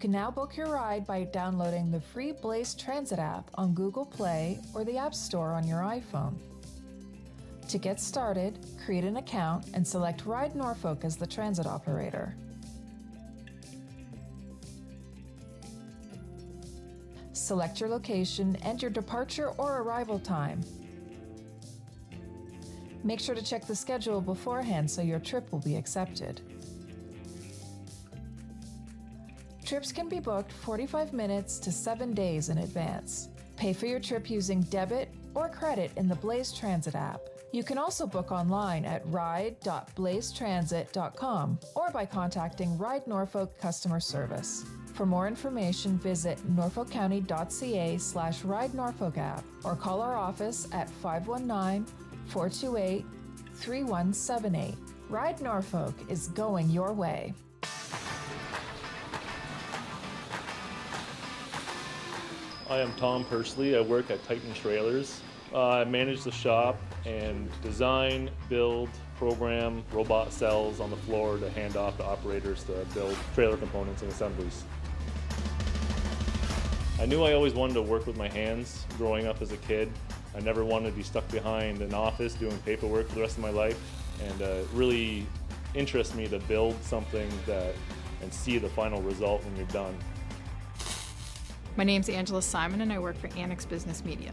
can now book your ride by downloading the free Blaze Transit app on Google Play or the App Store on your iPhone. To get started, create an account and select Ride Norfolk as the transit operator. Select your location and your departure or arrival time. Make sure to check the schedule beforehand so your trip will be accepted. Trips can be booked 45 minutes to 7 days in advance. Pay for your trip using debit or credit in the Blaze Transit app. You can also book online at ride.blazetransit.com or by contacting Ride Norfolk customer service. For more information, visit norfolkcounty.ca/Ride Norfolk app or call our office at 519-428-3178. Ride Norfolk is going your way. I am Tom Pursley. I work at Titan Trailers. I manage the shop and design, build, program robot cells on the floor to hand off to operators to build trailer components and assemblies. I knew I always wanted to work with my hands growing up as a kid. I never wanted to be stuck behind an office doing paperwork for the rest of my life, and it really interests me to build something and see the final result when you're done. My name's Angela Simon and I work for Annex Business Media.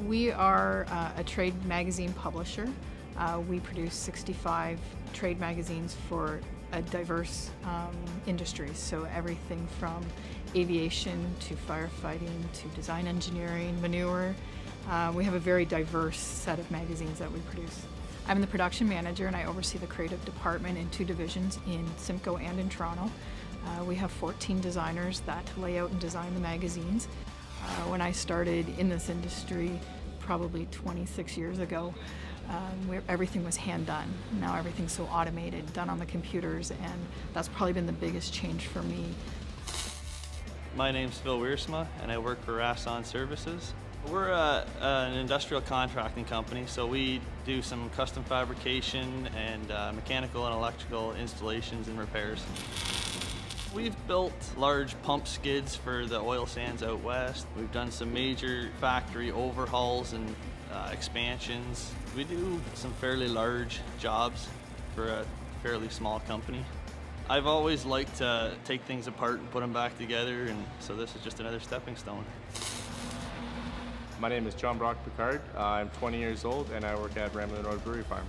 We are a trade magazine publisher. We produce 65 trade magazines for a diverse industries, so everything from aviation to firefighting to design engineering, manure. We have a very diverse set of magazines that we produce. I'm the production manager and I oversee the creative department in 2 divisions in Simcoe and in Toronto. We have 14 designers that lay out and design the magazines. When I started in this industry probably 26 years ago, where everything was hand done. Now everything's so automated, done on the computers, and that's probably been the biggest change for me. My name's Phil Wiersma and I work for Rasson Services. We're an industrial contracting company, so we do some custom fabrication and mechanical and electrical installations and repairs. We've built large pump skids for the oil sands out west. We've done some major factory overhauls and expansions. We do some fairly large jobs for a fairly small company. I've always liked to take things apart and put them back together, and so this is just another stepping stone. My name is John Brock Picard. I'm 20 years old and I work at Ramblin' Road Brewery Farm.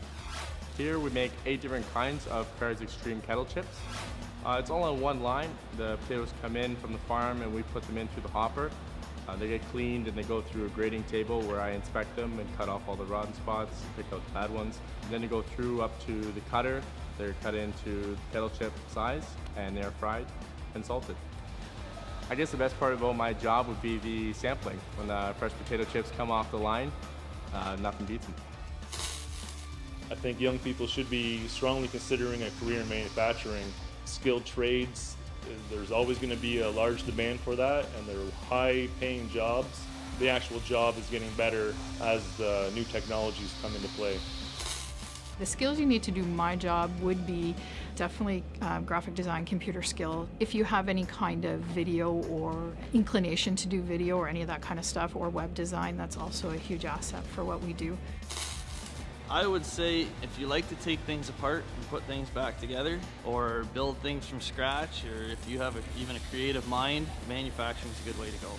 Here we make 8 different kinds of Picard's Extreme kettle chips. It's all on one line. The potatoes come in from the farm and we put them in through the hopper. They get cleaned and they go through a grading table where I inspect them and cut off all the rotten spots, pick out the bad ones. And then they go through up to the cutter. They're cut into kettle chip size and they're fried and salted. I guess the best part about my job would be the sampling. When the fresh potato chips come off the line, nothing beats them. I think young people should be strongly considering a career in manufacturing. Skilled trades, there's always going to be a large demand for that, and they're high-paying jobs. The actual job is getting better as the new technologies come into play. The skills you need to do my job would be definitely graphic design, computer skill. If you have any kind of video or inclination to do video or any of that kind of stuff, or web design, that's also a huge asset for what we do. I would say if you like to take things apart and put things back together, or build things from scratch, or if you have even a creative mind, manufacturing is a good way to go.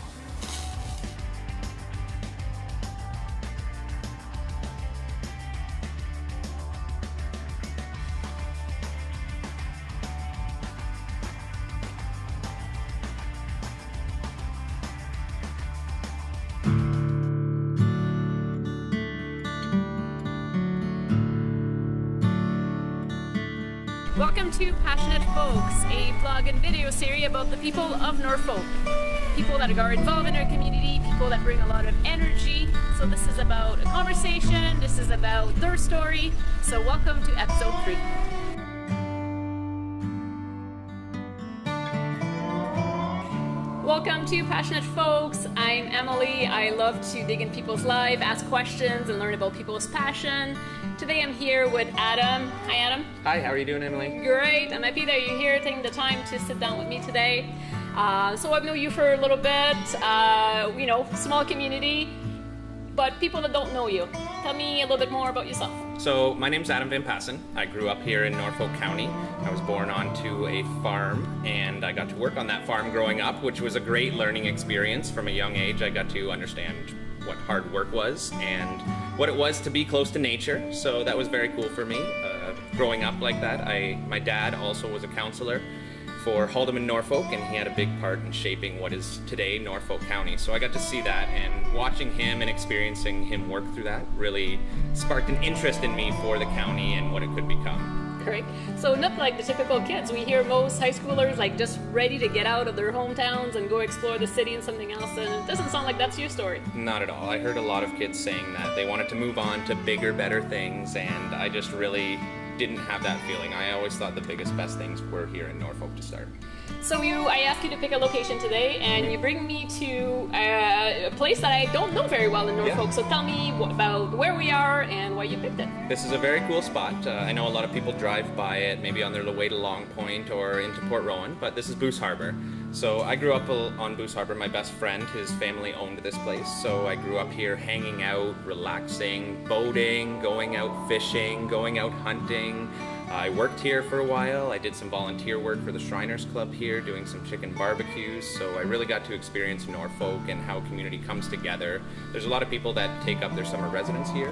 Welcome to Passionate Folks, a vlog and video series about the people of Norfolk. People that are involved in our community, people that bring a lot of energy. So this is about a conversation, this is about their story. So welcome to episode 3. Welcome to Passionate Folks. I'm Emily. I love to dig in people's lives, ask questions, and learn about people's passion. Today I'm here with Adam. Hi, Adam. Hi, how are you doing, Emily? Great. I'm happy that you're here, taking the time to sit down with me today. So I've known you for a little bit, you know, small community, but people that don't know you, tell me a little bit more about yourself. So my name's Adam Van Passen. I grew up here in Norfolk County. I was born onto a farm and I got to work on that farm growing up, which was a great learning experience. From a young age, I got to understand what hard work was and what it was to be close to nature. So that was very cool for me. Growing up like that, my dad also was a counselor for Haldeman, Norfolk, and he had a big part in shaping what is today Norfolk County. So I got to see that, and watching him and experiencing him work through that really sparked an interest in me for the county and what it could become. Great. So not like the typical kids. We hear most high schoolers like just ready to get out of their hometowns and go explore the city and something else, and it doesn't sound like that's your story. Not at all. I heard a lot of kids saying that they wanted to move on to bigger, better things, and I just really didn't have that feeling. I always thought the biggest, best things were here in Norfolk to start. So I asked you to pick a location today, and you bring me to a place that I don't know very well in Norfolk. So tell me about where we are and why you picked it. This is a very cool spot. I know a lot of people drive by it, maybe on their way to Long Point or into Port Rowan, but this is Boose Harbor. So I grew up on Boose Harbor. My best friend, his family owned this place. So I grew up here hanging out, relaxing, boating, going out fishing, going out hunting. I worked here for a while. I did some volunteer work for the Shriners Club here, doing some chicken barbecues. So I really got to experience Norfolk and how community comes together. There's a lot of people that take up their summer residence here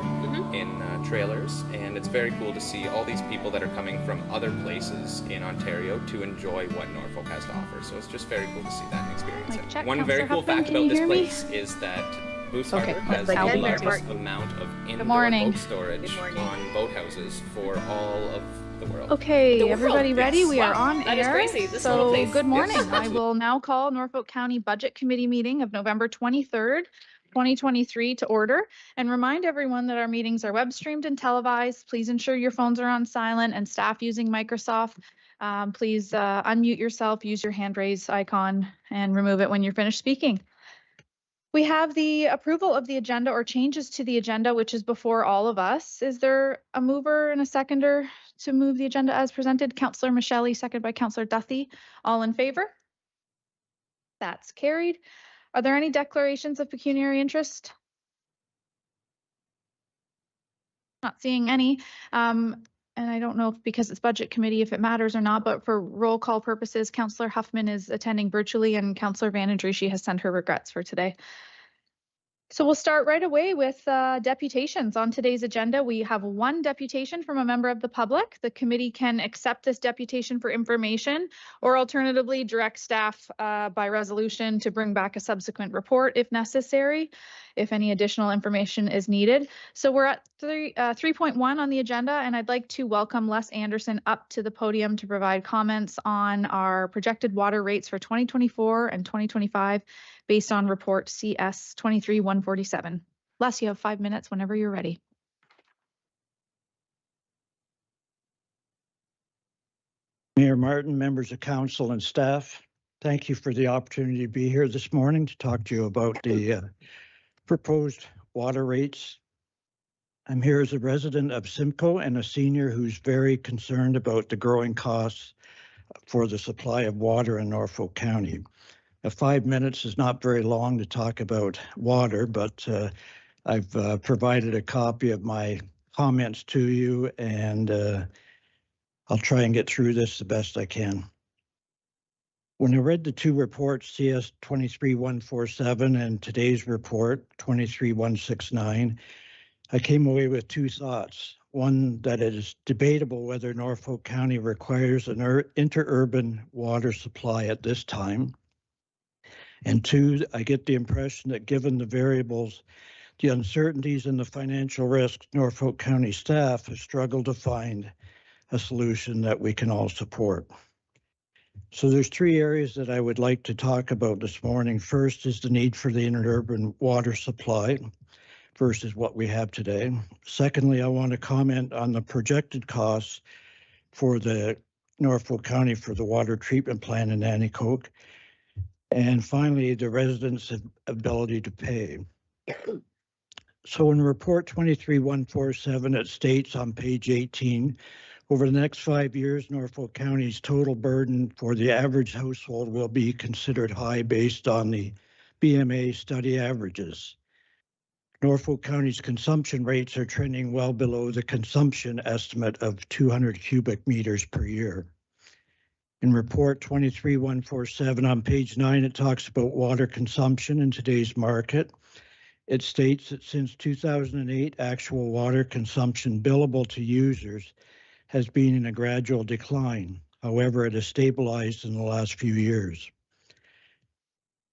in trailers, and it's very cool to see all these people that are coming from other places in Ontario to enjoy what Norfolk has to offer. So it's just very cool to see that and experience it. One very cool fact about this place is that Boose Harbor has the largest amount of indoor boat storage on boathouses for all of the world. Okay, everybody ready? We are on that air. Is crazy. This so place. Good morning. I will now call Norfolk County Budget Committee meeting of November 23rd, 2023 to order, and remind everyone that our meetings are web streamed and televised. Please ensure your phones are on silent, and staff using Microsoft, please unmute yourself, use your hand raise icon, and remove it when you're finished speaking. We have the approval of the agenda or changes to the agenda, which is before all of us. Is there a mover and a seconder to move the agenda as presented? Councillor Micheli, seconded by Councillor Duthie. All in favor? That's carried. Are there any declarations of pecuniary interest? Not seeing any. And I don't know if, because it's budget committee, if it matters or not, but for roll call purposes, Councillor Huffman is attending virtually and Councillor Vanandry, she has sent her regrets for today. So we'll start right away with deputations. On today's agenda, we have one deputation from a member of the public. The committee can accept this deputation for information or alternatively direct staff by resolution to bring back a subsequent report if necessary, if any additional information is needed. So we're at 3.1 on the agenda, and I'd like to welcome Les Anderson up to the podium to provide comments on our projected water rates for 2024 and 2025 based on report CS 23-147. Les, you have 5 minutes whenever you're ready. Mayor Martin, members of council and staff, thank you for the opportunity to be here this morning to talk to you about the proposed water rates. I'm here as a resident of Simcoe and a senior who's very concerned about the growing costs for the supply of water in Norfolk County. 5 minutes is not very long to talk about water, but I've provided a copy of my comments to you, and I'll try and get through this the best I can. When I read the two reports, CS 23-147 and today's report, 23-169, I came away with two thoughts. One, that it is debatable whether Norfolk County requires an interurban water supply at this time. And two, I get the impression that given the variables, the uncertainties and the financial risks, Norfolk County staff have struggled to find a solution that we can all support. So there's three areas that I would like to talk about this morning. First is the need for the interurban water supply versus what we have today. Secondly, I want to comment on the projected costs for the Norfolk County for the water treatment plant in Nanticoke. And finally, the residents' ability to pay. So in report 23-147, it states on page 18, Over the next 5 years, Norfolk County's total burden for the average household will be considered high based on the BMA study averages. Norfolk County's consumption rates are trending well below the consumption estimate of 200 cubic meters per year. In report 23147 on page 9, it talks about water consumption in today's market. It states that since 2008, actual water consumption billable to users has been in a gradual decline. However, it has stabilized in the last few years.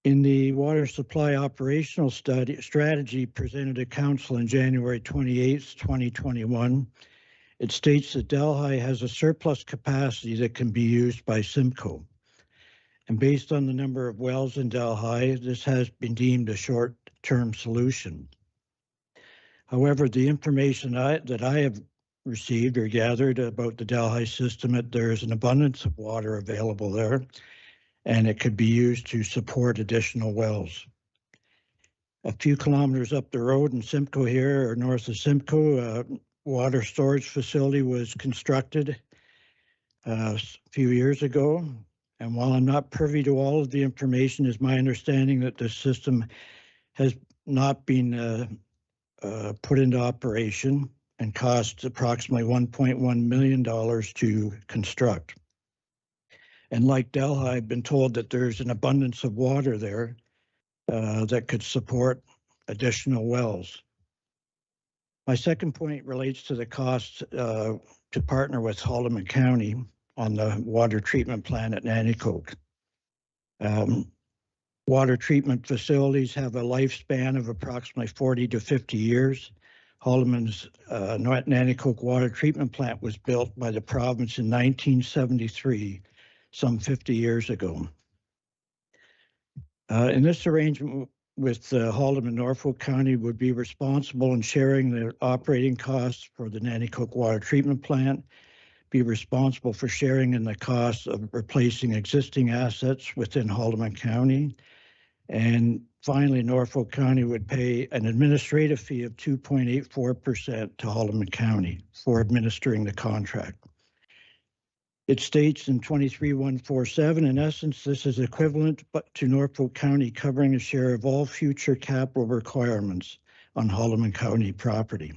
In the water supply operational strategy presented to Council on January 28, 2021, it states that Delhi has a surplus capacity that can be used by Simcoe. And based on the number of wells in Delhi, this has been deemed a short-term solution. However, the information that I have received or gathered about the Delhi system, that there is an abundance of water available there, and it could be used to support additional wells. A few kilometers up the road in Simcoe here, or north of Simcoe, a water storage facility was constructed a few years ago. And while I'm not privy to all of the information, it's my understanding that the system has not been put into operation and cost approximately $1.1 million to construct. And like Delhi, I've been told that there's an abundance of water there that could support additional wells. My second point relates to the cost to partner with Haldimand County on the water treatment plant at Nanticoke. Water treatment facilities have a lifespan of approximately 40 to 50 years. Haldimand's Nanticoke water treatment plant was built by the province in 1973, some 50 years ago. In this arrangement with Haldimand, Norfolk County would be responsible in sharing the operating costs for the Nanticoke water treatment plant, be responsible for sharing in the costs of replacing existing assets within Haldimand County. And finally, Norfolk County would pay an administrative fee of 2.84% to Haldimand County for administering the contract. It states in 23147, in essence, this is equivalent to Norfolk County covering a share of all future capital requirements on Haldimand County property.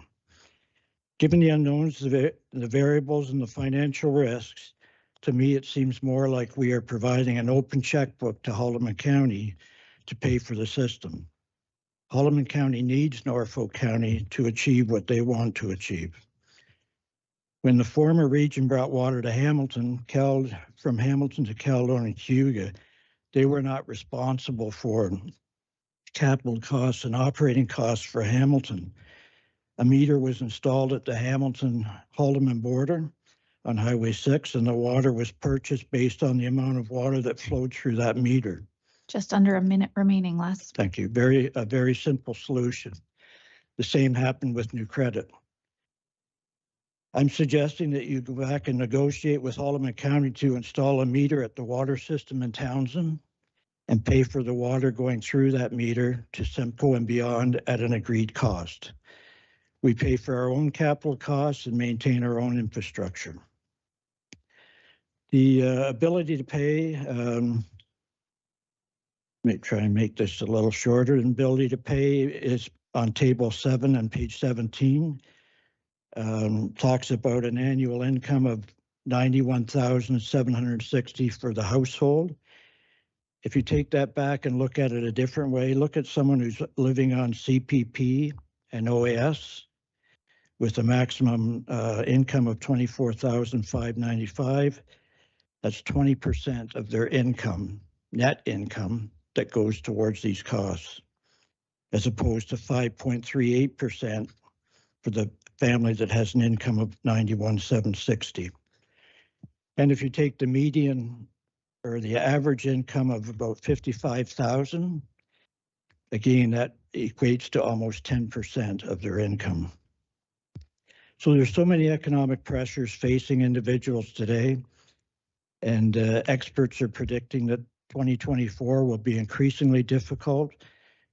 Given the unknowns, the variables, and the financial risks, to me, it seems more like we are providing an open checkbook to Haldimand County to pay for the system. Haldimand County needs Norfolk County to achieve what they want to achieve. When the former region brought water to Hamilton, from Hamilton to Caledonia and Cayuga, they were not responsible for capital costs and operating costs for Hamilton. A meter was installed at the Hamilton-Haldimand border on Highway 6, and the water was purchased based on the amount of water that flowed through that meter. Just under a minute remaining, Les. Thank you. A very simple solution. The same happened with New Credit. I'm suggesting that you go back and negotiate with Haldimand County to install a meter at the water system in Townsend and pay for the water going through that meter to Simcoe and beyond at an agreed cost. We pay for our own capital costs and maintain our own infrastructure. The ability to pay, may try and make this a little shorter. The ability to pay is on table 7 on page 17. Talks about an annual income of $91,760 for the household. If you take that back and look at it a different way, look at someone who's living on CPP and OAS with a maximum income of $24,595. That's 20% of their income, net income, that goes towards these costs, as opposed to 5.38% for the family that has an income of $91,760. And if you take the median or the average income of about $55,000, again, that equates to almost 10% of their income. So there's so many economic pressures facing individuals today, and experts are predicting that 2024 will be increasingly difficult,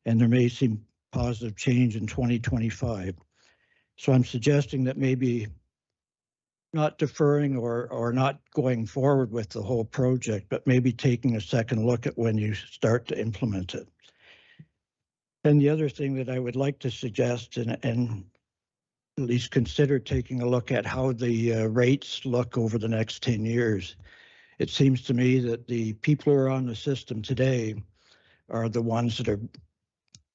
and there may seem positive change in 2025. So I'm suggesting that maybe not deferring or not going forward with the whole project, but maybe taking a second look at when you start to implement it. And the other thing that I would like to suggest and at least consider taking a look at how the rates look over the next 10 years. It seems to me that the people who are on the system today are the ones that are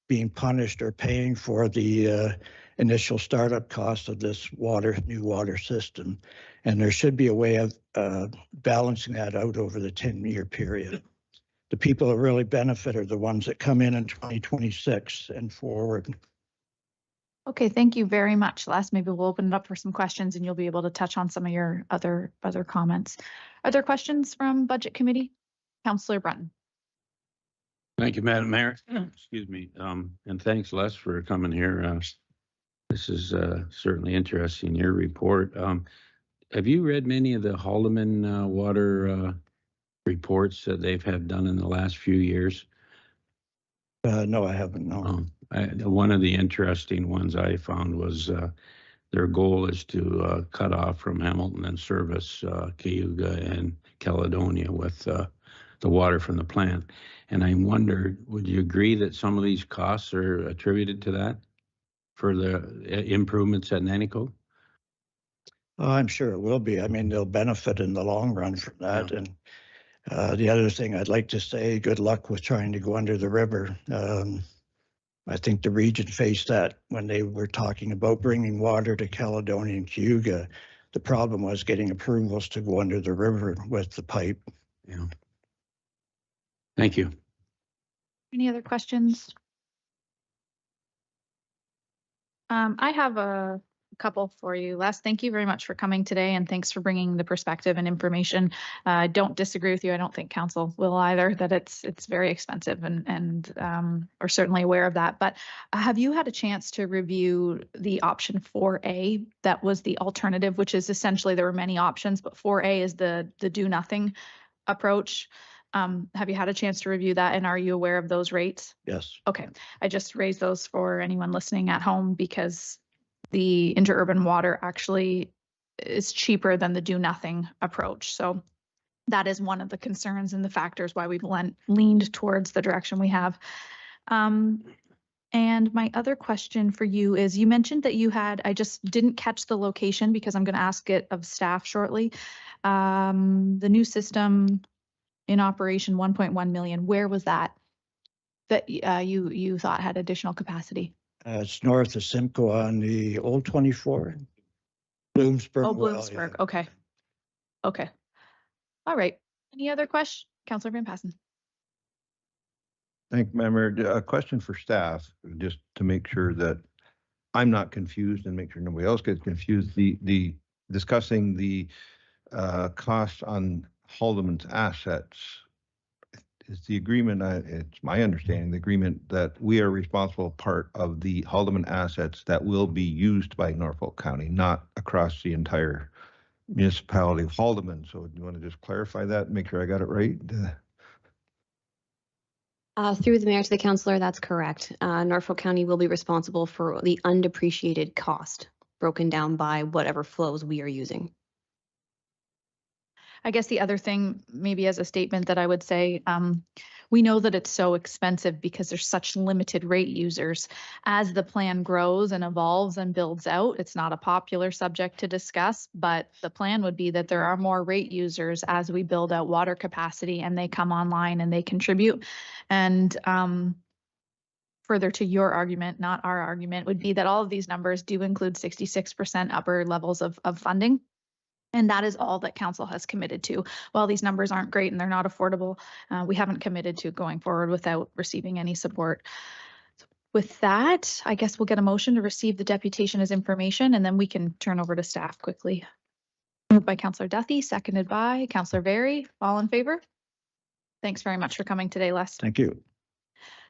being punished or paying for the initial startup cost of this new water system. And there should be a way of balancing that out over the 10-year period. The people that really benefit are the ones that come in 2026 and forward. Okay, thank you very much, Les. Maybe we'll open it up for some questions and you'll be able to touch on some of your other comments. Are there questions from Budget Committee? Councillor Brunton. Thank you, Madam Mayor. Excuse me. And thanks, Les, for coming here. This is certainly interesting, your report. Have you read many of the Haldeman water reports that they've had done in the last few years? No, I haven't, no. One of the interesting ones I found was their goal is to cut off from Hamilton and service Cayuga and Caledonia with the water from the plant. And I wonder, would you agree that some of these costs are attributed to that for the improvements at Nanticoke? I'm sure it will be. I mean, they'll benefit in the long run from that. Yeah. And the other thing I'd like to say, good luck with trying to go under the river. I think the region faced that when they were talking about bringing water to Caledonia and Cayuga. The problem was getting approvals to go under the river with the pipe. Yeah. Thank you. Any other questions? I have a couple for you. Les, thank you very much for coming today, and thanks for bringing the perspective and information. I don't disagree with you. I don't think council will either, that it's very expensive and are certainly aware of that. But have you had a chance to review the option 4A that was the alternative, which is essentially there were many options, but 4A is the do nothing approach. Have you had a chance to review that, and are you aware of those rates? Yes. Okay. I just raised those for anyone listening at home because the interurban water actually is cheaper than the do nothing approach. So that is one of the concerns and the factors why we've leaned towards the direction we have. And my other question for you is, you mentioned that you had, I just didn't catch the location because I'm going to ask it of staff shortly. The new system in operation, 1.1 million. Where was that you thought had additional capacity? It's north of Simcoe on the old 24. Bloomsburg. Oh, Bloomsburg. Well, yeah. Okay. Okay. All right. Any other questions? Councillor Van Passen. Thank you, Member. A question for staff, just to make sure that I'm not confused and make sure nobody else gets confused. The discussing the cost on Haldeman's assets is the agreement. It's my understanding the agreement that we are responsible part of the Haldeman assets that will be used by Norfolk County, not across the entire municipality of Haldeman. So do you want to just clarify that, make sure I got it right? Through the mayor to the councillor, that's correct. Norfolk County will be responsible for the undepreciated cost broken down by whatever flows we are using. I guess the other thing, maybe as a statement that I would say, we know that it's so expensive because there's such limited rate users. As the plan grows and evolves and builds out, it's not a popular subject to discuss, but the plan would be that there are more rate users as we build out water capacity and they come online and they contribute. And further to your argument, not our argument, would be that all of these numbers do include 66% upper levels of funding. And that is all that council has committed to. While these numbers aren't great and they're not affordable, we haven't committed to going forward without receiving any support. So with that, I guess we'll get a motion to receive the deputation as information, and then we can turn over to staff quickly. Moved by Councillor Duthie, seconded by Councillor Berry. All in favor? Thanks very much for coming today, Les. Thank you.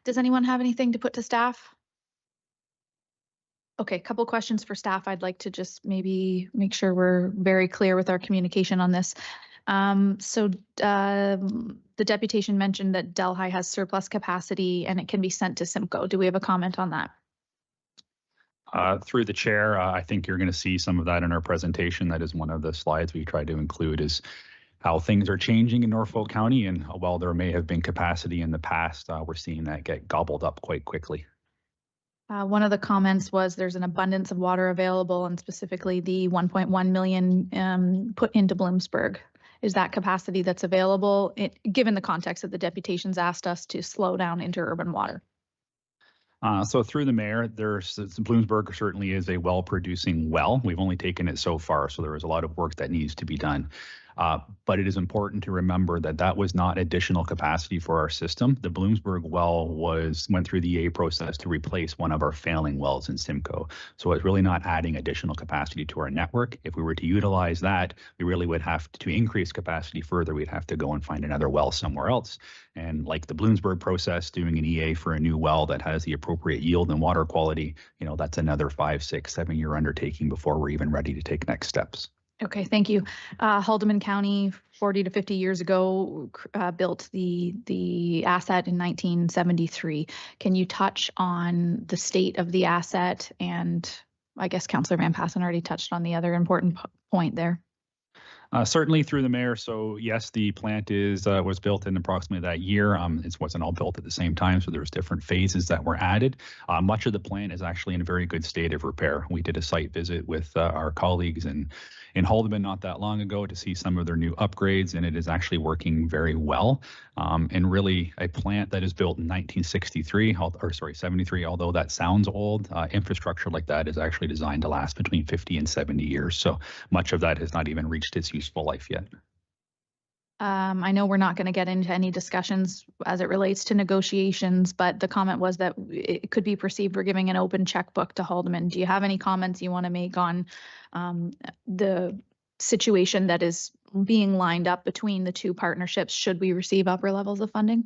Does anyone have anything to put to staff? Okay, a couple questions for staff. I'd like to just maybe make sure we're very clear with our communication on this. The deputation mentioned that Delhi has surplus capacity and it can be sent to Simcoe. Do we have a comment on that? Through the chair, I think you're going to see some of that in our presentation. That is one of the slides we tried to include, is how things are changing in Norfolk County. And while there may have been capacity in the past, we're seeing that get gobbled up quite quickly. One of the comments was there's an abundance of water available, and specifically the 1.1 million put into Bloomsburg. Is that capacity that's available, given the context that the deputations asked us to slow down interurban water? So through the mayor, Bloomsburg certainly is a well-producing well. We've only taken it so far, so there is a lot of work that needs to be done. But it is important to remember that that was not additional capacity for our system. The Bloomsburg well went through the EA process to replace one of our failing wells in Simcoe. So it's really not adding additional capacity to our network. If we were to utilize that, we really would have to increase capacity further. We'd have to go and find another well somewhere else. And like the Bloomsburg process, doing an EA for a new well that has the appropriate yield and water quality, that's another 5, 6, 7 year undertaking before we're even ready to take next steps. Okay, thank you. Haldeman County, 40 to 50 years ago, built the asset in 1973. Can you touch on the state of the asset? And I guess Councillor Van Passen already touched on the other important point there. Certainly through the mayor. So yes, the plant was built in approximately that year. It wasn't all built at the same time, so there was different phases that were added. Much of the plant is actually in a very good state of repair. We did a site visit with our colleagues in Haldeman not that long ago to see some of their new upgrades, and it is actually working very well. And really, a plant that is built in 73, although that sounds old, infrastructure like that is actually designed to last between 50 and 70 years. So much of that has not even reached its useful life yet. I know we're not going to get into any discussions as it relates to negotiations, but the comment was that it could be perceived we're giving an open checkbook to Haldeman. Do you have any comments you want to make on the situation that is being lined up between the two partnerships should we receive upper levels of funding?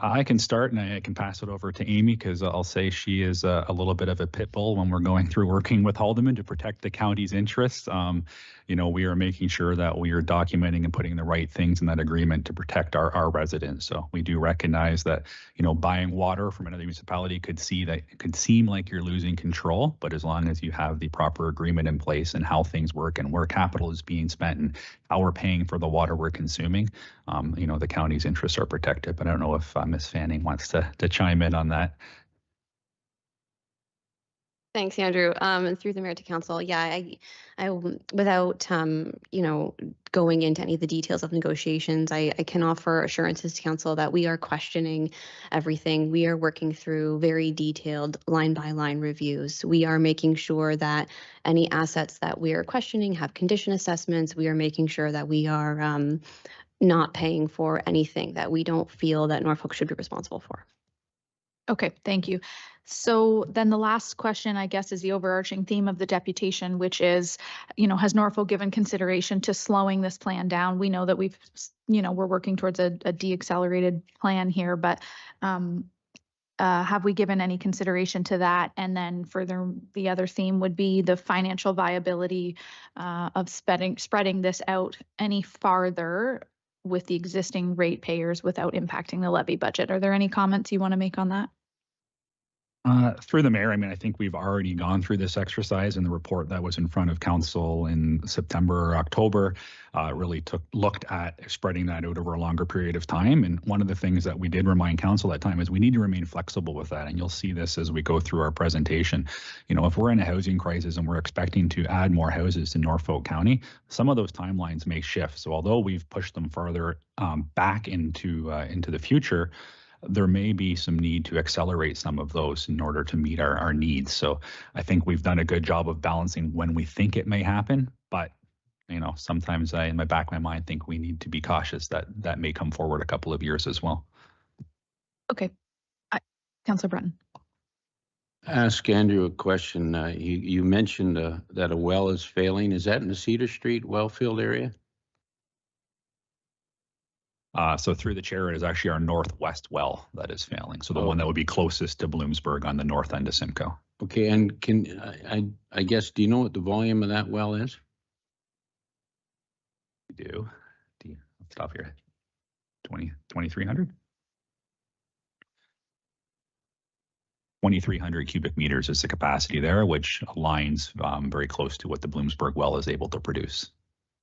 I can start, and I can pass it over to Amy, because I'll say she is a little bit of a pit bull when we're going through working with Haldeman to protect the county's interests. We are making sure that we are documenting and putting the right things in that agreement to protect our residents. So we do recognize that, buying water from another municipality could seem like you're losing control, but as long as you have the proper agreement in place and how things work and where capital is being spent and how we're paying for the water we're consuming, the county's interests are protected. But I don't know if Ms. Fanning wants to chime in on that. Thanks, Andrew. And through the mayor to council, yeah, I without going into any of the details of negotiations, I can offer assurances to council that we are questioning everything. We are working through very detailed line-by-line reviews. We are making sure that any assets that we are questioning have condition assessments. We are making sure that we are not paying for anything that we don't feel that Norfolk should be responsible for. Okay, thank you. So then the last question, I guess, is the overarching theme of the deputation, which is, has Norfolk given consideration to slowing this plan down? We know that we're working towards a deaccelerated plan here, but have we given any consideration to that? And then further, the other theme would be the financial viability of spreading this out any farther with the existing ratepayers without impacting the levy budget. Are there any comments you want to make on that? Through the mayor, I think we've already gone through this exercise, and the report that was in front of council in September or October really looked at spreading that out over a longer period of time. And one of the things that we did remind council at that time is we need to remain flexible with that. And you'll see this as we go through our presentation. If we're in a housing crisis and we're expecting to add more houses to Norfolk County, some of those timelines may shift. So although we've pushed them farther back into the future, there may be some need to accelerate some of those in order to meet our needs. So I think we've done a good job of balancing when we think it may happen, but sometimes in the back of my mind, think we need to be cautious that may come forward a couple of years as well. Okay. Councillor Breton. Ask Andrew a question. You mentioned that a well is failing. Is that in the Cedar Street wellfield area? So through the chair, it is actually our northwest well that is failing. So the one that would be closest to Bloomsburg on the north end of Simcoe. Okay, and I guess, do you know what the volume of that well is? We do. Stop here. 2,300? 2,300 cubic meters is the capacity there, which aligns very close to what the Bloomsburg well is able to produce.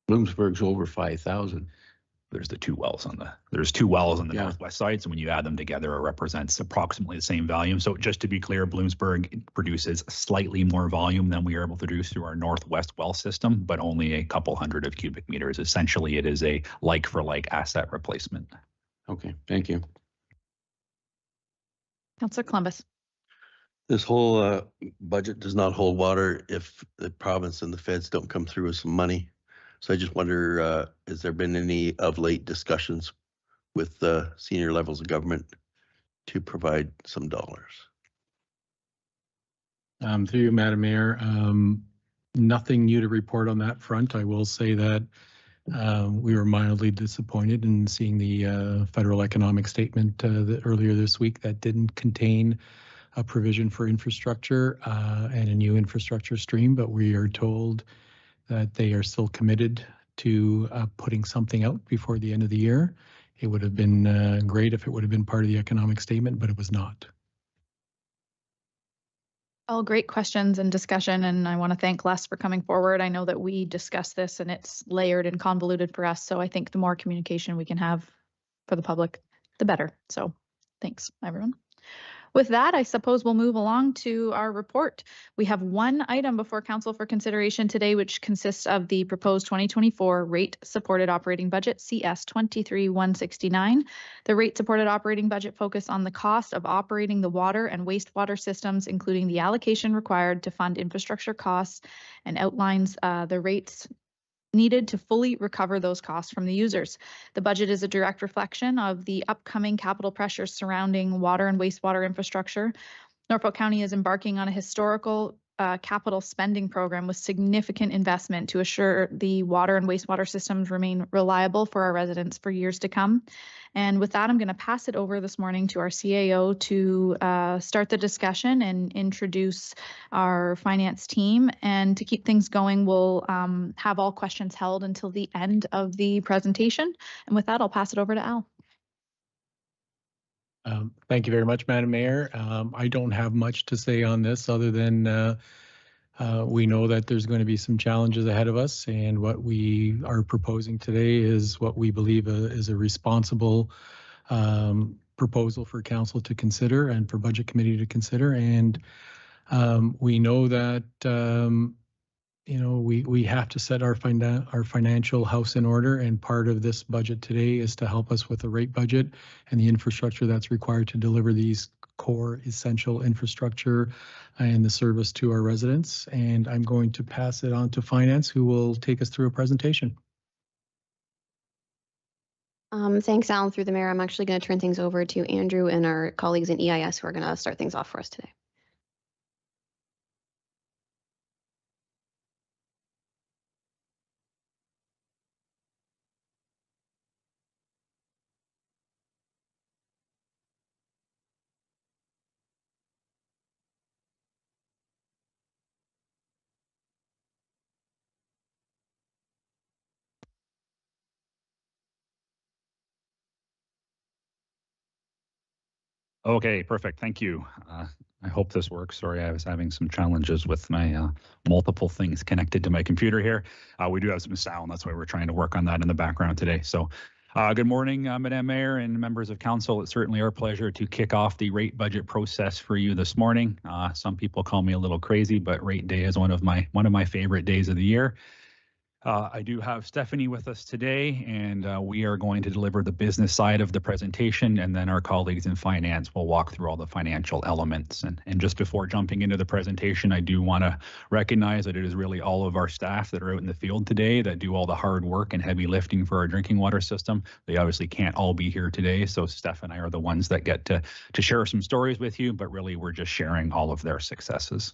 Bloomsburg's over 5,000. There's two wells on the Yeah. northwest side. So when you add them together, it represents approximately the same volume. So just to be clear, Bloomsburg produces slightly more volume than we are able to produce through our northwest well system, but only a couple hundred of cubic meters. Essentially, it is a like for like asset replacement. Okay, thank you. Councillor Columbus. This whole budget does not hold water if the province and the feds don't come through with some money. So I just wonder, has there been any of late discussions with the senior levels of government to provide some dollars? Through you, Madam Mayor, nothing new to report on that front. I will say that we were mildly disappointed in seeing the federal economic statement earlier this week that didn't contain a provision for infrastructure and a new infrastructure stream, but we are told that they are still committed to putting something out before the end of the year. It would have been great if it would have been part of the economic statement, but it was not. All great questions and discussion, and I want to thank Les for coming forward. I know that we discussed this and it's layered and convoluted for us, so I think the more communication we can have for the public, the better. So thanks, everyone. With that, I suppose we'll move along to our report. We have one item before council for consideration today, which consists of the proposed 2024 rate supported operating budget, CS 23-169. The rate supported operating budget focused on the cost of operating the water and wastewater systems, including the allocation required to fund infrastructure costs, and outlines the rates needed to fully recover those costs from the users. The budget is a direct reflection of the upcoming capital pressures surrounding water and wastewater infrastructure. Norfolk County is embarking on a historical capital spending program with significant investment to assure the water and wastewater systems remain reliable for our residents for years to come. And with that, I'm going to pass it over this morning to our CAO to start the discussion and introduce our finance team. And to keep things going, we'll have all questions held until the end of the presentation. And with that, I'll pass it over to Al. Thank you very much, Madam Mayor. I don't have much to say on this other than we know that there's going to be some challenges ahead of us, and what we are proposing today is what we believe is a responsible proposal for council to consider and for budget committee to consider. And we know that we have to set our financial house in order, and part of this budget today is to help us with the rate budget and the infrastructure that's required to deliver these core essential infrastructure and the service to our residents. And I'm going to pass it on to finance, who will take us through a presentation. Thanks, Alan. Through the mayor, I'm actually going to turn things over to Andrew and our colleagues in EIS who are going to start things off for us today. Okay, perfect. Thank you. I hope this works. Sorry, I was having some challenges with my multiple things connected to my computer here. We do have some sound. That's why we're trying to work on that in the background today. So good morning, Madam Mayor and members of council. It's certainly our pleasure to kick off the rate budget process for you this morning. Some people call me a little crazy, but rate day is one of my favorite days of the year. I do have Stephanie with us today, and we are going to deliver the business side of the presentation, and then our colleagues in finance will walk through all the financial elements. And just before jumping into the presentation, I do want to recognize that it is really all of our staff that are out in the field today that do all the hard work and heavy lifting for our drinking water system. They obviously can't all be here today, so Steph and I are the ones that get to share some stories with you, but really we're just sharing all of their successes.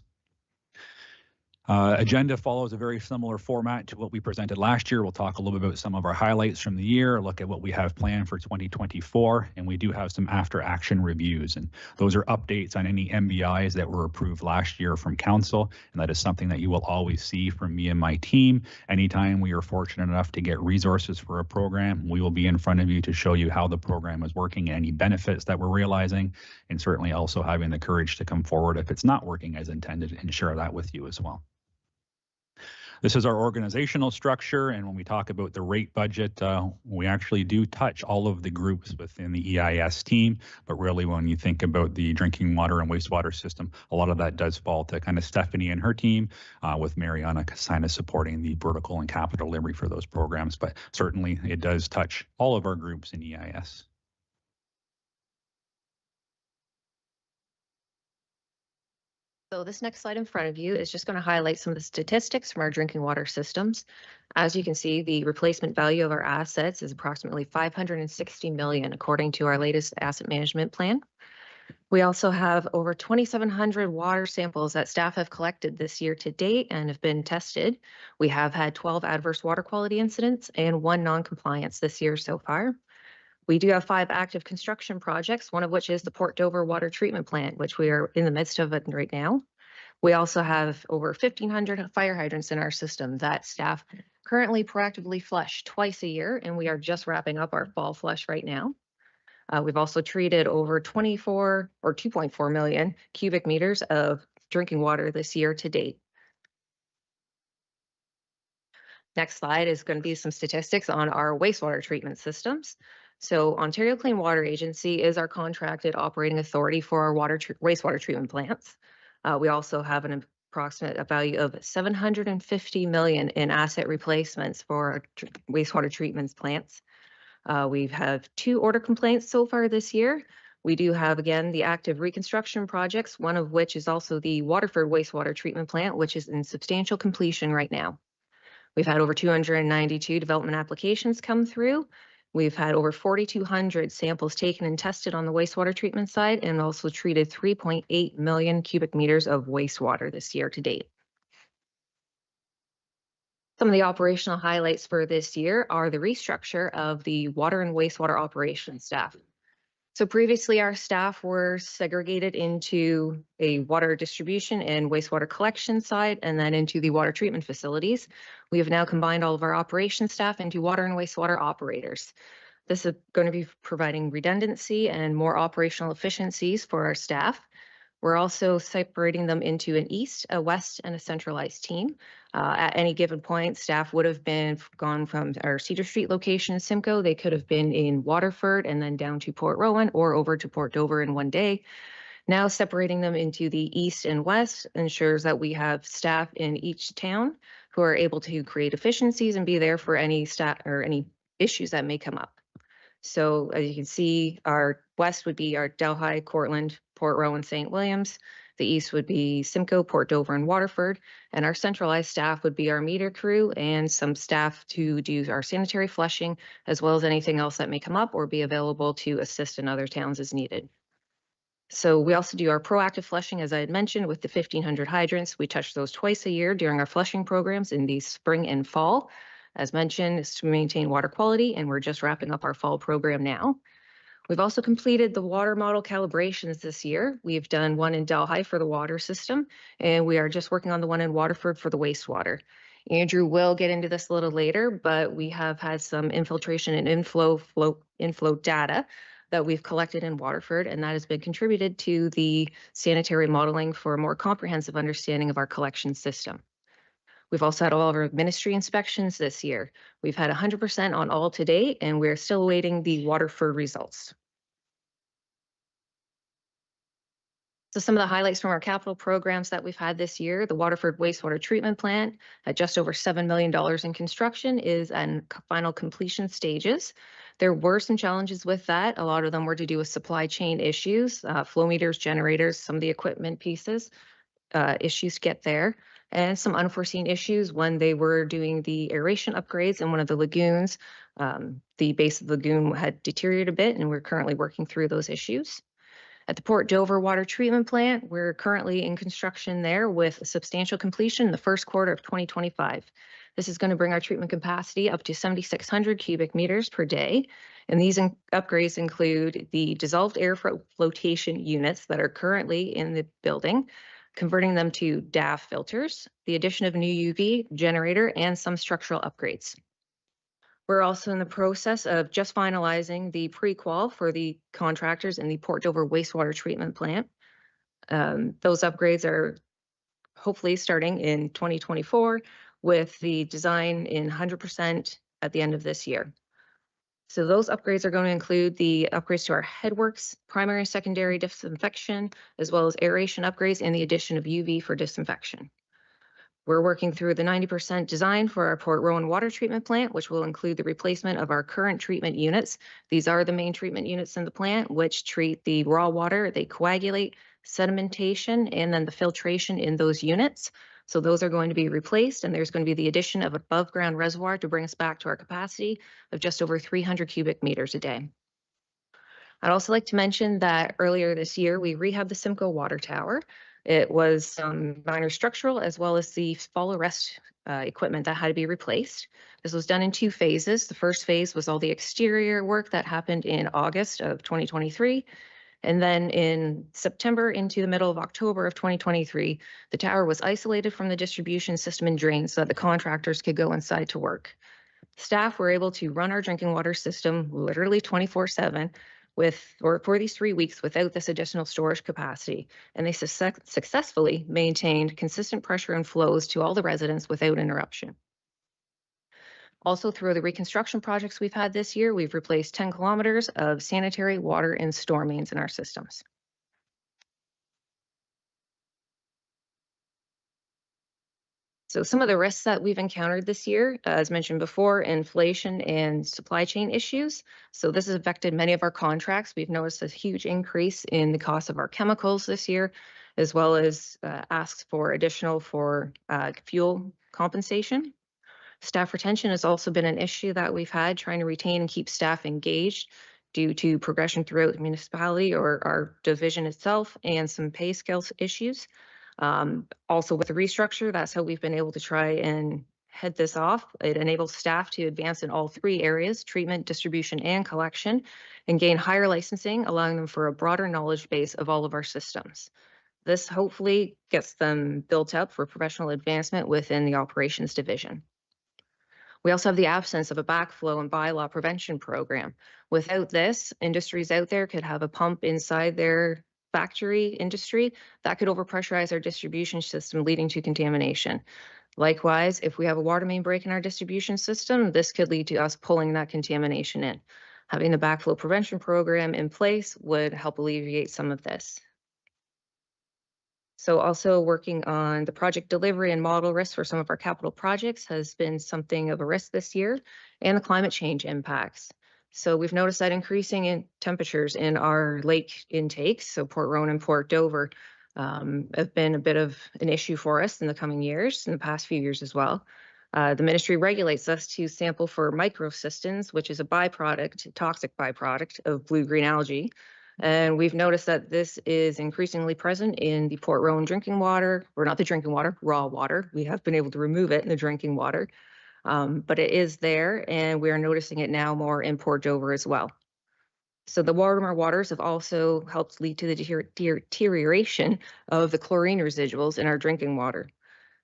Agenda follows a very similar format to what we presented last year. We'll talk a little bit about some of our highlights from the year, look at what we have planned for 2024, and we do have some after-action reviews. And those are updates on any MBIs that were approved last year from council, and that is something that you will always see from me and my team. Anytime we are fortunate enough to get resources for a program, we will be in front of you to show you how the program is working and any benefits that we're realizing, and certainly also having the courage to come forward if it's not working as intended and share that with you as well. This is our organizational structure, and when we talk about the rate budget, we actually do touch all of the groups within the EIS team, but really when you think about the drinking water and wastewater system, a lot of that does fall to kind of Stephanie and her team, with Mariana kind of supporting the vertical and capital delivery for those programs, but certainly it does touch all of our groups in EIS. So this next slide in front of you is just going to highlight some of the statistics from our drinking water systems. As you can see, the replacement value of our assets is approximately $560 million, according to our latest asset management plan. We also have over 2,700 water samples that staff have collected this year to date and have been tested. We have had 12 adverse water quality incidents and 1 non-compliance this year so far. We do have 5 active construction projects, one of which is the Port Dover water treatment plant, which we are in the midst of it right now. We also have over 1,500 fire hydrants in our system that staff currently proactively flush twice a year, and we are just wrapping up our fall flush right now. We've also treated over 2.4 million cubic meters of drinking water this year to date. Next slide is going to be some statistics on our wastewater treatment systems. So Ontario Clean Water Agency is our contracted operating authority for our wastewater treatment plants. We also have an approximate value of $750 million in asset replacements for our wastewater treatment plants. We've had 2 order complaints so far this year. We do have, again, the active reconstruction projects, one of which is also the Waterford wastewater treatment plant, which is in substantial completion right now. We've had over 292 development applications come through. We've had over 4,200 samples taken and tested on the wastewater treatment side, and also treated 3.8 million cubic meters of wastewater this year to date. Some of the operational highlights for this year are the restructure of the water and wastewater operations staff. So previously our staff were segregated into a water distribution and wastewater collection side, and then into the water treatment facilities. We have now combined all of our operations staff into water and wastewater operators. This is going to be providing redundancy and more operational efficiencies for our staff. We're also separating them into an east, a west, and a centralized team. At any given point, staff would have gone from our Cedar Street location in Simcoe. They could have been in Waterford and then down to Port Rowan or over to Port Dover in one day. Now separating them into the east and west ensures that we have staff in each town who are able to create efficiencies and be there for any staff or any issues that may come up. So as you can see, our west would be our Delhi, Cortland, Port Rowan, St. Williams. The east would be Simcoe, Port Dover, and Waterford. And our centralized staff would be our meter crew and some staff to do our sanitary flushing, as well as anything else that may come up or be available to assist in other towns as needed. So we also do our proactive flushing, as I had mentioned, with the 1,500 hydrants. We touch those twice a year during our flushing programs in the spring and fall. As mentioned, is to maintain water quality, and we're just wrapping up our fall program now. We've also completed the water model calibrations this year. We've done one in Delhi for the water system, and we are just working on the one in Waterford for the wastewater. Andrew will get into this a little later, but we have had some infiltration and inflow data that we've collected in Waterford, and that has been contributed to the sanitary modeling for a more comprehensive understanding of our collection system. We've also had all of our ministry inspections this year. We've had 100% on all to date, and we're still awaiting the Waterford results. So some of the highlights from our capital programs that we've had this year, the Waterford wastewater treatment plant at just over $7 million in construction is in final completion stages. There were some challenges with that. A lot of them were to do with supply chain issues, flow meters, generators, some of the equipment pieces, issues to get there. And some unforeseen issues when they were doing the aeration upgrades in one of the lagoons. The base of the lagoon had deteriorated a bit, and we're currently working through those issues. At the Port Dover Water Treatment Plant, we're currently in construction there with substantial completion in the first quarter of 2025. This is going to bring our treatment capacity up to 7,600 cubic meters per day. And these upgrades include the dissolved air flotation units that are currently in the building, converting them to DAF filters, the addition of a new UV generator, and some structural upgrades. We're also in the process of just finalizing the pre-qual for the contractors in the Port Dover wastewater treatment plant. Those upgrades are hopefully starting in 2024 with the design in 100% at the end of this year. So those upgrades are going to include the upgrades to our headworks, primary and secondary disinfection, as well as aeration upgrades and the addition of UV for disinfection. We're working through the 90% design for our Port Rowan water treatment plant, which will include the replacement of our current treatment units. These are the main treatment units in the plant, which treat the raw water, they coagulate, sedimentation, and then the filtration in those units. So those are going to be replaced, and there's going to be the addition of above ground reservoir to bring us back to our capacity of just over 300 cubic meters a day. I'd also like to mention that earlier this year, we rehabbed the Simcoe water tower. It was some minor structural as well as the fall arrest equipment that had to be replaced. This was done in 2 phases. The first phase was all the exterior work that happened in August of 2023. And then in September into the middle of October of 2023, the tower was isolated from the distribution system and drained so that the contractors could go inside to work. Staff were able to run our drinking water system literally 24/7 for these 3 weeks without this additional storage capacity. And they successfully maintained consistent pressure and flows to all the residents without interruption. Also, through the reconstruction projects we've had this year, we've replaced 10 kilometers of sanitary water and storm mains in our systems. So some of the risks that we've encountered this year, as mentioned before, inflation and supply chain issues. So this has affected many of our contracts. We've noticed a huge increase in the cost of our chemicals this year, as well as asks for additional fuel compensation. Staff retention has also been an issue that we've had, trying to retain and keep staff engaged due to progression throughout the municipality or our division itself and some pay scale issues. Also with the restructure, that's how we've been able to try and head this off. It enables staff to advance in all 3 areas, treatment, distribution, and collection, and gain higher licensing, allowing them for a broader knowledge base of all of our systems. This hopefully gets them built up for professional advancement within the operations division. We also have the absence of a backflow and bylaw prevention program. Without this, industries out there could have a pump inside their factory industry that could overpressurize our distribution system, leading to contamination. Likewise, if we have a water main break in our distribution system, this could lead to us pulling that contamination in. Having the backflow prevention program in place would help alleviate some of this. So also working on the project delivery and model risk for some of our capital projects has been something of a risk this year, and the climate change impacts. So we've noticed that increasing in temperatures in our lake intakes, so Port Rowan and Port Dover, have been a bit of an issue for us in the coming years, in the past few years as well. The ministry regulates us to sample for microcystins, which is a toxic byproduct of blue-green algae. And we've noticed that this is increasingly present in the Port Rowan drinking water, or not the drinking water, raw water. We have been able to remove it in the drinking water, but it is there, and we are noticing it now more in Port Dover as well. So the warmer waters have also helped lead to the deterioration of the chlorine residuals in our drinking water.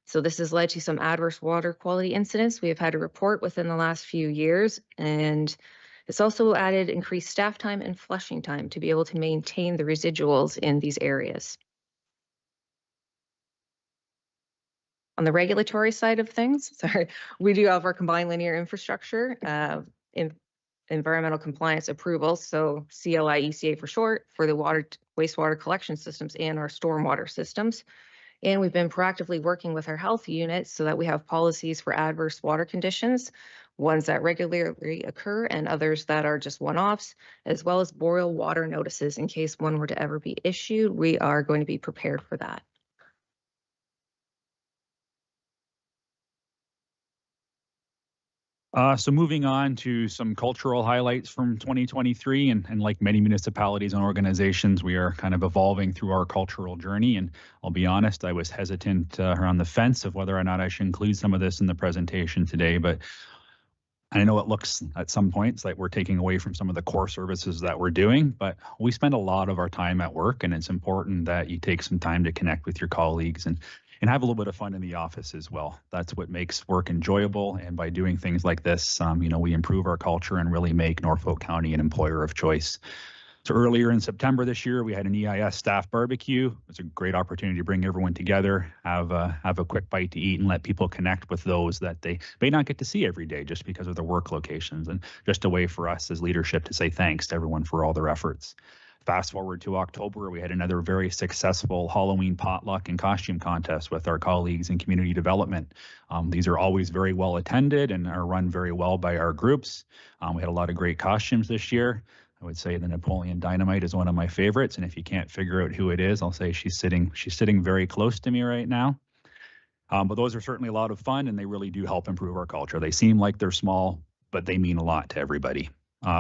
So this has led to some adverse water quality incidents we have had to report within the last few years, and it's also added increased staff time and flushing time to be able to maintain the residuals in these areas. On the regulatory side of things, we do have our combined linear infrastructure, environmental compliance approvals, so CLI-ECA for short, for the wastewater collection systems and our stormwater systems. And we've been proactively working with our health units so that we have policies for adverse water conditions, ones that regularly occur and others that are just one-offs, as well as boil water notices in case one were to ever be issued. We are going to be prepared for that. So moving on to some cultural highlights from 2023, and like many municipalities and organizations, we are kind of evolving through our cultural journey. And I'll be honest, I was hesitant or on the fence of whether or not I should include some of this in the presentation today, but I know it looks at some points like we're taking away from some of the core services that we're doing, but we spend a lot of our time at work, and it's important that you take some time to connect with your colleagues and have a little bit of fun in the office as well. That's what makes work enjoyable. And by doing things like this, we improve our culture and really make Norfolk County an employer of choice. So earlier in September this year, we had an EIS staff barbecue. It was a great opportunity to bring everyone together, have a quick bite to eat, and let people connect with those that they may not get to see every day just because of their work locations, and just a way for us as leadership to say thanks to everyone for all their efforts. Fast forward to October, we had another very successful Halloween potluck and costume contest with our colleagues in community development. These are always very well attended and are run very well by our groups. We had a lot of great costumes this year. I would say the Napoleon Dynamite is one of my favorites, and if you can't figure out who it is, I'll say she's sitting very close to me right now. But those are certainly a lot of fun, and they really do help improve our culture. They seem like they're small, but they mean a lot to everybody.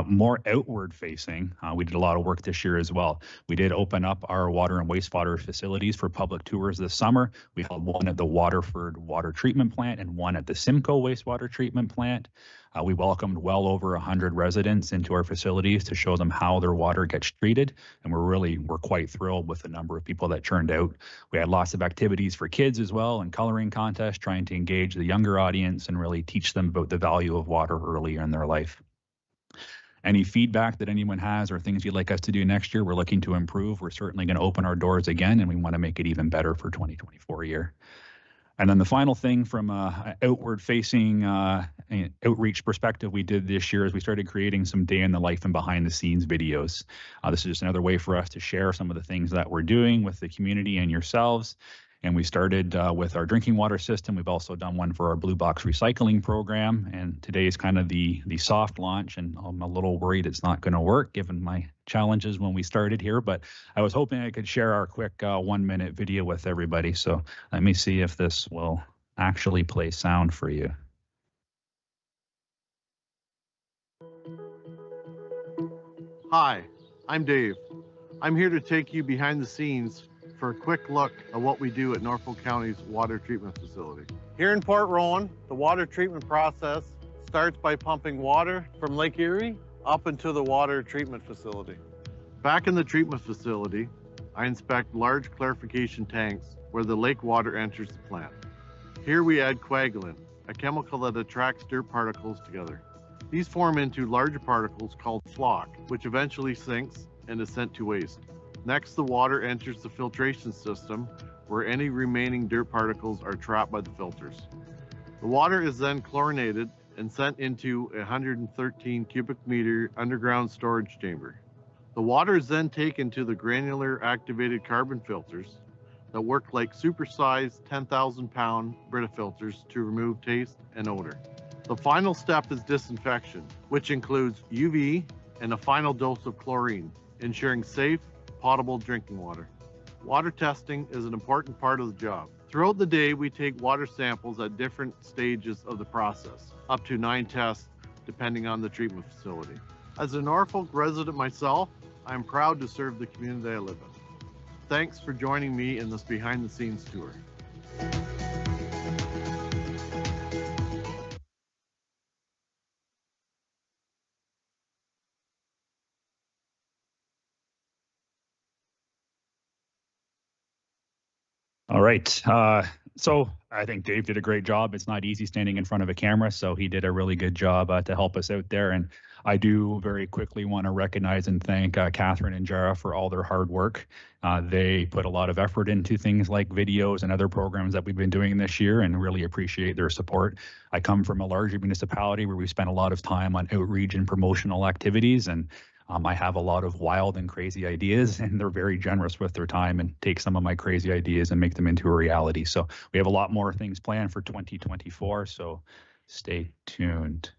More outward facing, we did a lot of work this year as well. We did open up our water and wastewater facilities for public tours this summer. We held one at the Waterford Water Treatment Plant and one at the Simcoe Wastewater Treatment Plant. We welcomed well over 100 residents into our facilities to show them how their water gets treated, and we're quite thrilled with the number of people that turned out. We had lots of activities for kids as well, and coloring contests, trying to engage the younger audience and really teach them about the value of water earlier in their life. Any feedback that anyone has or things you'd like us to do next year, we're looking to improve. We're certainly going to open our doors again, and we want to make it even better for 2024 year. And then the final thing from an outward-facing outreach perspective we did this year is we started creating some day in the life and behind-the-scenes videos. This is just another way for us to share some of the things that we're doing with the community and yourselves. And we started with our drinking water system. We've also done one for our Blue Box recycling program. And today is kind of the soft launch, and I'm a little worried it's not going to work given my challenges when we started here. But I was hoping I could share our quick 1-minute video with everybody. So let me see if this will actually play sound for you. Hi, I'm Dave. I'm here to take you behind the scenes for a quick look at what we do at Norfolk County's water treatment facility. Here in Port Rowan, the water treatment process starts by pumping water from Lake Erie up into the water treatment facility. Back in the treatment facility, I inspect large clarification tanks where the lake water enters the plant. Here we add coagulant, a chemical that attracts dirt particles together. These form into larger particles called flock, which eventually sinks and is sent to waste. Next, the water enters the filtration system where any remaining dirt particles are trapped by the filters. The water is then chlorinated and sent into a 113 cubic meter underground storage chamber. The water is then taken to the granular activated carbon filters that work like supersized 10,000 pound Brita filters to remove taste and odor. The final step is disinfection, which includes UV and a final dose of chlorine, ensuring safe, potable drinking water. Water testing is an important part of the job. Throughout the day, we take water samples at different stages of the process, up to 9 tests, depending on the treatment facility. As a Norfolk resident myself, I'm proud to serve the community I live in. Thanks for joining me in this behind-the-scenes tour. All right. So I think Dave did a great job. It's not easy standing in front of a camera, so he did a really good job to help us out there. And I do very quickly want to recognize and thank Catherine and Jara for all their hard work. They put a lot of effort into things like videos and other programs that we've been doing this year, and really appreciate their support. I come from a larger municipality where we spent a lot of time on outreach and promotional activities, and I have a lot of wild and crazy ideas, and they're very generous with their time and take some of my crazy ideas and make them into a reality. So we have a lot more things planned for 2024, so stay tuned.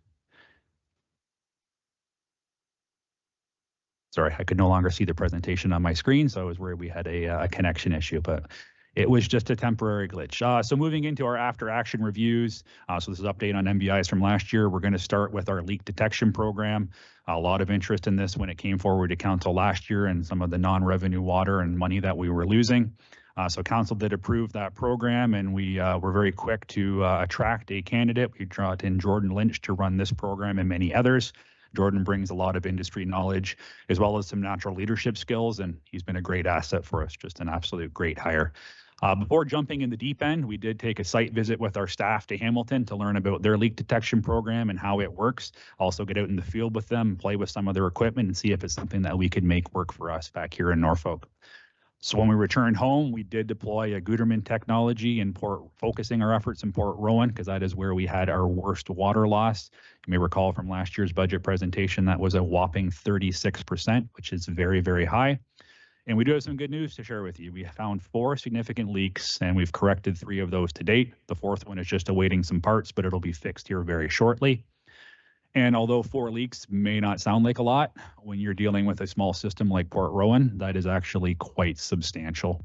Sorry, I could no longer see the presentation on my screen, so I was worried we had a connection issue, but It was just a temporary glitch. So moving into our after action reviews, so this is an update on MBIs from last year. We're going to start with our leak detection program. A lot of interest in this when it came forward to council last year and some of the non-revenue water and money that we were losing. So council did approve that program, and we were very quick to attract a candidate. We brought in Jordan Lynch to run this program and many others. Jordan brings a lot of industry knowledge as well as some natural leadership skills, and he's been a great asset for us, just an absolute great hire. Before jumping in the deep end, we did take a site visit with our staff to Hamilton to learn about their leak detection program and how it works. Also get out in the field with them, play with some of their equipment and see if it's something that we could make work for us back here in Norfolk. So when we returned home, we did deploy a Guterman technology in focusing our efforts in Port Rowan, because that is where we had our worst water loss. You may recall from last year's budget presentation, that was a whopping 36%, which is very, very high. And we do have some good news to share with you. We found 4 significant leaks, and we've corrected 3 of those to date. The 4th one is just awaiting some parts, but it'll be fixed here very shortly. And although 4 leaks may not sound like a lot, when you're dealing with a small system like Port Rowan, that is actually quite substantial.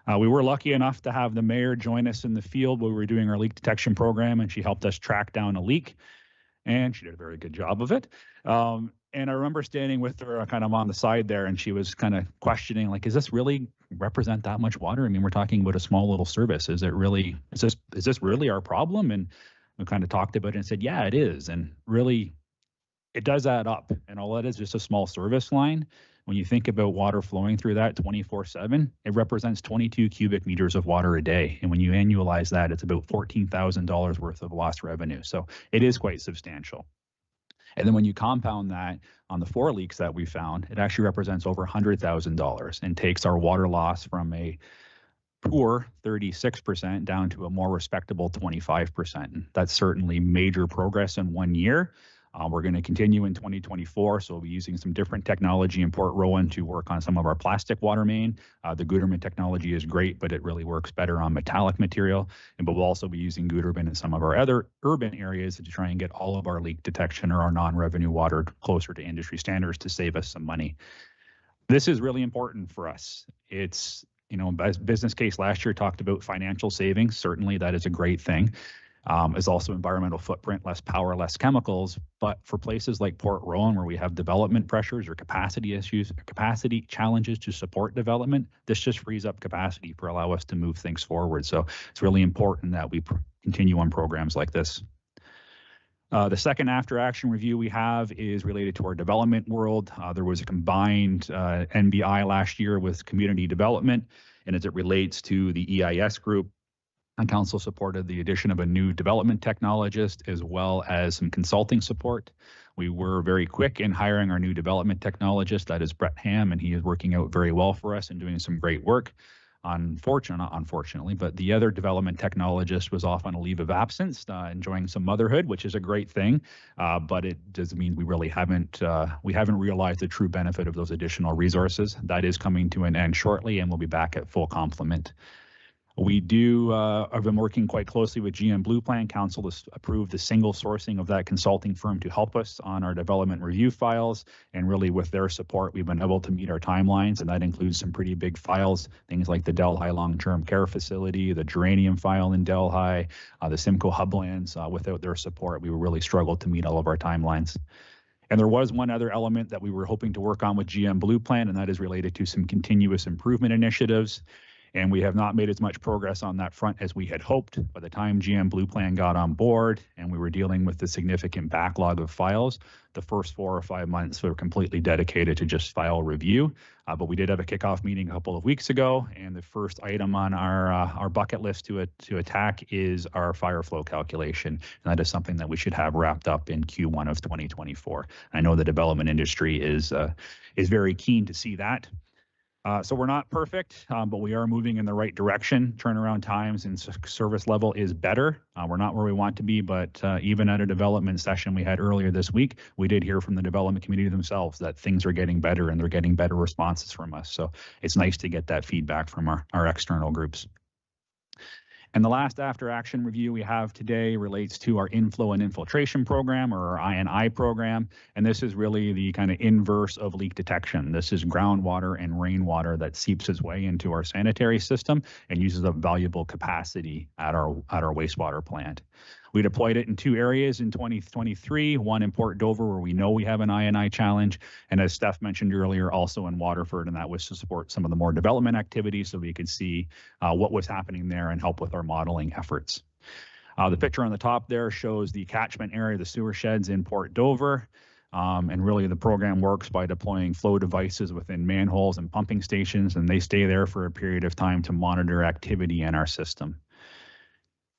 We were lucky enough to have the mayor join us in the field when we were doing our leak detection program, and she helped us track down a leak, and she did a very good job of it. And I remember standing with her kind of on the side there, and she was kind of questioning, like, is this really represent that much water? I mean, we're talking about a small little service. Is it really, is this really our problem? And we kind of talked about it and said, yeah, it is. And really, it does add up. And all that is just a small service line. When you think about water flowing through that 24/7, it represents 22 cubic meters of water a day. And when you annualize that, it's about $14,000 worth of lost revenue. So it is quite substantial. And then when you compound that on the 4 leaks that we found, it actually represents over $100,000 and takes our water loss from a poor 36% down to a more respectable 25%. That's certainly major progress in 1 year. We're going to continue in 2024, so we'll be using some different technology in Port Rowan to work on some of our plastic water main. The Guterman technology is great, but it really works better on metallic material. But we'll also be using Guterman in some of our other urban areas to try and get all of our leak detection or our non-revenue water closer to industry standards to save us some money. This is really important for us. It's, you know, business case last year talked about financial savings. Certainly that is a great thing. Is also environmental footprint, less power, less chemicals. But for places like Port Rowan, where we have development pressures or capacity issues, capacity challenges to support development, this just frees up capacity for allow us to move things forward. So it's really important that we continue on programs like this. The second after action review we have is related to our development world. There was a combined NBI last year with community development, and as it relates to the EIS group, council supported the addition of a new development technologist as well as some consulting support. We were very quick in hiring our new development technologist, that is Brett Ham, and he is working out very well for us and doing some great work. Unfortunately, but the other development technologist was off on a leave of absence, enjoying some motherhood, which is a great thing. But it does mean we really haven't realized the true benefit of those additional resources. That is coming to an end shortly, and we'll be back at full complement. We have been working quite closely with GM Blue Plan. Council has approved the single sourcing of that consulting firm to help us on our development review files. And really with their support, we've been able to meet our timelines. And that includes some pretty big files, things like the Delhi long-term care facility, the geranium file in Delhi, the Simcoe Hublands. Without their support, we would really struggle to meet all of our timelines. And there was one other element that we were hoping to work on with GM Blue Plan, and that is related to some continuous improvement initiatives. And we have not made as much progress on that front as we had hoped. By the time GM Blue Plan got on board and we were dealing with the significant backlog of files, the first 4 or 5 months were completely dedicated to just file review. But we did have a kickoff meeting a couple of weeks ago, and the first item on our bucket list to attack is our fire flow calculation. And that is something that we should have wrapped up in Q1 of 2024. I know the development industry is very keen to see that. So we're not perfect, but we are moving in the right direction. Turnaround times and service level is better. We're not where we want to be, but even at a development session we had earlier this week, we did hear from the development community themselves that things are getting better and they're getting better responses from us. So it's nice to get that feedback from our external groups. And the last after action review we have today relates to our inflow and infiltration program, or our I&I program. And this is really the kind of inverse of leak detection. This is groundwater and rainwater that seeps its way into our sanitary system and uses up valuable capacity at our wastewater plant. We deployed it in 2 areas in 2023, one in Port Dover where we know we have an I&I challenge, and as Steph mentioned earlier, also in Waterford, and that was to support some of the more development activities so we could see what was happening there and help with our modeling efforts. The picture on the top there shows the catchment area, the sewer sheds in Port Dover. And really the program works by deploying flow devices within manholes and pumping stations, and they stay there for a period of time to monitor activity in our system.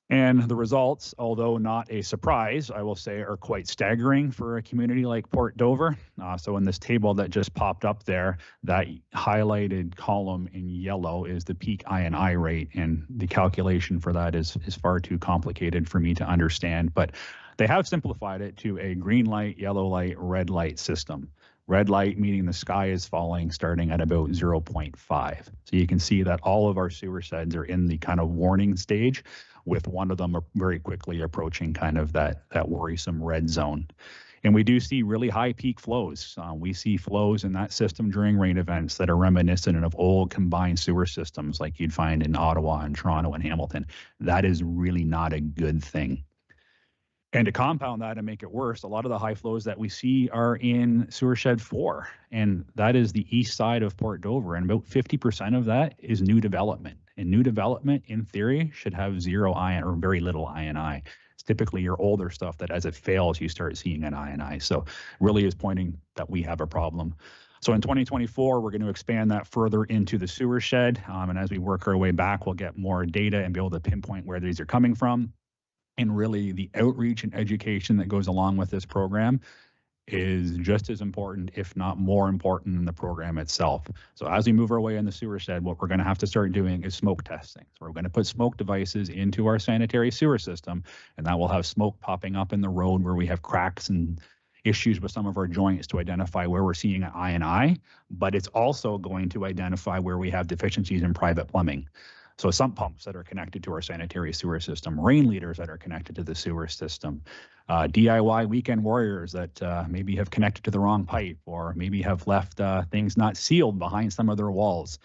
And the results, although not a surprise, I will say, are quite staggering for a community like Port Dover. So in this table that just popped up there, that highlighted column in yellow is the peak I&I rate, and the calculation for that is far too complicated for me to understand. But they have simplified it to a green light, yellow light, red light system. Red light meaning the sky is falling starting at about 0.5. So you can see that all of our sewer sheds are in the kind of warning stage, with one of them very quickly approaching kind of that worrisome red zone. And we do see really high peak flows. We see flows in that system during rain events that are reminiscent of old combined sewer systems like you'd find in Ottawa and Toronto and Hamilton. That is really not a good thing. And to compound that and make it worse, a lot of the high flows that we see are in sewer shed 4, and that is the east side of Port Dover, and about 50% of that is new development. And new development, in theory, should have zero ion or very little I&I. It's typically your older stuff that as it fails, you start seeing an I&I. So really is pointing that we have a problem. So in 2024, we're going to expand that further into the sewer shed. And as we work our way back, we'll get more data and be able to pinpoint where these are coming from. And really the outreach and education that goes along with this program is just as important, if not more important, than the program itself. So as we move our way in the sewer shed, what we're going to have to start doing is smoke testing. So we're going to put smoke devices into our sanitary sewer system, and that will have smoke popping up in the road where we have cracks and issues with some of our joints to identify where we're seeing an I&I, but it's also going to identify where we have deficiencies in private plumbing. So sump pumps that are connected to our sanitary sewer system, rain leaders that are connected to the sewer system, DIY weekend warriors that maybe have connected to the wrong pipe, or maybe have left things not sealed behind some of their walls.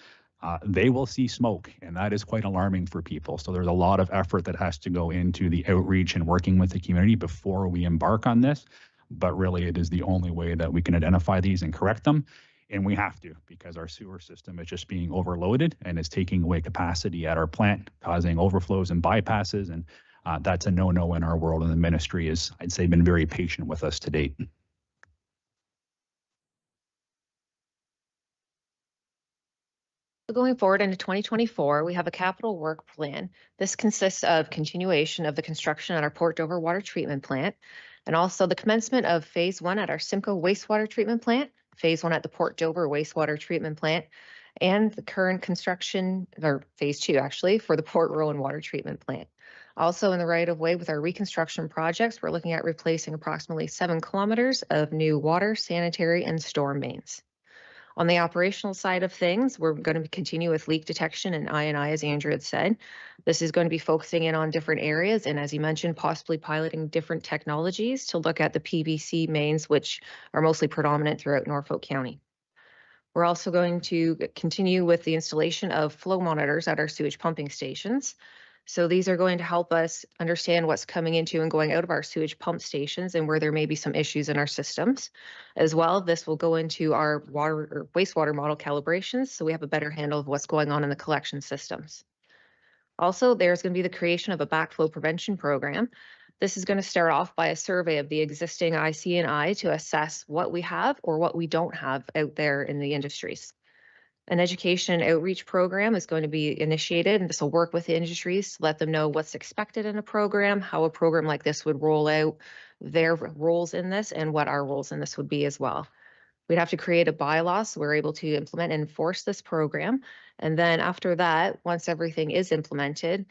They will see smoke, and that is quite alarming for people. So there's a lot of effort that has to go into the outreach and working with the community before we embark on this. But really, it is the only way that we can identify these and correct them. And we have to, because our sewer system is just being overloaded and is taking away capacity at our plant, causing overflows and bypasses. And that's a no-no in our world. And the ministry has, I'd say, been very patient with us to date. Going forward into 2024, we have a capital work plan. This consists of continuation of the construction at our Port Dover water treatment plant, and also the commencement of phase 1 at our Simcoe wastewater treatment plant, phase 1 at the Port Dover wastewater treatment plant, and the current construction, or phase 2 actually, for the Port Rowan water treatment plant. Also in the right of way with our reconstruction projects, we're looking at replacing approximately 7 kilometers of new water, sanitary, and storm mains. On the operational side of things, we're going to continue with leak detection and I&I, as Andrew had said. This is going to be focusing in on different areas, and as you mentioned, possibly piloting different technologies to look at the PVC mains, which are mostly predominant throughout Norfolk County. We're also going to continue with the installation of flow monitors at our sewage pumping stations. So these are going to help us understand what's coming into and going out of our sewage pump stations and where there may be some issues in our systems. As well, this will go into our water or wastewater model calibrations, so we have a better handle of what's going on in the collection systems. Also, there's going to be the creation of a backflow prevention program. This is going to start off by a survey of the existing IC&I to assess what we have or what we don't have out there in the industries. An education outreach program is going to be initiated, and this will work with the industries to let them know what's expected in a program, how a program like this would roll out, their roles in this, and what our roles in this would be as well. We'd have to create a bylaw so we're able to implement and enforce this program. And then after that, once everything is implemented,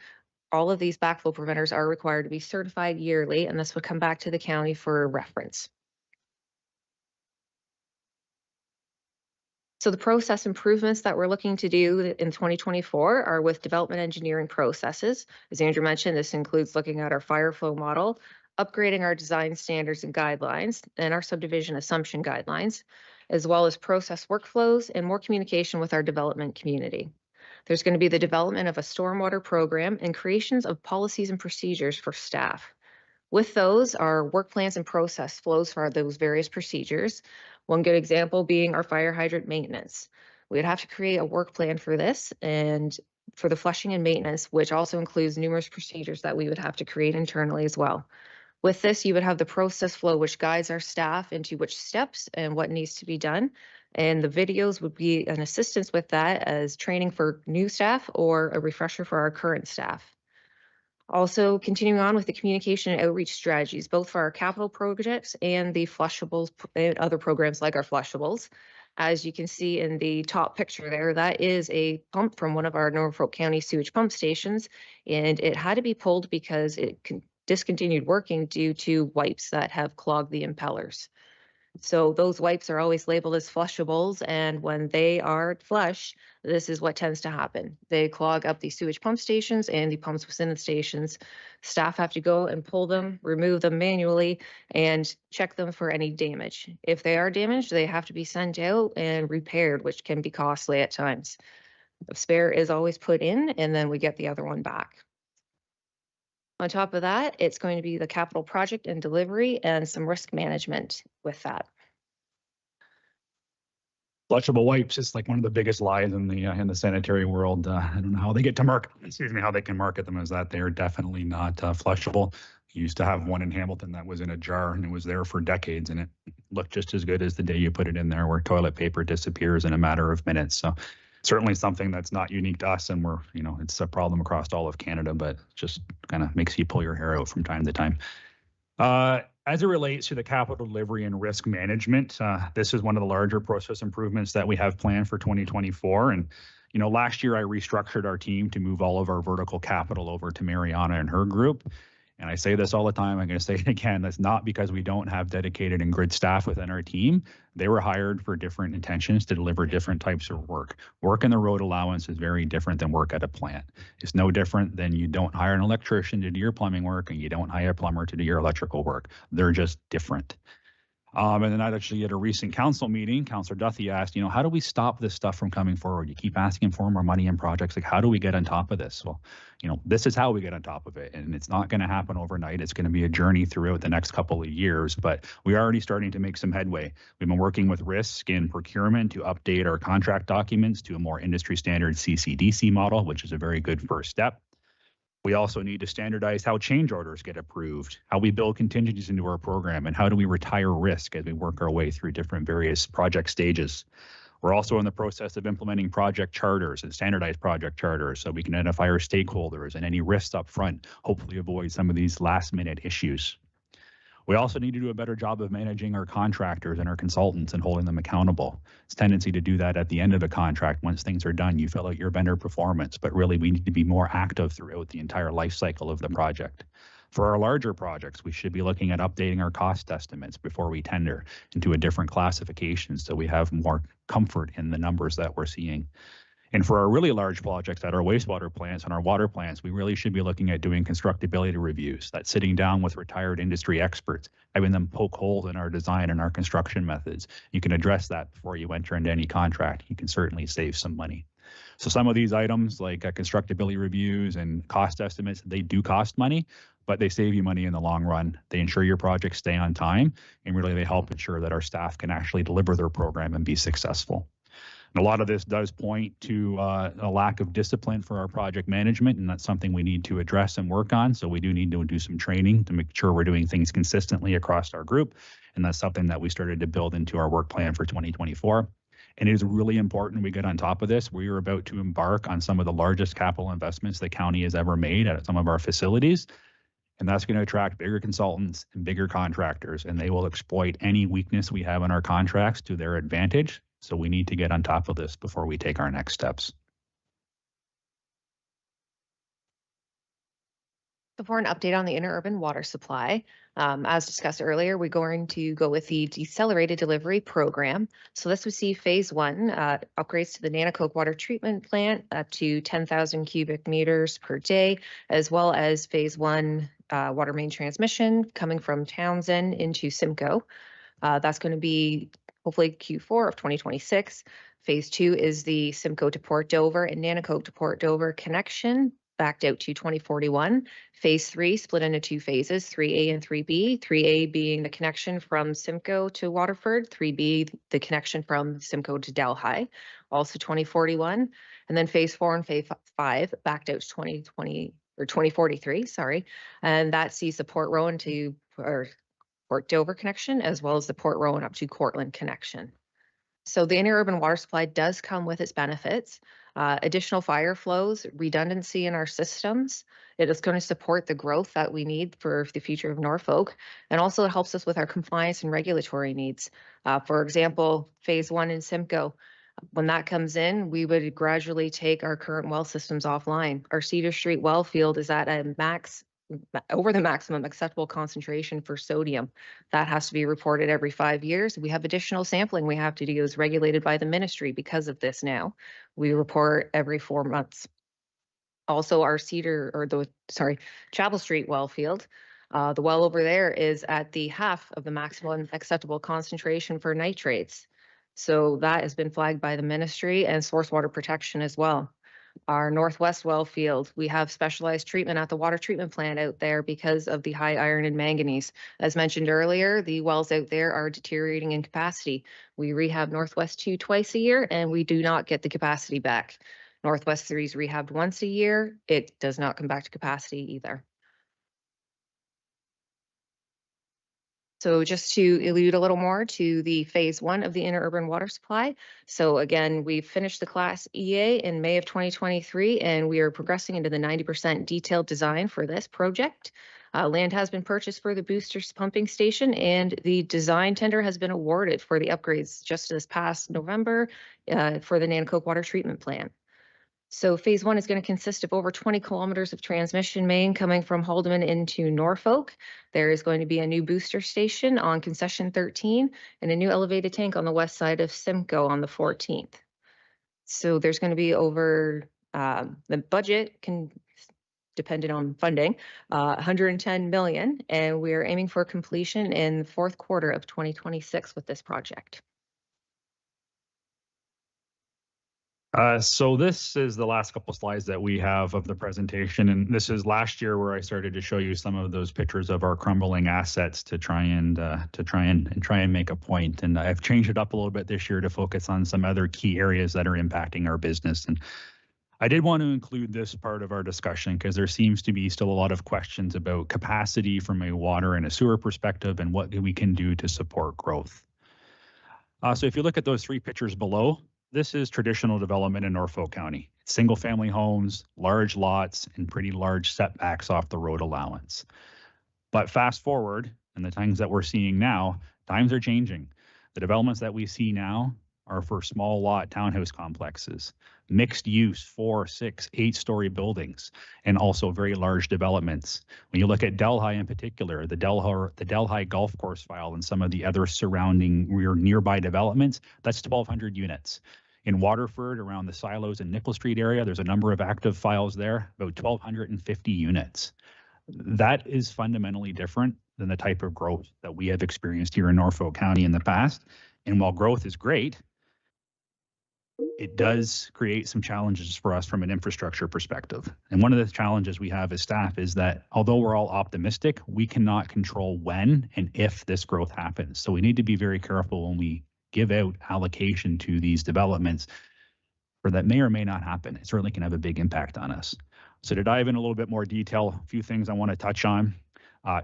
all of these backflow preventers are required to be certified yearly, and this would come back to the county for reference. So the process improvements that we're looking to do in 2024 are with development engineering processes. As Andrew mentioned, this includes looking at our fire flow model, upgrading our design standards and guidelines, and our subdivision assumption guidelines, as well as process workflows and more communication with our development community. There's going to be the development of a stormwater program and creations of policies and procedures for staff. With those are work plans and process flows for those various procedures. One good example being our fire hydrant maintenance. We'd have to create a work plan for this and for the flushing and maintenance, which also includes numerous procedures that we would have to create internally as well. With this, you would have the process flow, which guides our staff into which steps and what needs to be done. And the videos would be an assistance with that as training for new staff or a refresher for our current staff. Also continuing on with the communication and outreach strategies, both for our capital projects and the flushables and other programs like our flushables. As you can see in the top picture there, that is a pump from one of our Norfolk County sewage pump stations, and it had to be pulled because it discontinued working due to wipes that have clogged the impellers. So those wipes are always labeled as flushables, and when they are flush, this is what tends to happen. They clog up the sewage pump stations and the pumps within the stations. Staff have to go and pull them, remove them manually, and check them for any damage. If they are damaged, they have to be sent out and repaired, which can be costly at times. The spare is always put in, and then we get the other one back. On top of that, it's going to be the capital project and delivery and some risk management with that. Flushable wipes is like one of the biggest lies in the sanitary world. I don't know how they get to market. Excuse me, how they can market them is that they're definitely not flushable. You used to have one in Hamilton that was in a jar and it was there for decades, and it looked just as good as the day you put it in there, where toilet paper disappears in a matter of minutes. So certainly something that's not unique to us, and it's a problem across all of Canada, but just kind of makes you pull your hair out from time to time. As it relates to the capital delivery and risk management, this is one of the larger process improvements that we have planned for 2024. And, last year I restructured our team to move all of our vertical capital over to Mariana and her group. And I say this all the time, I'm going to say it again, that's not because we don't have dedicated and grid staff within our team. They were hired for different intentions to deliver different types of work. Work in the road allowance is very different than work at a plant. It's no different than you don't hire an electrician to do your plumbing work and you don't hire a plumber to do your electrical work. They're just different. And then actually at a recent council meeting, Councillor Duthie asked, how do we stop this stuff from coming forward? You keep asking for more money in projects. Like, how do we get on top of this? Well, this is how we get on top of it. And it's not going to happen overnight. It's going to be a journey throughout the next couple of years, but we're already starting to make some headway. We've been working with risk and procurement to update our contract documents to a more industry standard CCDC model, which is a very good first step. We also need to standardize how change orders get approved, how we build contingencies into our program, and how do we retire risk as we work our way through different various project stages. We're also in the process of implementing project charters and standardized project charters so we can identify our stakeholders and any risks up front, hopefully avoid some of these last minute issues. We also need to do a better job of managing our contractors and our consultants and holding them accountable. It's a tendency to do that at the end of a contract. Once things are done, you fill out your vendor performance, but really we need to be more active throughout the entire life cycle of the project. For our larger projects, we should be looking at updating our cost estimates before we tender into a different classification so we have more comfort in the numbers that we're seeing. And for our really large projects at our wastewater plants and our water plants, we really should be looking at doing constructability reviews. That's sitting down with retired industry experts, having them poke holes in our design and our construction methods. You can address that before you enter into any contract. You can certainly save some money. So some of these items like constructability reviews and cost estimates, they do cost money, but they save you money in the long run. They ensure your projects stay on time, and really they help ensure that our staff can actually deliver their program and be successful. And a lot of this does point to a lack of discipline for our project management, and that's something we need to address and work on. So we do need to do some training to make sure we're doing things consistently across our group, and that's something that we started to build into our work plan for 2024. And it is really important we get on top of this. We are about to embark on some of the largest capital investments the county has ever made at some of our facilities. And that's going to attract bigger consultants and bigger contractors, and they will exploit any weakness we have in our contracts to their advantage. So we need to get on top of this before we take our next steps. So for an update on the interurban water supply, as discussed earlier, we're going to go with the decelerated delivery program. So this would see phase one, upgrades to the Nanticoke water treatment plant up to 10,000 cubic meters per day, as well as phase one water main transmission coming from Townsend into Simcoe. That's going to be hopefully Q4 of 2026. Phase two is the Simcoe to Port Dover and Nanticoke to Port Dover connection, backed out to 2041. Phase three split into two phases, 3A and 3B. 3A being the connection from Simcoe to Waterford, 3B the connection from Simcoe to Delhi, also 2041. And then phase four and phase five backed out to 2020 or 2043, sorry. And that sees the Port Rowan to Port Dover connection, as well as the Port Rowan up to Cortland connection. So the interurban water supply does come with its benefits, additional fire flows, redundancy in our systems. It is going to support the growth that we need for the future of Norfolk. And also it helps us with our compliance and regulatory needs. For example, phase one in Simcoe, when that comes in, we would gradually take our current well systems offline. Our Cedar Street well field is at a max over the maximum acceptable concentration for sodium. That has to be reported every 5 years. We have additional sampling we have to do as regulated by the ministry because of this now. We report every 4 months. Also our Chapel Street well field, the well over there is at the half of the maximum acceptable concentration for nitrates. So that has been flagged by the ministry and source water protection as well. Our Northwest well field, we have specialized treatment at the water treatment plant out there because of the high iron and manganese. As mentioned earlier, the wells out there are deteriorating in capacity. We rehab Northwest 2 twice a year and we do not get the capacity back. Northwest 3 is rehabbed once a year. It does not come back to capacity either. So just to allude a little more to the phase one of the interurban water supply. So again, we finished the Class EA in May of 2023, and we are progressing into the 90% detailed design for this project. Land has been purchased for the booster pumping station, and the design tender has been awarded for the upgrades just this past November for the Nanticoke water treatment plant. So phase one is going to consist of over 20 kilometers of transmission main coming from Haldeman into Norfolk. There is going to be a new booster station on concession 13 and a new elevated tank on the west side of Simcoe on the 14th. So there's going to be over the budget can dependent on funding, 110 million, and we're aiming for completion in the fourth quarter of 2026 with this project. So this is the last couple slides that we have of the presentation, and this is last year where I started to show you some of those pictures of our crumbling assets to try and make a point. And I've changed it up a little bit this year to focus on some other key areas that are impacting our business. And I did want to include this part of our discussion because there seems to be still a lot of questions about capacity from a water and a sewer perspective and what we can do to support growth. So if you look at those 3 pictures below, this is traditional development in Norfolk County. Single family homes, large lots, and pretty large setbacks off the road allowance. But fast forward, and the times that we're seeing now, times are changing. The developments that we see now are for small lot townhouse complexes, mixed use 4, 6, 8-story buildings, and also very large developments. When you look at Delhi in particular, the Delhi golf course file and some of the other surrounding nearby developments, that's 1,200 units. In Waterford, around the silos in Nickel Street area, there's a number of active files there, about 1,250 units. That is fundamentally different than the type of growth that we have experienced here in Norfolk County in the past. And while growth is great, it does create some challenges for us from an infrastructure perspective. And one of the challenges we have as staff is that although we're all optimistic, we cannot control when and if this growth happens. So we need to be very careful when we give out allocation to these developments for that may or may not happen. It certainly can have a big impact on us. So to dive in a little bit more detail, a few things I want to touch on.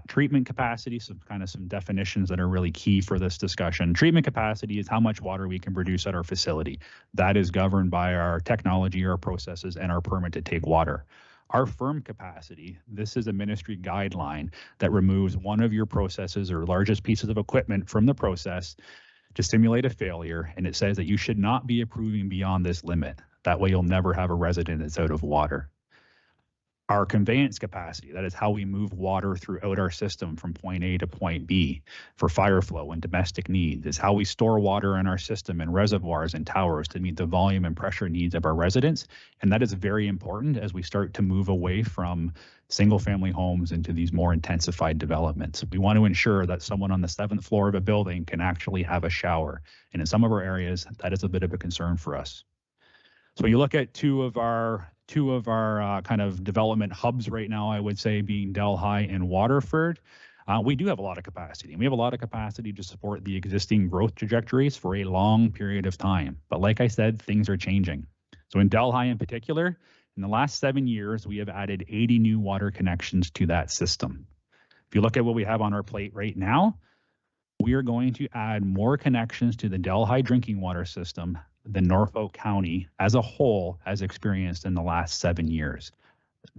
Treatment capacity, some definitions that are really key for this discussion. Treatment capacity is how much water we can produce at our facility. That is governed by our technology, our processes, and our permit to take water. Our firm capacity, this is a ministry guideline that removes one of your processes or largest pieces of equipment from the process to simulate a failure, and it says that you should not be approving beyond this limit. That way you'll never have a resident that's out of water. Our conveyance capacity, that is how we move water throughout our system from point A to point B for fire flow and domestic needs, is how we store water in our system in reservoirs and towers to meet the volume and pressure needs of our residents. And that is very important as we start to move away from single family homes into these more intensified developments. We want to ensure that someone on the 7th floor of a building can actually have a shower. And in some of our areas, that is a bit of a concern for us. So when you look at two of our kind of development hubs right now, I would say being Delhi and Waterford, we do have a lot of capacity. And we have a lot of capacity to support the existing growth trajectories for a long period of time. But like I said, things are changing. So in Delhi in particular, in the last 7 years, we have added 80 new water connections to that system. If you look at what we have on our plate right now, we are going to add more connections to the Delhi drinking water system than Norfolk County as a whole has experienced in the last 7 years.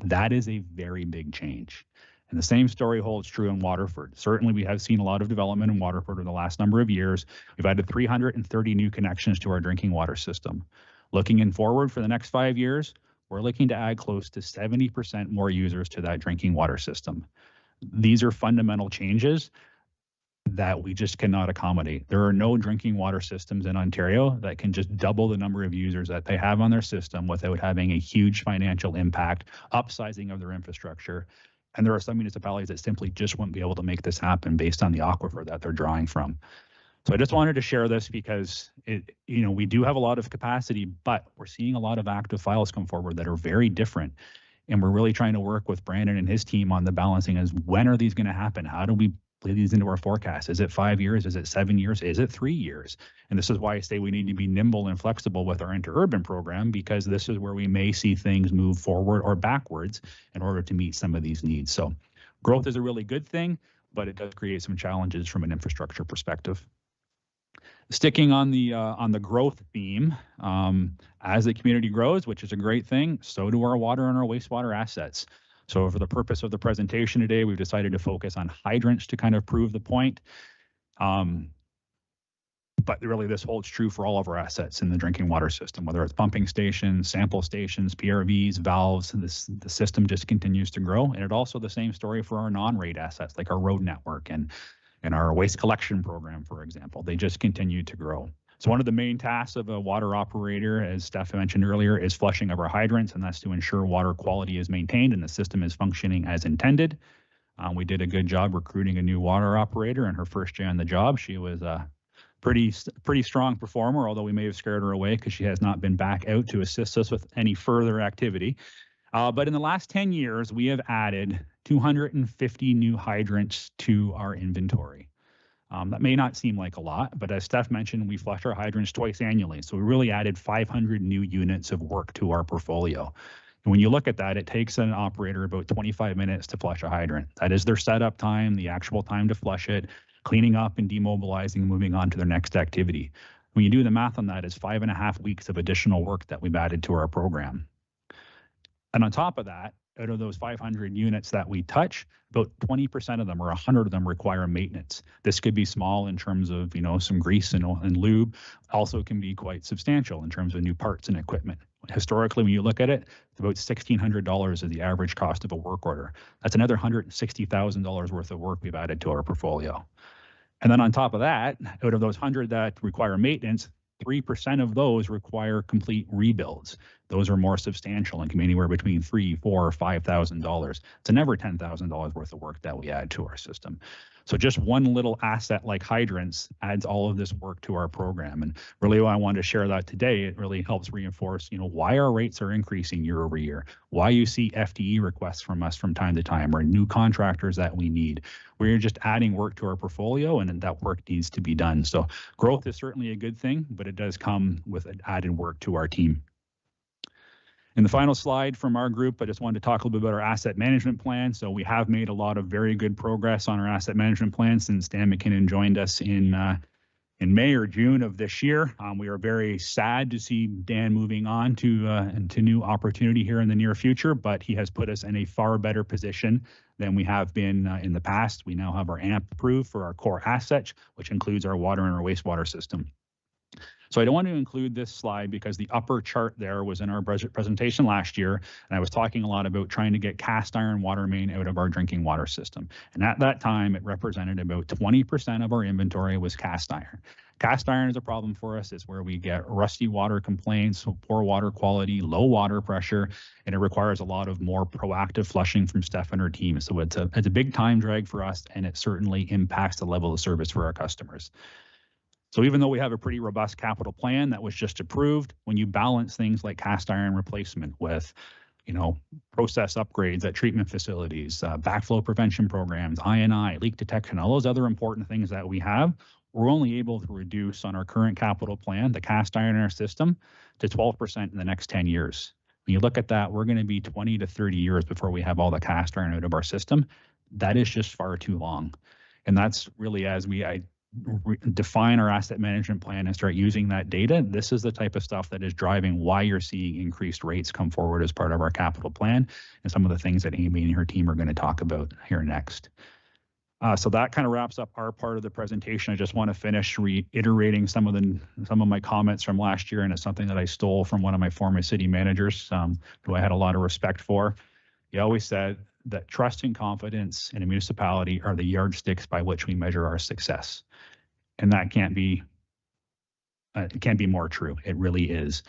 That is a very big change. And the same story holds true in Waterford. Certainly, we have seen a lot of development in Waterford over the last number of years. We've added 330 new connections to our drinking water system. Looking in forward for the next 5 years, we're looking to add close to 70% more users to that drinking water system. These are fundamental changes that we just cannot accommodate. There are no drinking water systems in Ontario that can just double the number of users that they have on their system without having a huge financial impact, upsizing of their infrastructure. And there are some municipalities that simply just won't be able to make this happen based on the aquifer that they're drawing from. So I just wanted to share this because we do have a lot of capacity, but we're seeing a lot of active files come forward that are very different. And we're really trying to work with Brandon and his team on the balancing as when are these going to happen? How do we play these into our forecast? Is it 5 years? Is it 7 years? Is it 3 years? And this is why I say we need to be nimble and flexible with our interurban program, because this is where we may see things move forward or backwards in order to meet some of these needs. So growth is a really good thing, but it does create some challenges from an infrastructure perspective. Sticking on the growth theme, as the community grows, which is a great thing, so do our water and our wastewater assets. So for the purpose of the presentation today, we've decided to focus on hydrants to kind of prove the point. But really this holds true for all of our assets in the drinking water system, whether it's pumping stations, sample stations, PRVs, valves, the system just continues to grow. And it also the same story for our non-rate assets, like our road network and our waste collection program, for example. They just continue to grow. So one of the main tasks of a water operator, as Steph mentioned earlier, is flushing of our hydrants, and that's to ensure water quality is maintained and the system is functioning as intended. We did a good job recruiting a new water operator in her first day on the job. She was a pretty strong performer, although we may have scared her away because she has not been back out to assist us with any further activity. But in the last 10 years, we have added 250 new hydrants to our inventory. That may not seem like a lot, but as Steph mentioned, we flush our hydrants twice annually. So we really added 500 new units of work to our portfolio. And when you look at that, it takes an operator about 25 minutes to flush a hydrant. That is their setup time, the actual time to flush it, cleaning up and demobilizing, and moving on to their next activity. When you do the math on that, it's 5.5 weeks of additional work that we've added to our program. And on top of that, out of those 500 units that we touch, about 20% of them or 100 of them require maintenance. This could be small in terms of, some grease and lube. Also can be quite substantial in terms of new parts and equipment. Historically, when you look at it, it's about $1,600 is the average cost of a work order. That's another $160,000 worth of work we've added to our portfolio. And then on top of that, out of those 100 that require maintenance, 3% of those require complete rebuilds. Those are more substantial and can be anywhere between $3,000, $4,000, or $5,000. It's never $10,000 worth of work that we add to our system. So just one little asset like hydrants adds all of this work to our program. And really why I wanted to share that today, it really helps reinforce, why our rates are increasing year over year, why you see FTE requests from us from time to time, or new contractors that we need. We're just adding work to our portfolio, and that work needs to be done. So growth is certainly a good thing, but it does come with added work to our team. In the final slide from our group, I just wanted to talk a little bit about our asset management plan. So we have made a lot of very good progress on our asset management plan since Dan McKinnon joined us in May or June of this year. We are very sad to see Dan moving on to new opportunity here in the near future, but he has put us in a far better position than we have been in the past. We now have our AMP approved for our core assets, which includes our water and our wastewater system. So I don't want to include this slide because the upper chart there was in our budget presentation last year, and I was talking a lot about trying to get cast iron water main out of our drinking water system. And at that time, it represented about 20% of our inventory was cast iron. Cast iron is a problem for us. It's where we get rusty water complaints, so poor water quality, low water pressure, and it requires a lot of more proactive flushing from Steph and her team. So it's a big time drag for us, and it certainly impacts the level of service for our customers. So even though we have a pretty robust capital plan that was just approved, when you balance things like cast iron replacement with, process upgrades at treatment facilities, backflow prevention programs, I&I, leak detection, all those other important things that we have, we're only able to reduce on our current capital plan, the cast iron in our system, to 12% in the next 10 years. When you look at that, we're going to be 20 to 30 years before we have all the cast iron out of our system. That is just far too long. And that's really as we define our asset management plan and start using that data, this is the type of stuff that is driving why you're seeing increased rates come forward as part of our capital plan and some of the things that Amy and her team are going to talk about here next. So that kind of wraps up our part of the presentation. I just want to finish reiterating some of my comments from last year, and it's something that I stole from one of my former city managers, who I had a lot of respect for. He always said that trust and confidence in a municipality are the yardsticks by which we measure our success, and that can't be more true. It really is.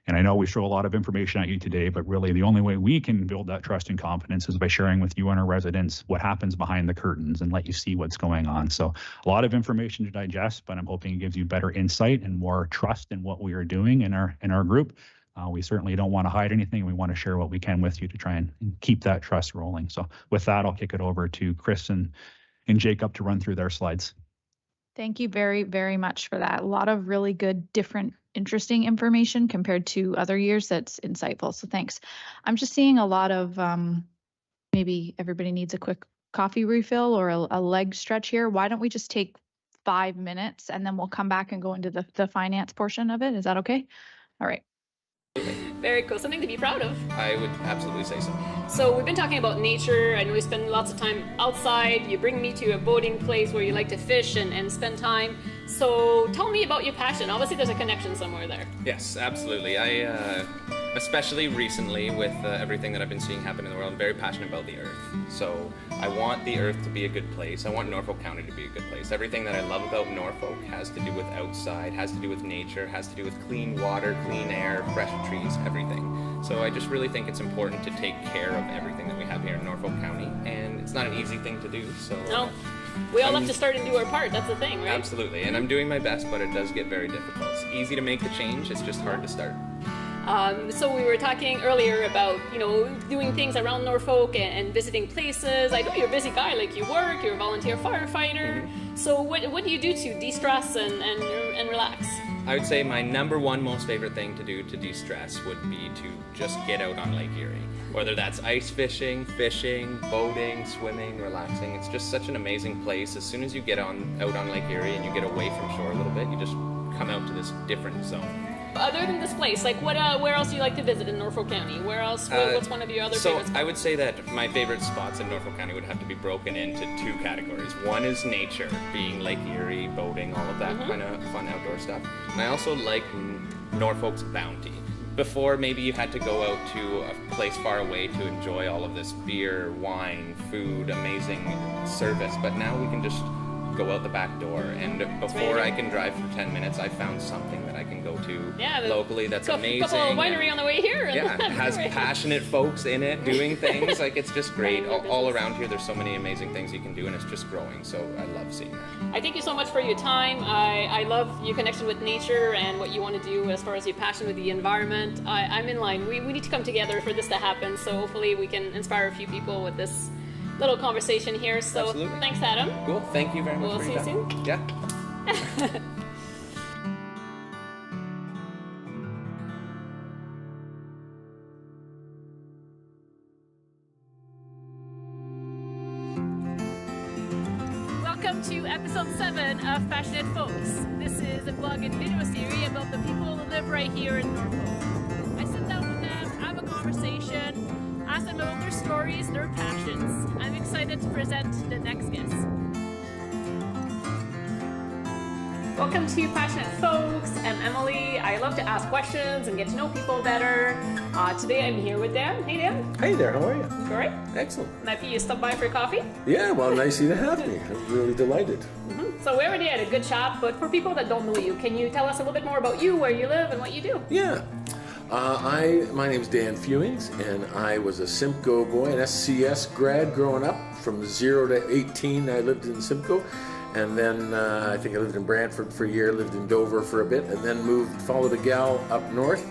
And I know we show a lot of information at you today, but really the only way we can build that trust and confidence is by sharing with you and our residents what happens behind the curtains and let you see what's going on. So a lot of information to digest, but I'm hoping it gives you better insight and more trust in what we are doing in our group. We certainly don't want to hide anything. We want to share what we can with you to try and keep that trust rolling. So with that, I'll kick it over to Chris and Jacob to run through their slides. Thank you very, very much for that. A lot of really good, different, interesting information compared to other years. That's insightful. So thanks. I'm just seeing a lot of maybe everybody needs a quick coffee refill or a leg stretch here. Why don't we just take 5 minutes and then we'll come back and go into the finance portion of it. Is that okay? All right. Very cool. Something to be proud of. I would absolutely say so. So we've been talking about nature. I know we spend lots of time outside. You bring me to a boating place where you like to fish and spend time. So tell me about your passion. Obviously there's a connection somewhere there. Yes, absolutely. I, especially recently with everything that I've been seeing happen in the world, I'm very passionate about the earth. So I want the earth to be a good place. I want Norfolk County to be a good place. Everything that I love about Norfolk has to do with outside, has to do with nature, has to do with clean water, clean air, fresh trees, everything. So I just really think it's important to take care of everything that we have here in Norfolk County, and it's not an easy thing to do. So no, we all have to start and do our part. That's the thing, right? Absolutely, and I'm doing my best, but it does get very difficult. It's easy to make the change, it's just hard to start. So we were talking earlier about, doing things around Norfolk and visiting places. I know you're a busy guy, like you work, you're a volunteer firefighter. Mm-hmm. So what do you do to de-stress and relax? I would say my number one most favorite thing to do to de-stress would be to just get out on Lake Erie. Whether that's ice fishing, boating, swimming, relaxing. It's just such an amazing place. As soon as you get out on Lake Erie and you get away from shore a little bit, you just come out to this different zone. Other than this place, like where else do you like to visit in Norfolk County? Where else? What's one of your other favorite spots? I would say that my favorite spots in Norfolk County would have to be broken into two categories. One is nature, being Lake Erie, boating, all of that kind of fun outdoor stuff. And I also like Norfolk's bounty. Before, maybe you had to go out to a place far away to enjoy all of this beer, wine, food, amazing service, but now we can just go out the back door, and before I can drive for 10 minutes, I found something that I can go to locally that's amazing. Couple of winery on the way here. Yeah, it has passionate folks in it doing things. Like, it's just great. All around here, there's so many amazing things you can do, and it's just growing, so I love seeing that. I thank you so much for your time. I love your connection with nature and what you want to do as far as your passion with the environment. I'm in line. We need to come together for this to happen, so hopefully we can inspire a few people with this little conversation here. So absolutely. Thanks, Adam. Cool. Thank you very much. We'll see you soon. Yeah. Welcome to episode 7 of Passionate Folks. This is a blog and video series about the people who live right here in Norfolk. I sit down with them, have a conversation, ask them about their stories, their passions. I'm excited to present the next guest. Welcome to Passionate Folks. I'm Emily. I love to ask questions and get to know people better. Today I'm here with Dan. Hey, Dan. Hey there, how are you? Great. Excellent. Might be you stop by for a coffee? Yeah, well, nice of you to have me. I'm really delighted. So we already had a good chat, but for people that don't know you, can you tell us a little bit more about you, where you live, and what you do? Yeah. My name's Dan Fewings, and I was a Simcoe boy, an SCS grad growing up. From 0 to 18, I lived in Simcoe. And then I think I lived in Brantford for a year, lived in Dover for a bit, and then followed a gal up north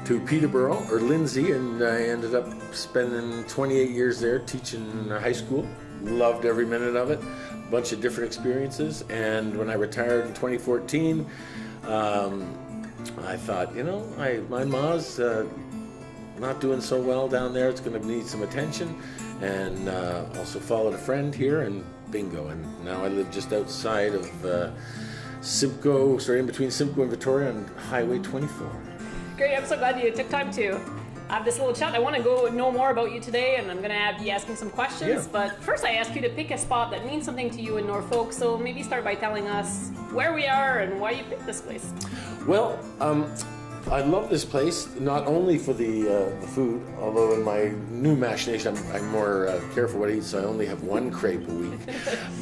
to Peterborough, or Lindsay, and I ended up spending 28 years there teaching high school. Loved every minute of it. A bunch of different experiences. And when I retired in 2014, I thought, my ma's not doing so well down there. It's going to need some attention. And also followed a friend here, and bingo. And now I live just outside of Simcoe, in between Simcoe and Victoria on Highway 24. Great. I'm so glad you took time to have this little chat. I want to know more about you today, and I'm going to be asking some questions. Yeah. But first, I ask you to pick a spot that means something to you in Norfolk. So maybe start by telling us where we are and why you picked this place. Well, I love this place, not only for the food, although in my new machination I'm more careful what I eat, so I only have one crepe a week.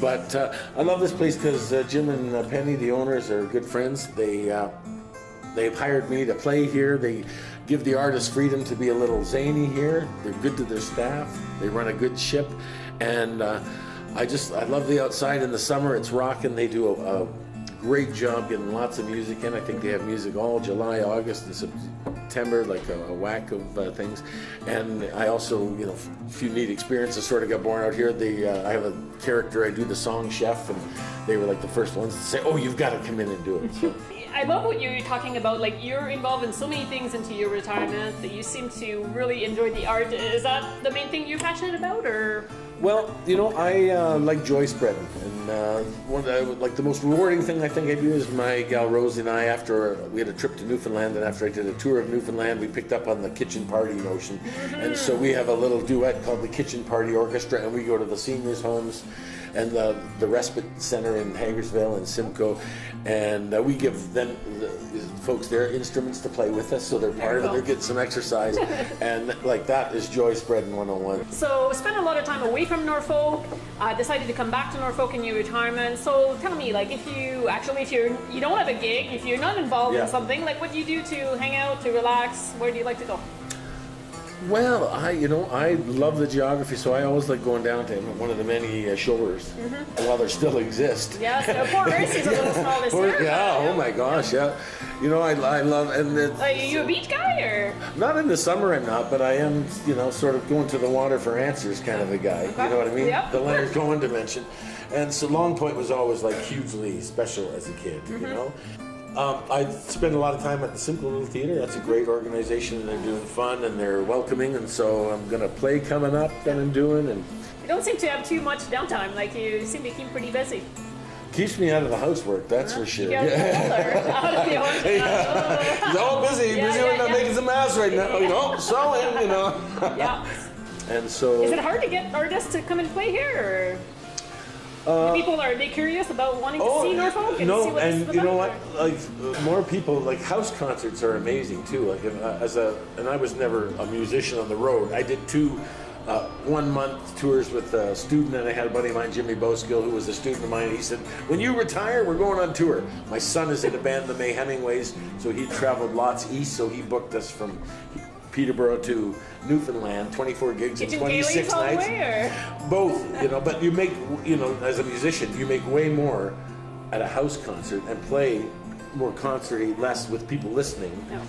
But I love this place because Jim and Penny, the owners, are good friends. They've hired me to play here. They give the artists freedom to be a little zany here. They're good to their staff. They run a good ship. And I love the outside in the summer. It's rocking. They do a great job getting lots of music in. I think they have music all July, August, and September, like a whack of things. And I also, a few neat experiences sort of got born out here. I have a character, I do the song chef, and they were like the first ones to say, oh, you've got to come in and do it. So. I love what you're talking about. Like, you're involved in so many things into your retirement that you seem to really enjoy the art. Is that the main thing you're passionate about, or? Well, I like joy spreading, and the most rewarding thing I think I do is my gal Rosie and I, after we had a trip to Newfoundland, and after I did a tour of Newfoundland, we picked up on the kitchen party notion, and so we have a little duet called the Kitchen Party Orchestra, and we go to the seniors' homes and the respite center in Hagersville and Simcoe, and we give them the folks their instruments to play with us, so they're part of it. They're getting some exercise, and that is joy spreading 101. So spent a lot of time away from Norfolk, decided to come back to Norfolk in your retirement. So tell me, if you don't have a gig, if you're not involved in something, what do you do to hang out, to relax? Where do you like to go? Well, I love the geography, so I always like going down to one of the many shores while there still exist. Yes, Port Mercy's a little small this year. Yeah, oh my gosh, yeah. I love, and are you a beach guy, or? Not in the summer, I'm not, but I am, sort of going to the water for answers kind of a guy. Okay. You know what I mean? Yep. The Leonard Cohen dimension. And so Long Point was always hugely special as a kid, I spend a lot of time at the Simcoe Little Theater. That's a great organization, and they're doing fun and they're welcoming, and so I'm going to play coming up that I'm doing. And you don't seem to have too much downtime. You seem to keep pretty busy. Keeps me out of the housework, that's for sure. He's all busy making some ass right now, sewing, Yeah. And so. Is it hard to get artists to come and play here, or? People, are they curious about wanting to see Norfolk? And see what and you know what? More people, house concerts are amazing too. And I was never a musician on the road. I did 2 1-month tours with a student, and I had a buddy of mine, Jimmy Boskill, who was a student of mine. He said, when you retire, we're going on tour. My son is in a band, the May Hemingways, so he traveled lots east, so he booked us from Peterborough to Newfoundland, 24 gigs and 26 nights. Both, but you make, as a musician, you make way more at a house concert and play more concerty, less with people listening. No.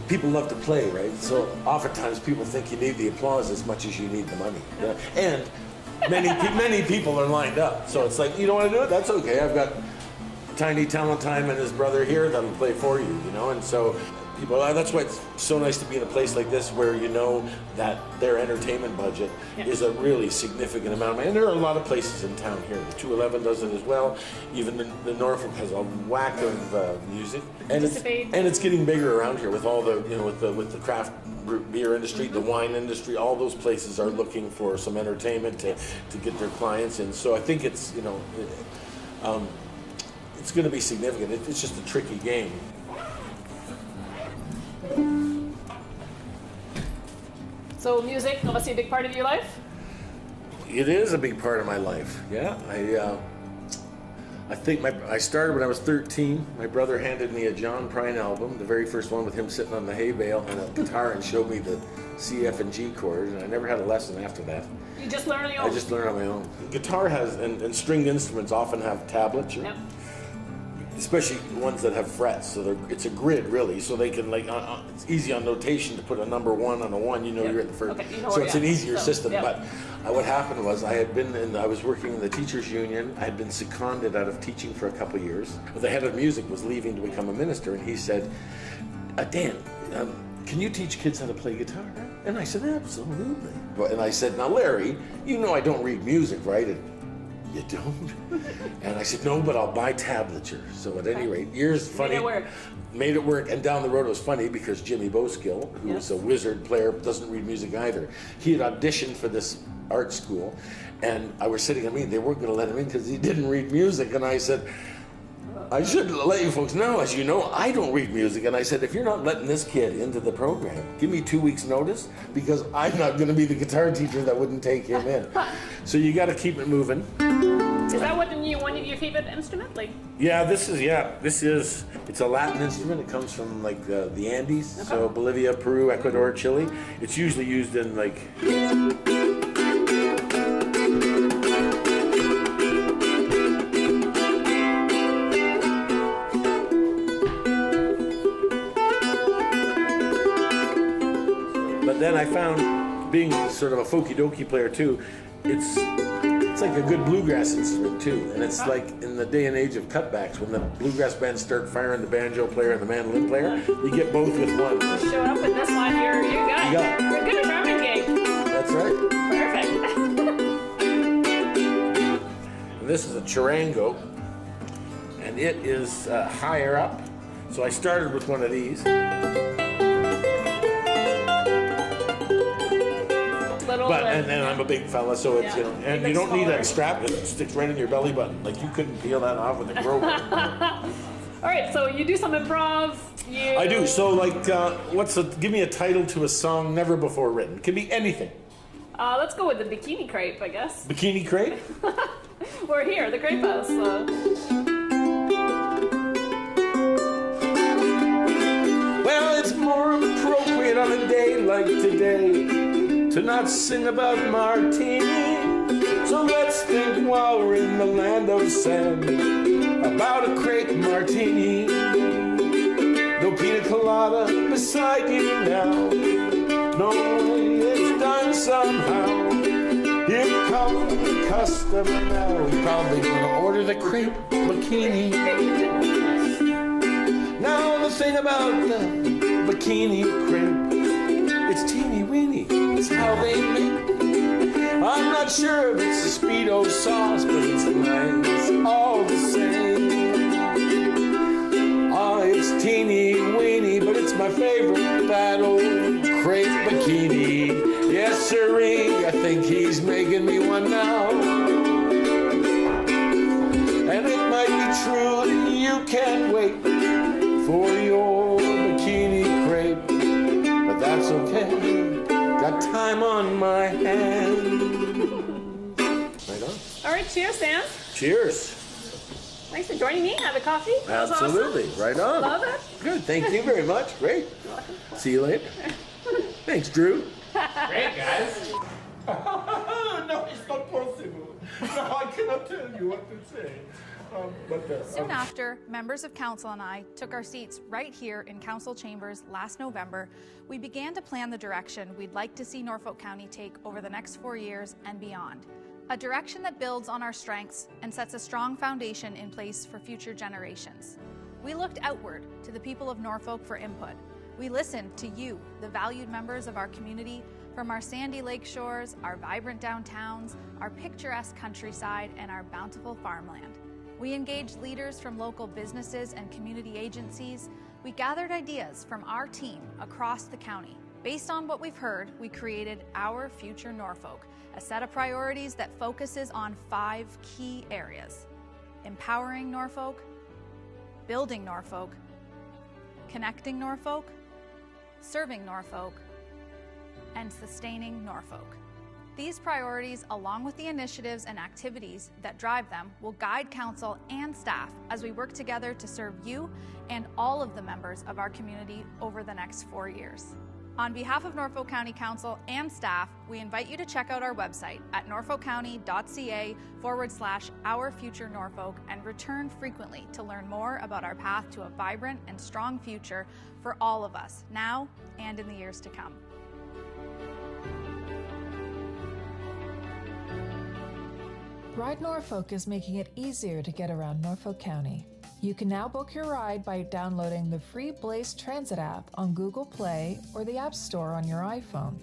People love to play, right? So oftentimes people think you need the applause as much as you need the money. No. And many people are lined up. So it's you don't want to do it? That's okay. I've got Tiny Talent Time and his brother here that'll play for you, and so that's why it's so nice to be in a place like this where that their entertainment budget is a really significant amount of money. And there are a lot of places in town here. The 211 does it as well. Even the Norfolk has a whack of music, and it's getting bigger around here with all the with the craft beer industry, the wine industry. All those places are looking for some entertainment to get their clients in. So I think it's it's going to be significant. It's just a tricky game. So music, obviously a big part of your life? It is a big part of my life. Yeah, I think I started when I was 13. My brother handed me a John Prine album, the very first one with him sitting on the hay bale and a guitar, and showed me the C, F, and G chords, and I never had a lesson after that. You just learn on your own? I just learned on my own. Guitar has, and stringed instruments often have tablature. Yep. Especially ones that have frets, so it's a grid really, so they can it's easy on notation to put a number 1 on a 1, you know you're at the first. Okay, you know so it's an easier system. Yep. But what happened was I was working in the teachers union. I had been seconded out of teaching for a couple of years. The head of music was leaving to become a minister, and he said, Dan, can you teach kids how to play guitar? And I said, absolutely. And I said, now Larry, you know I don't read music, right? And, you don't? And I said, no, but I'll buy tablature. So at any rate, years funny. Made it work. And down the road it was funny because Jimmy Boskill, who was a wizard player, doesn't read music either. He had auditioned for this art school, and I was sitting at me, they weren't gonna let him in because he didn't read music. And I said, I should let you folks know, as you know, I don't read music. And I said, if you're not letting this kid into the program, give me 2 weeks notice, because I'm not gonna be the guitar teacher that wouldn't take him in. So you gotta keep it moving. Is that one of your favorite instruments? Yeah, this is, it's a Latin instrument. It comes from the Andes, so Bolivia, Peru, Ecuador, Chile. It's usually used in But then I found, being sort of a folky dokey player too, it's like a good bluegrass instrument too, and it's like in the day and age of cutbacks, when the bluegrass bands start firing the banjo player and the mandolin player, you get both with one. You showed up with this one, you're good. You're good at drumming gig. That's right. Perfect. And this is a charango, and it is higher up. So I started with one of these. And then I'm a big fella, so it's, and you don't need a strap, it sticks right in your belly button. Like you couldn't peel that off with a crowbar. All right, so you do some improv. I do. So give me a title to a song never before written. It can be anything. Let's go with the Bikini Crepe, I guess. Bikini Crepe? We're here, the Crepe House. Well, it's more appropriate on a day like today to not sing about martini. So let's think while we're in the land of sand about a crepe martini. No pina colada beside you now. No way, it's done somehow. Here comes the customer now. He's probably gonna order the crepe bikini. Now the thing about the bikini crepe, it's teeny weeny. It's how they make. I'm not sure if it's a Speedo sauce, but it's nice all the same. Oh, it's teeny weeny, but it's my favorite, that old crepe bikini. Yes, sirree, I think he's making me one now. And it might be true that you can't wait for your bikini crepe, but that's okay. Got time on my hand. Right on. All right, cheers, Dan. Cheers. Thanks for joining me. Have a coffee. That was Absolutely. awesome. Right on. Love it. Good. Thank you very much. Great. See you later. Thanks, Drew. Great, guys. No, it's not possible. No, I cannot tell you what to say. Soon after, members of council and I took our seats right here in council chambers last November, we began to plan the direction we'd like to see Norfolk County take over the next 4 years and beyond. A direction that builds on our strengths and sets a strong foundation in place for future generations. We looked outward to the people of Norfolk for input. We listened to you, the valued members of our community, from our sandy lake shores, our vibrant downtowns, our picturesque countryside, and our bountiful farmland. We engaged leaders from local businesses and community agencies. We gathered ideas from our team across the county. Based on what we've heard, we created Our Future Norfolk, a set of priorities that focuses on 5 key areas: empowering Norfolk, building Norfolk, connecting Norfolk, serving Norfolk, and sustaining Norfolk. These priorities, along with the initiatives and activities that drive them, will guide council and staff as we work together to serve you and all of the members of our community over the next 4 years. On behalf of Norfolk County Council and staff, we invite you to check out our website at norfolkcounty.ca/OurFutureNorfolk and return frequently to learn more about our path to a vibrant and strong future for all of us, now and in the years to come. Ride Norfolk is making it easier to get around Norfolk County. You can now book your ride by downloading the free Blaze Transit app on Google Play or the App Store on your iPhone.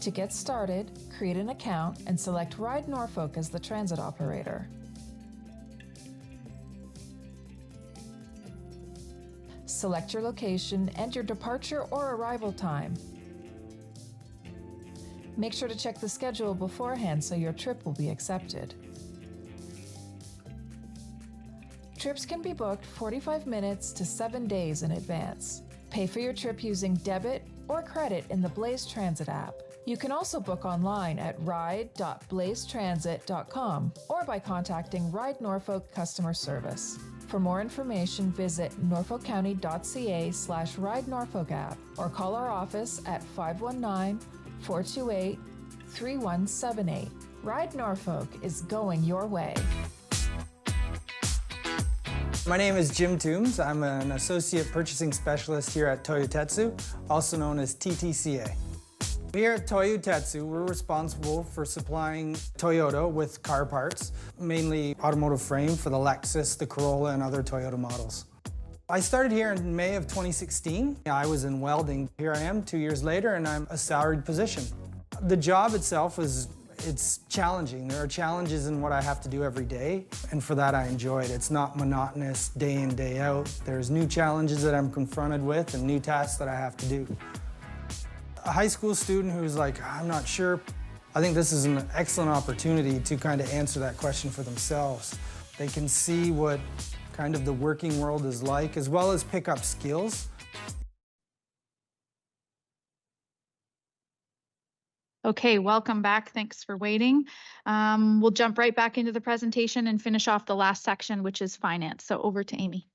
To get started, create an account and select Ride Norfolk as the transit operator. Select your location and your departure or arrival time. Make sure to check the schedule beforehand so your trip will be accepted. Trips can be booked 45 minutes to 7 days in advance. Pay for your trip using debit or credit in the Blaze Transit app. You can also book online at ride.blazetransit.com or by contacting Ride Norfolk customer service. For more information, visit norfolkcounty.ca/Ride Norfolk app or call our office at 519-428-3178. Ride Norfolk is going your way. My name is Jim Toombs. I'm an Associate Purchasing Specialist here at Toyotetsu, also known as TTCA. Here at Toyotetsu, we're responsible for supplying Toyota with car parts, mainly automotive frame for the Lexus, the Corolla, and other Toyota models. I started here in May of 2016. I was in welding. Here I am 2 years later, and I'm a salaried position. The job itself it's challenging. There are challenges in what I have to do every day, and for that I enjoy it. It's not monotonous day in, day out. There's new challenges that I'm confronted with and new tasks that I have to do. A high school student who's like, I'm not sure, I think this is an excellent opportunity to kind of answer that question for themselves. They can see what kind of the working world is like, as well as pick up skills. Okay, welcome back. Thanks for waiting. We'll jump right back into the presentation and finish off the last section, which is finance. So over to Amy.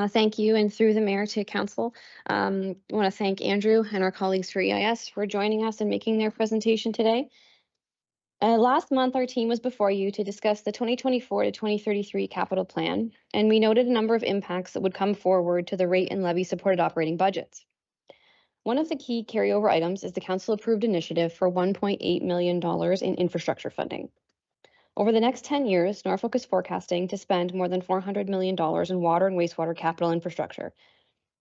Thank you, and through the mayor to council. I want to thank Andrew and our colleagues for EIS for joining us and making their presentation today. Last month, our team was before you to discuss the 2024 to 2033 capital plan, and we noted a number of impacts that would come forward to the rate and levy supported operating budgets. One of the key carryover items is the council-approved initiative for $1.8 million in infrastructure funding. Over the next 10 years, Norfolk is forecasting to spend more than $400 million in water and wastewater capital infrastructure.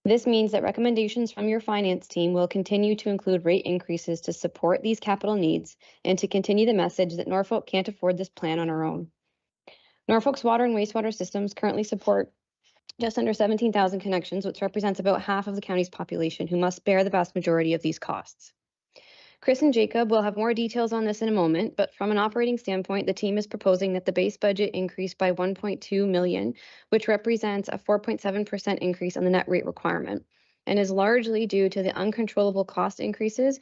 This means that recommendations from your finance team will continue to include rate increases to support these capital needs and to continue the message that Norfolk can't afford this plan on our own. Norfolk's water and wastewater systems currently support just under 17,000 connections, which represents about half of the county's population, who must bear the vast majority of these costs. Chris and Jacob will have more details on this in a moment, but from an operating standpoint, the team is proposing that the base budget increase by $1.2 million, which represents a 4.7% increase on the net rate requirement, and is largely due to the uncontrollable cost increases,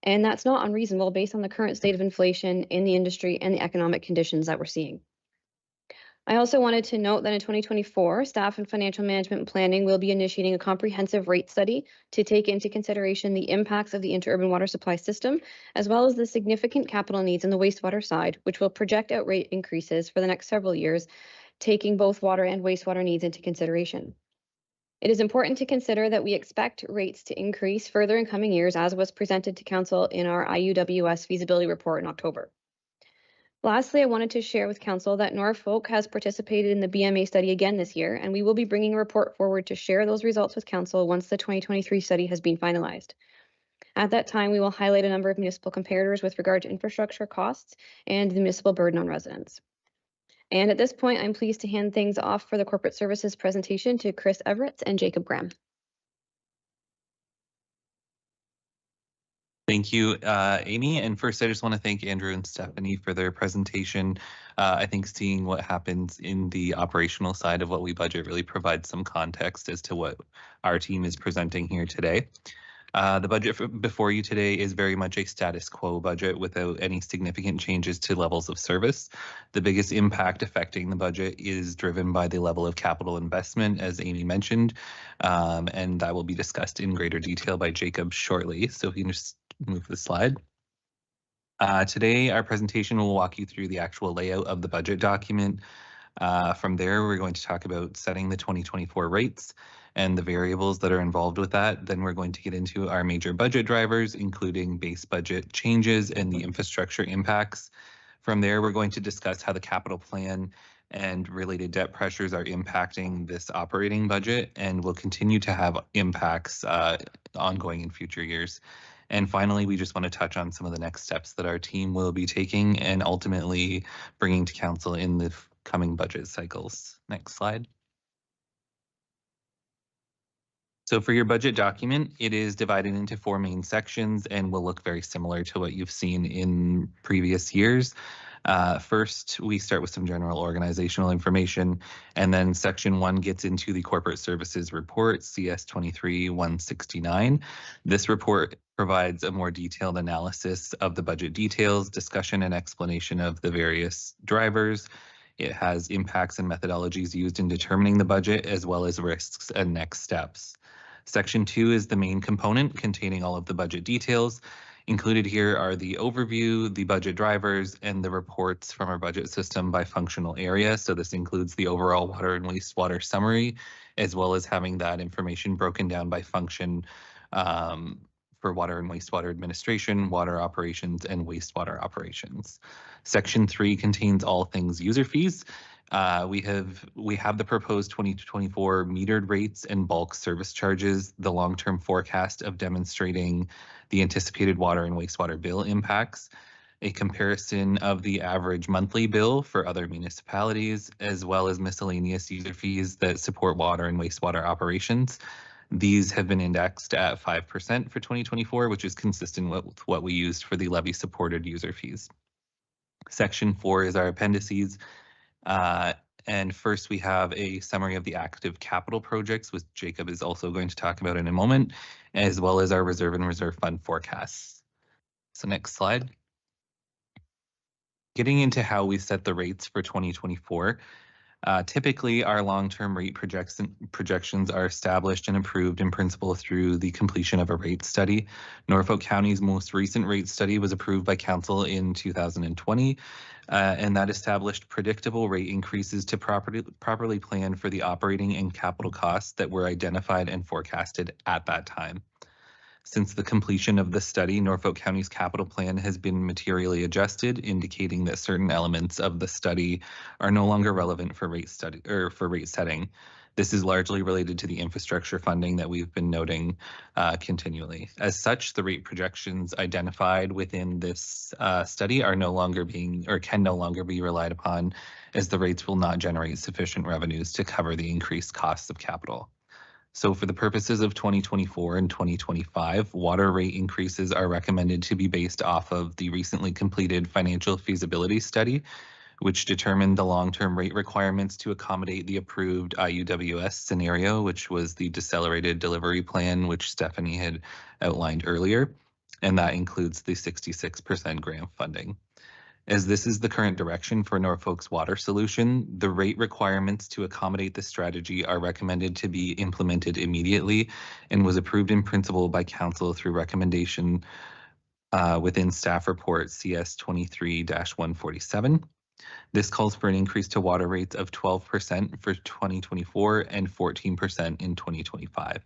and that's not unreasonable based on the current state of inflation in the industry and the economic conditions that we're seeing. I also wanted to note that in 2024, staff and financial management planning will be initiating a comprehensive rate study to take into consideration the impacts of the interurban water supply system, as well as the significant capital needs on the wastewater side, which will project out rate increases for the next several years, taking both water and wastewater needs into consideration. It is important to consider that we expect rates to increase further in coming years, as was presented to council in our IUWS feasibility report in October. Lastly, I wanted to share with council that Norfolk has participated in the BMA study again this year, and we will be bringing a report forward to share those results with council once the 2023 study has been finalized. At that time, we will highlight a number of municipal comparators with regard to infrastructure costs and the municipal burden on residents. And at this point, I'm pleased to hand things off for the corporate services presentation to Chris Everett and Jacob Graham. Thank you, Amy. And first, I just want to thank Andrew and Stephanie for their presentation. I think seeing what happens in the operational side of what we budget really provides some context as to what our team is presenting here today. The budget before you today is very much a status quo budget without any significant changes to levels of service. The biggest impact affecting the budget is driven by the level of capital investment, as Amy mentioned, and that will be discussed in greater detail by Jacob shortly. So if you can just move the slide. Today, our presentation will walk you through the actual layout of the budget document. From there, we're going to talk about setting the 2024 rates and the variables that are involved with that. Then we're going to get into our major budget drivers, including base budget changes and the infrastructure impacts. From there, we're going to discuss how the capital plan and related debt pressures are impacting this operating budget and will continue to have impacts ongoing in future years. And finally, we just want to touch on some of the next steps that our team will be taking and ultimately bringing to council in the coming budget cycles. Next slide. So for your budget document, it is divided into 4 main sections and will look very similar to what you've seen in previous years. First, we start with some general organizational information, and then section 1 gets into the corporate services report, CS 23-169. This report provides a more detailed analysis of the budget details, discussion and explanation of the various drivers. It has impacts and methodologies used in determining the budget, as well as risks and next steps. Section 2 is the main component containing all of the budget details. Included here are the overview, the budget drivers, and the reports from our budget system by functional area. So this includes the overall water and wastewater summary, as well as having that information broken down by function for water and wastewater administration, water operations, and wastewater operations. Section 3 contains all things user fees. We have the proposed 2024 metered rates and bulk service charges, the long-term forecast of demonstrating the anticipated water and wastewater bill impacts, a comparison of the average monthly bill for other municipalities, as well as miscellaneous user fees that support water and wastewater operations. These have been indexed at 5% for 2024, which is consistent with what we used for the levy-supported user fees. Section 4 is our appendices. And first, we have a summary of the active capital projects, which Jacob is also going to talk about in a moment, as well as our reserve and reserve fund forecasts. So next slide. Getting into how we set the rates for 2024. Typically, our long-term rate projections are established and approved in principle through the completion of a rate study. Norfolk County's most recent rate study was approved by Council in 2020, and that established predictable rate increases to properly plan for the operating and capital costs that were identified and forecasted at that time. Since the completion of the study, Norfolk County's capital plan has been materially adjusted, indicating that certain elements of the study are no longer relevant for rate setting. This is largely related to the infrastructure funding that we've been noting continually. As such, the rate projections identified within this study are no longer can no longer be relied upon, as the rates will not generate sufficient revenues to cover the increased costs of capital. So for the purposes of 2024 and 2025, water rate increases are recommended to be based off of the recently completed financial feasibility study, which determined the long-term rate requirements to accommodate the approved IUWS scenario, which was the decelerated delivery plan, which Stephanie had outlined earlier, and that includes the 66% grant funding. As this is the current direction for Norfolk's water solution, the rate requirements to accommodate this strategy are recommended to be implemented immediately and was approved in principle by Council through recommendation within staff report CS 23-147. This calls for an increase to water rates of 12% for 2024 and 14% in 2025.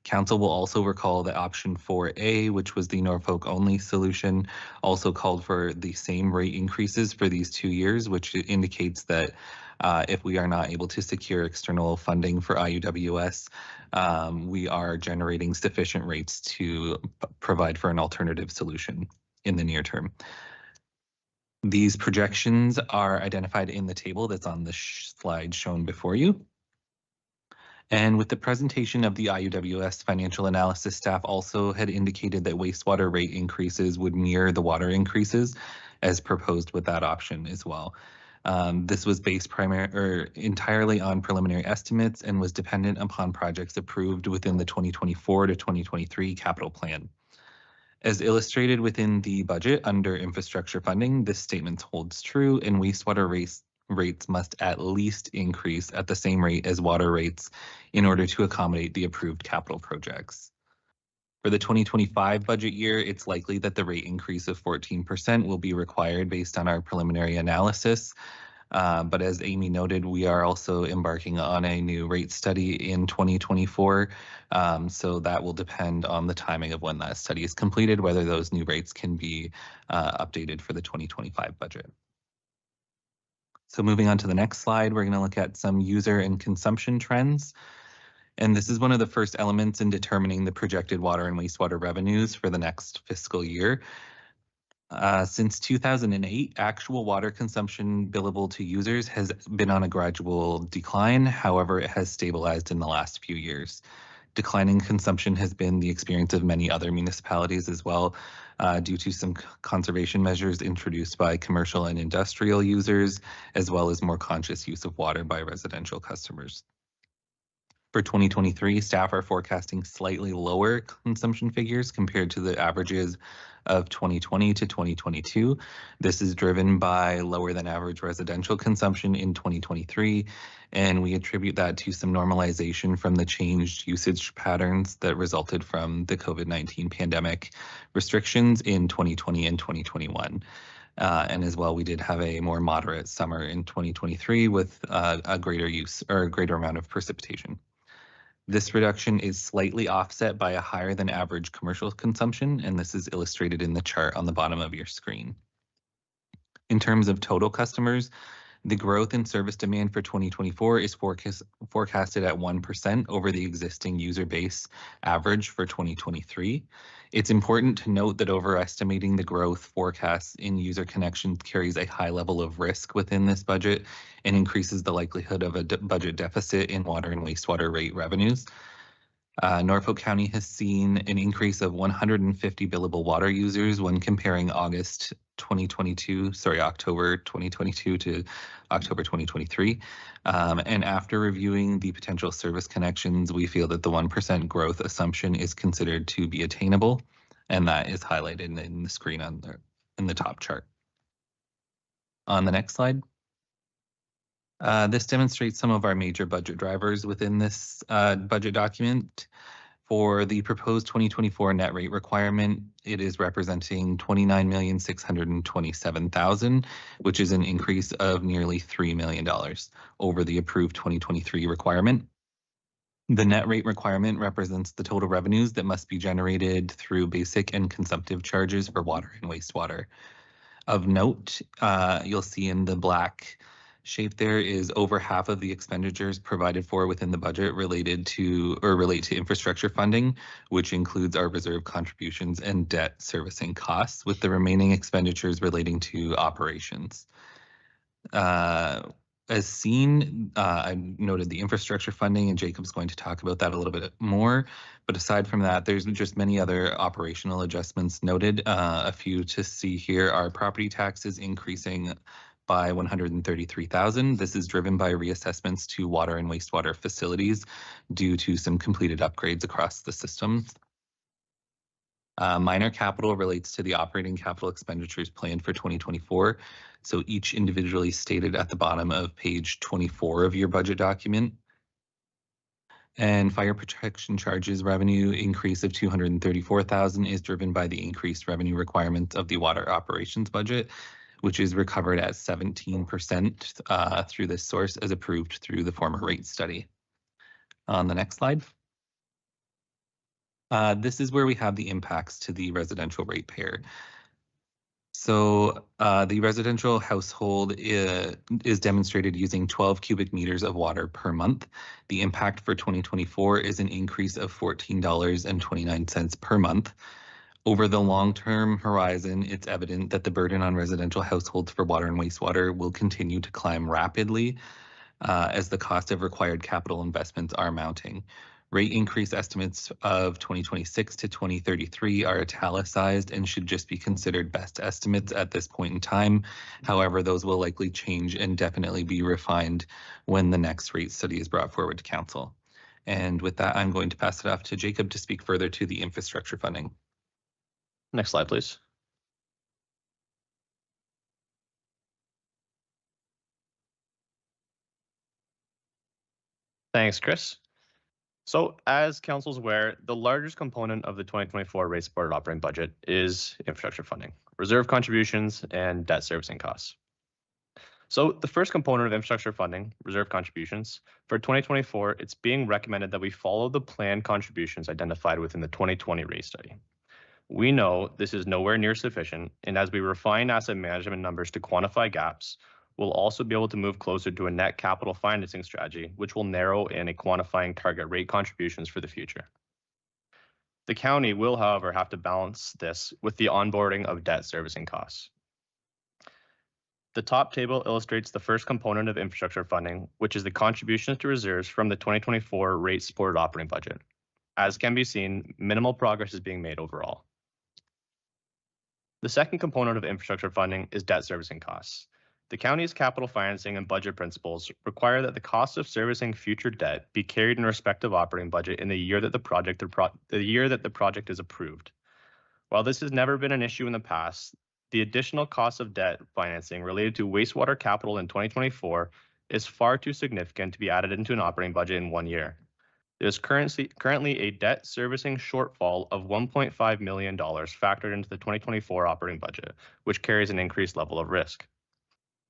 Council will also recall that option 4A, which was the Norfolk only solution, also called for the same rate increases for these 2 years, which indicates that if we are not able to secure external funding for IUWS, we are generating sufficient rates to provide for an alternative solution in the near term. These projections are identified in the table that's on the slide shown before you. And with the presentation of the IUWS financial analysis, staff also had indicated that wastewater rate increases would mirror the water increases as proposed with that option as well. This was based entirely on preliminary estimates and was dependent upon projects approved within the 2024 to 2023 capital plan. As illustrated within the budget under infrastructure funding, this statement holds true, and wastewater rates must at least increase at the same rate as water rates in order to accommodate the approved capital projects. For the 2025 budget year, it's likely that the rate increase of 14% will be required based on our preliminary analysis. But as Amy noted, we are also embarking on a new rate study in 2024. So that will depend on the timing of when that study is completed, whether those new rates can be updated for the 2025 budget. So moving on to the next slide, we're going to look at some user and consumption trends. And this is one of the first elements in determining the projected water and wastewater revenues for the next fiscal year. Since 2008, actual water consumption billable to users has been on a gradual decline. However, it has stabilized in the last few years. Declining consumption has been the experience of many other municipalities as well, due to some conservation measures introduced by commercial and industrial users, as well as more conscious use of water by residential customers. For 2023, staff are forecasting slightly lower consumption figures compared to the averages of 2020 to 2022. This is driven by lower than average residential consumption in 2023, and we attribute that to some normalization from the changed usage patterns that resulted from the COVID-19 pandemic restrictions in 2020 and 2021. And as well, we did have a more moderate summer in 2023 with a greater amount of precipitation. This reduction is slightly offset by a higher than average commercial consumption, and this is illustrated in the chart on the bottom of your screen. In terms of total customers, the growth in service demand for 2024 is forecasted at 1% over the existing user base average for 2023. It's important to note that overestimating the growth forecasts in user connections carries a high level of risk within this budget and increases the likelihood of a budget deficit in water and wastewater rate revenues. Norfolk County has seen an increase of 150 billable water users when comparing October 2022 to October 2023. And after reviewing the potential service connections, we feel that the 1% growth assumption is considered to be attainable, and that is highlighted in the screen in the top chart. On the next slide. This demonstrates some of our major budget drivers within this budget document. For the proposed 2024 net rate requirement, it is representing $29,627,000, which is an increase of nearly $3 million over the approved 2023 requirement. The net rate requirement represents the total revenues that must be generated through basic and consumptive charges for water and wastewater. Of note, you'll see in the black shape there is over half of the expenditures provided for within the budget relate to infrastructure funding, which includes our reserve contributions and debt servicing costs, with the remaining expenditures relating to operations. As seen, I noted the infrastructure funding, and Jacob's going to talk about that a little bit more. But aside from that, there's just many other operational adjustments noted. A few to see here are property taxes increasing by $133,000. This is driven by reassessments to water and wastewater facilities due to some completed upgrades across the systems. Minor capital relates to the operating capital expenditures planned for 2024. So each individually stated at the bottom of page 24 of your budget document. And fire protection charges revenue increase of $234,000 is driven by the increased revenue requirements of the water operations budget, which is recovered at 17% through this source as approved through the former rate study. On the next slide. This is where we have the impacts to the residential ratepayer. So the residential household is demonstrated using 12 cubic meters of water per month. The impact for 2024 is an increase of $14.29 per month. Over the long-term horizon, it's evident that the burden on residential households for water and wastewater will continue to climb rapidly. as the cost of required capital investments are mounting. Rate increase estimates of 2026 to 2033 are italicized and should just be considered best estimates at this point in time. However, those will likely change and definitely be refined when the next rate study is brought forward to Council. And with that, I'm going to pass it off to Jacob to speak further to the infrastructure funding. Next slide, please. Thanks, Chris. So as Council's aware, the largest component of the 2024 rate supported operating budget is infrastructure funding, reserve contributions, and debt servicing costs. So the first component of infrastructure funding, reserve contributions, for 2024, it's being recommended that we follow the planned contributions identified within the 2020 rate study. We know this is nowhere near sufficient, and as we refine asset management numbers to quantify gaps, we'll also be able to move closer to a net capital financing strategy, which will narrow in a quantifying target rate contributions for the future. The county will, however, have to balance this with the onboarding of debt servicing costs. The top table illustrates the first component of infrastructure funding, which is the contributions to reserves from the 2024 rate supported operating budget. As can be seen, minimal progress is being made overall. The second component of infrastructure funding is debt servicing costs. The county's capital financing and budget principles require that the cost of servicing future debt be carried in respective operating budget in the year that the project is approved. While this has never been an issue in the past, the additional cost of debt financing related to wastewater capital in 2024 is far too significant to be added into an operating budget in 1 year. There is currently a debt servicing shortfall of $1.5 million factored into the 2024 operating budget, which carries an increased level of risk.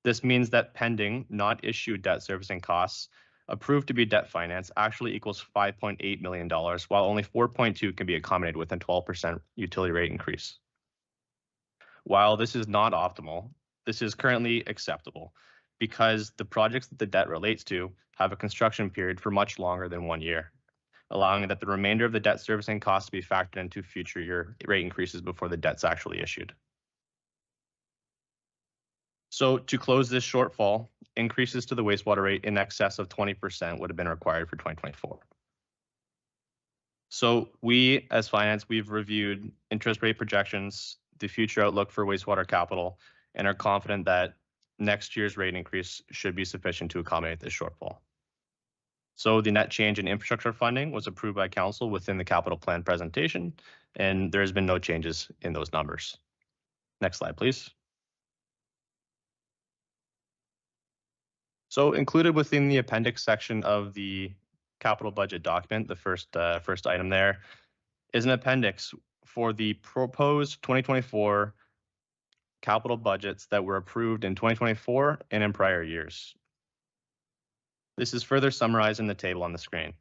This means that pending, not issued debt servicing costs approved to be debt financed actually equals $5.8 million, while only 4.2 can be accommodated with a 12% utility rate increase. While this is not optimal, this is currently acceptable because the projects that the debt relates to have a construction period for much longer than 1 year, allowing that the remainder of the debt servicing costs to be factored into future year rate increases before the debt's actually issued. So to close this shortfall, increases to the wastewater rate in excess of 20% would have been required for 2024. So we, as finance, we've reviewed interest rate projections, the future outlook for wastewater capital, and are confident that next year's rate increase should be sufficient to accommodate this shortfall. So the net change in infrastructure funding was approved by Council within the capital plan presentation, and there has been no changes in those numbers. Next slide, please. So included within the appendix section of the capital budget document, the first item there, is an appendix for the proposed 2024 capital budgets that were approved in 2024 and in prior years. This is further summarized in the table on the screen.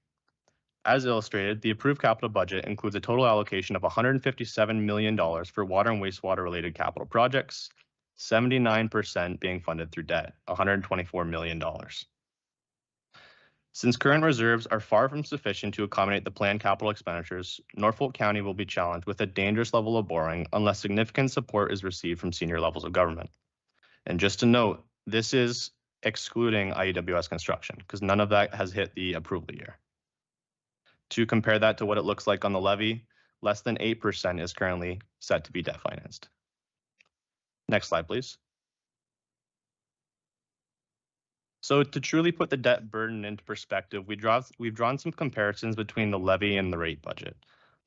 As illustrated, the approved capital budget includes a total allocation of $157 million for water and wastewater related capital projects, 79% being funded through debt, $124 million. Since current reserves are far from sufficient to accommodate the planned capital expenditures, Norfolk County will be challenged with a dangerous level of borrowing unless significant support is received from senior levels of government. And just to note, this is excluding IEWS construction, because none of that has hit the approval year. To compare that to what it looks like on the levy, less than 8% is currently set to be debt financed. Next slide, please. So to truly put the debt burden into perspective, we've drawn some comparisons between the levy and the rate budget.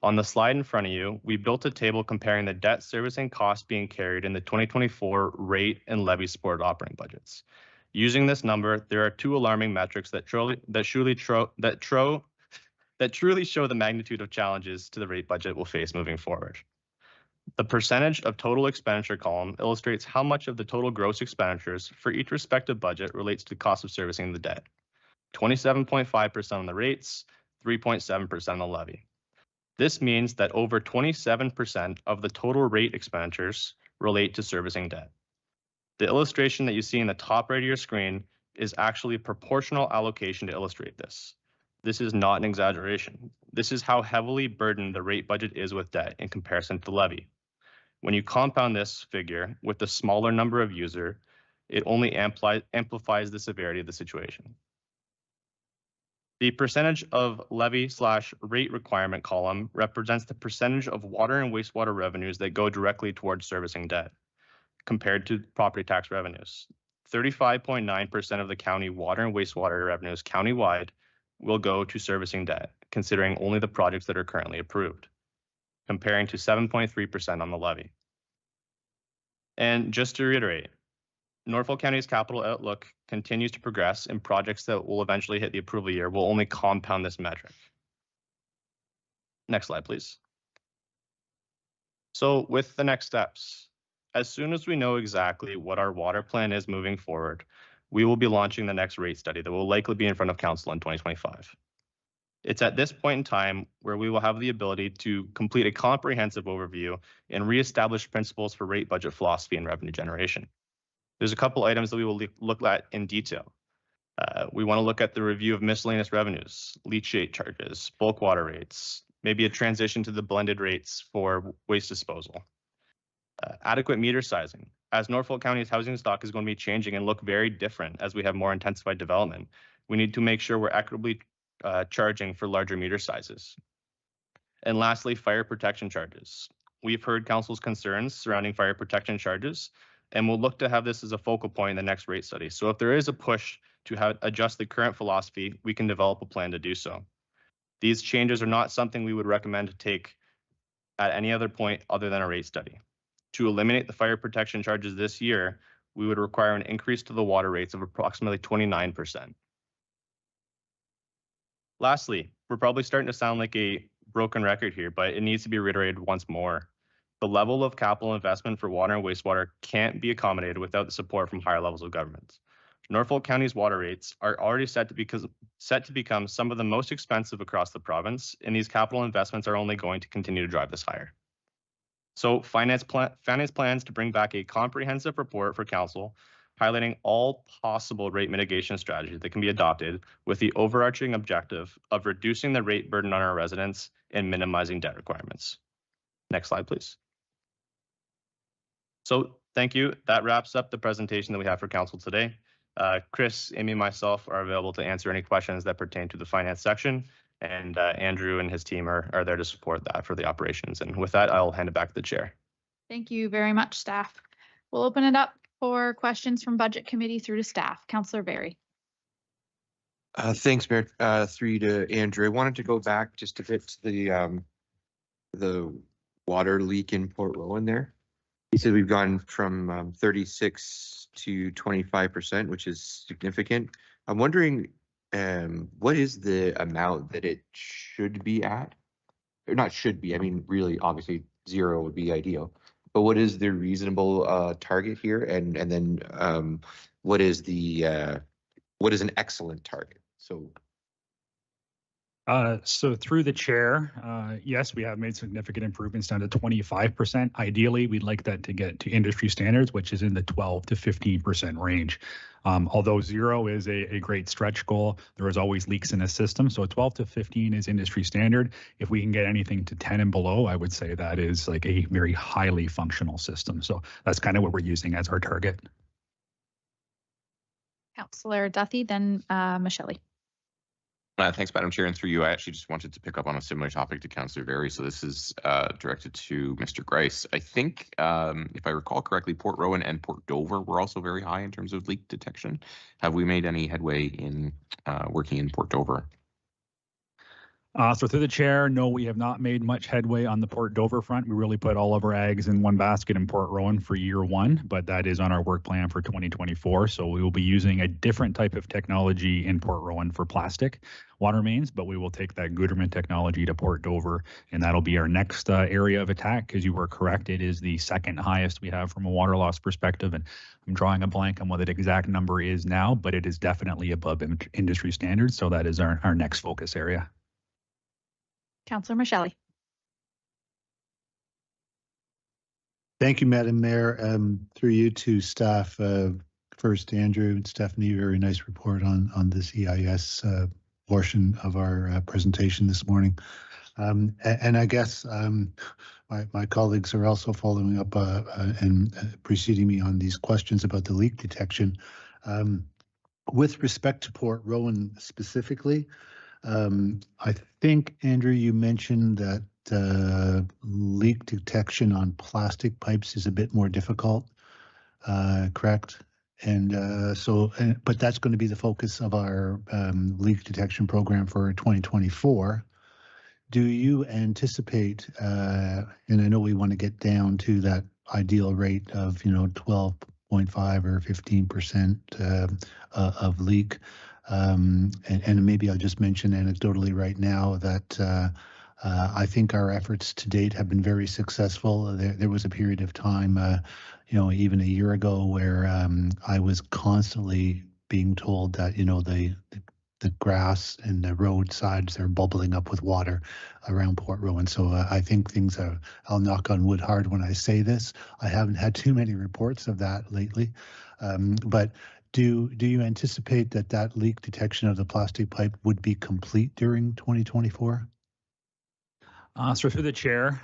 On the slide in front of you, we built a table comparing the debt servicing costs being carried in the 2024 rate and levy supported operating budgets. Using this number, there are two alarming metrics that truly show the magnitude of challenges to the rate budget we'll face moving forward. The percentage of total expenditure column illustrates how much of the total gross expenditures for each respective budget relates to the cost of servicing the debt. 27.5% on the rates, 3.7% on the levy. This means that over 27% of the total rate expenditures relate to servicing debt. The illustration that you see in the top right of your screen is actually a proportional allocation to illustrate this. This is not an exaggeration. This is how heavily burdened the rate budget is with debt in comparison to the levy. When you compound this figure with the smaller number of users, it only amplifies the severity of the situation. The percentage of levy/rate requirement column represents the percentage of water and wastewater revenues that go directly towards servicing debt, compared to property tax revenues. 35.9% of the county water and wastewater revenues countywide will go to servicing debt, considering only the projects that are currently approved, comparing to 7.3% on the levy. And just to reiterate, Norfolk County's capital outlook continues to progress, and projects that will eventually hit the approval year will only compound this metric. Next slide, please. So with the next steps, as soon as we know exactly what our water plan is moving forward, we will be launching the next rate study that will likely be in front of council in 2025. It's at this point in time where we will have the ability to complete a comprehensive overview and reestablish principles for rate budget philosophy and revenue generation. There's a couple items that we will look at in detail. We want to look at the review of miscellaneous revenues, leachate charges, bulk water rates, maybe a transition to the blended rates for waste disposal. Adequate meter sizing. As Norfolk County's housing stock is going to be changing and look very different as we have more intensified development, we need to make sure we're equitably charging for larger meter sizes. And lastly, fire protection charges. We've heard council's concerns surrounding fire protection charges, and we'll look to have this as a focal point in the next rate study. So if there is a push to adjust the current philosophy, we can develop a plan to do so. These changes are not something we would recommend to take at any other point other than a rate study. To eliminate the fire protection charges this year, we would require an increase to the water rates of approximately 29%. Lastly, we're probably starting to sound like a broken record here, but it needs to be reiterated once more. The level of capital investment for water and wastewater can't be accommodated without the support from higher levels of government. Norfolk County's water rates are already set to become some of the most expensive across the province, and these capital investments are only going to continue to drive this higher. So finance plans to bring back a comprehensive report for council, highlighting all possible rate mitigation strategies that can be adopted with the overarching objective of reducing the rate burden on our residents and minimizing debt requirements. Next slide, please. So thank you. That wraps up the presentation that we have for council today. Chris, Amy, and myself are available to answer any questions that pertain to the finance section, and Andrew and his team are there to support that for the operations. And with that, I'll hand it back to the chair. Thank you very much, staff. We'll open it up for questions from Budget Committee through to staff. Councillor Barry. Thanks, Mayor. Through to Andrew. I wanted to go back just a bit to the water leak in Port Rowan there. You said we've gone from 36 to 25%, which is significant. I'm wondering, what is the amount that it should be at? Or not should be, I mean, really, obviously, 0 would be ideal. But what is the reasonable target here? And then what is an excellent target? So through the chair, yes, we have made significant improvements down to 25%. Ideally, we'd like that to get to industry standards, which is in the 12 to 15% range. Although 0 is a great stretch goal, there is always leaks in a system. So 12 to 15 is industry standard. If we can get anything to 10 and below, I would say that is like a very highly functional system. So that's kind of what we're using as our target. Councillor Duthie, then Michelle. Thanks, Madam Chair, and through you, I actually just wanted to pick up on a similar topic to Councillor Berry. So this is directed to Mr. Grice. I think, if I recall correctly, Port Rowan and Port Dover were also very high in terms of leak detection. Have we made any headway in working in Port Dover? So through the chair, no, we have not made much headway on the Port Dover front. We really put all of our eggs in one basket in Port Rowan for year 1, but that is on our work plan for 2024. So we will be using a different type of technology in Port Rowan for plastic water mains, but we will take that Guterman technology to Port Dover, and that'll be our next area of attack, because you were correct, it is the second highest we have from a water loss perspective, and I'm drawing a blank on what the exact number is now, but it is definitely above industry standards, so that is our next focus area. Councillor Michelle. Thank you, Madam Mayor. Through you to staff, first Andrew and Stephanie, very nice report on this EIS portion of our presentation this morning. And I guess my colleagues are also following up and preceding me on these questions about the leak detection. With respect to Port Rowan specifically, I think, Andrew, you mentioned that leak detection on plastic pipes is a bit more difficult, correct? And but that's going to be the focus of our leak detection program for 2024. Do you anticipate, and I know we want to get down to that ideal rate of, 12.5 or 15% of leak. And maybe I'll just mention anecdotally right now that I think our efforts to date have been very successful. There was a period of time, even a year ago, where I was constantly being told that, the grass and the roadsides are bubbling up with water around Port Rowan. So I think things are, I'll knock on wood hard when I say this. I haven't had too many reports of that lately. But do you anticipate that leak detection of the plastic pipe would be complete during 2024? So through the chair,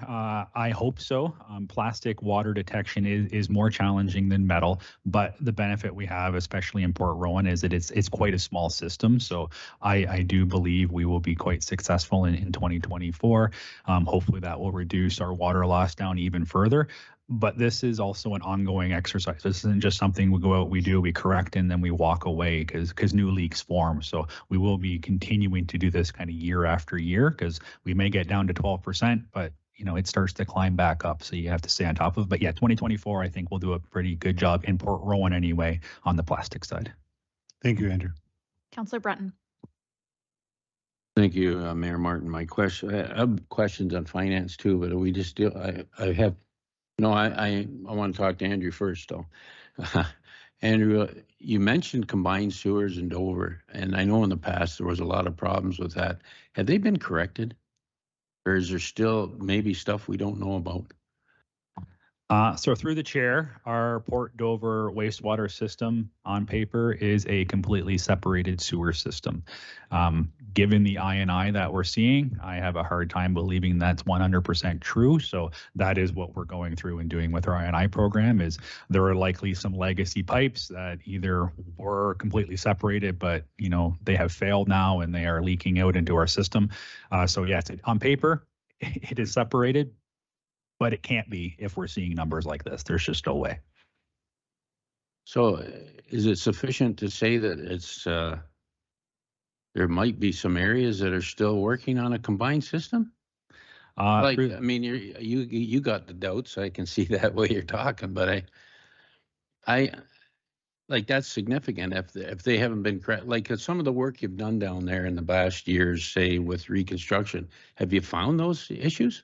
I hope so. Plastic water detection is more challenging than metal, but the benefit we have, especially in Port Rowan, is that it's quite a small system. So I do believe we will be quite successful in 2024. Hopefully that will reduce our water loss down even further. But this is also an ongoing exercise. This isn't just something we go out, we do, we correct, and then we walk away because new leaks form. So we will be continuing to do this kind of year after year, because we may get down to 12%, but it starts to climb back up. So you have to stay on top of it. But yeah, 2024, I think we'll do a pretty good job in Port Rowan anyway on the plastic side. Thank you, Andrew. Councillor Breton. Thank you, Mayor Martin. I have questions on finance too, but we just do. I have. No, I want to talk to Andrew first, though. Andrew, you mentioned combined sewers in Dover, and I know in the past there was a lot of problems with that. Have they been corrected, or is there still maybe stuff we don't know about? So through the chair, our Port Dover wastewater system on paper is a completely separated sewer system. Given the I&I that we're seeing, I have a hard time believing that's 100% true. So that is what we're going through and doing with our I&I program. Is there are likely some legacy pipes that either were completely separated, but they have failed now and they are leaking out into our system. So yes, on paper, it is separated. But it can't be if we're seeing numbers like this. There's just no way. So is it sufficient to say that it's there might be some areas that are still working on a combined system? You got the doubts. I can see that way you're talking, but I like that's significant if they haven't been correct. Like some of the work you've done down there in the past years, say with reconstruction, have you found those issues?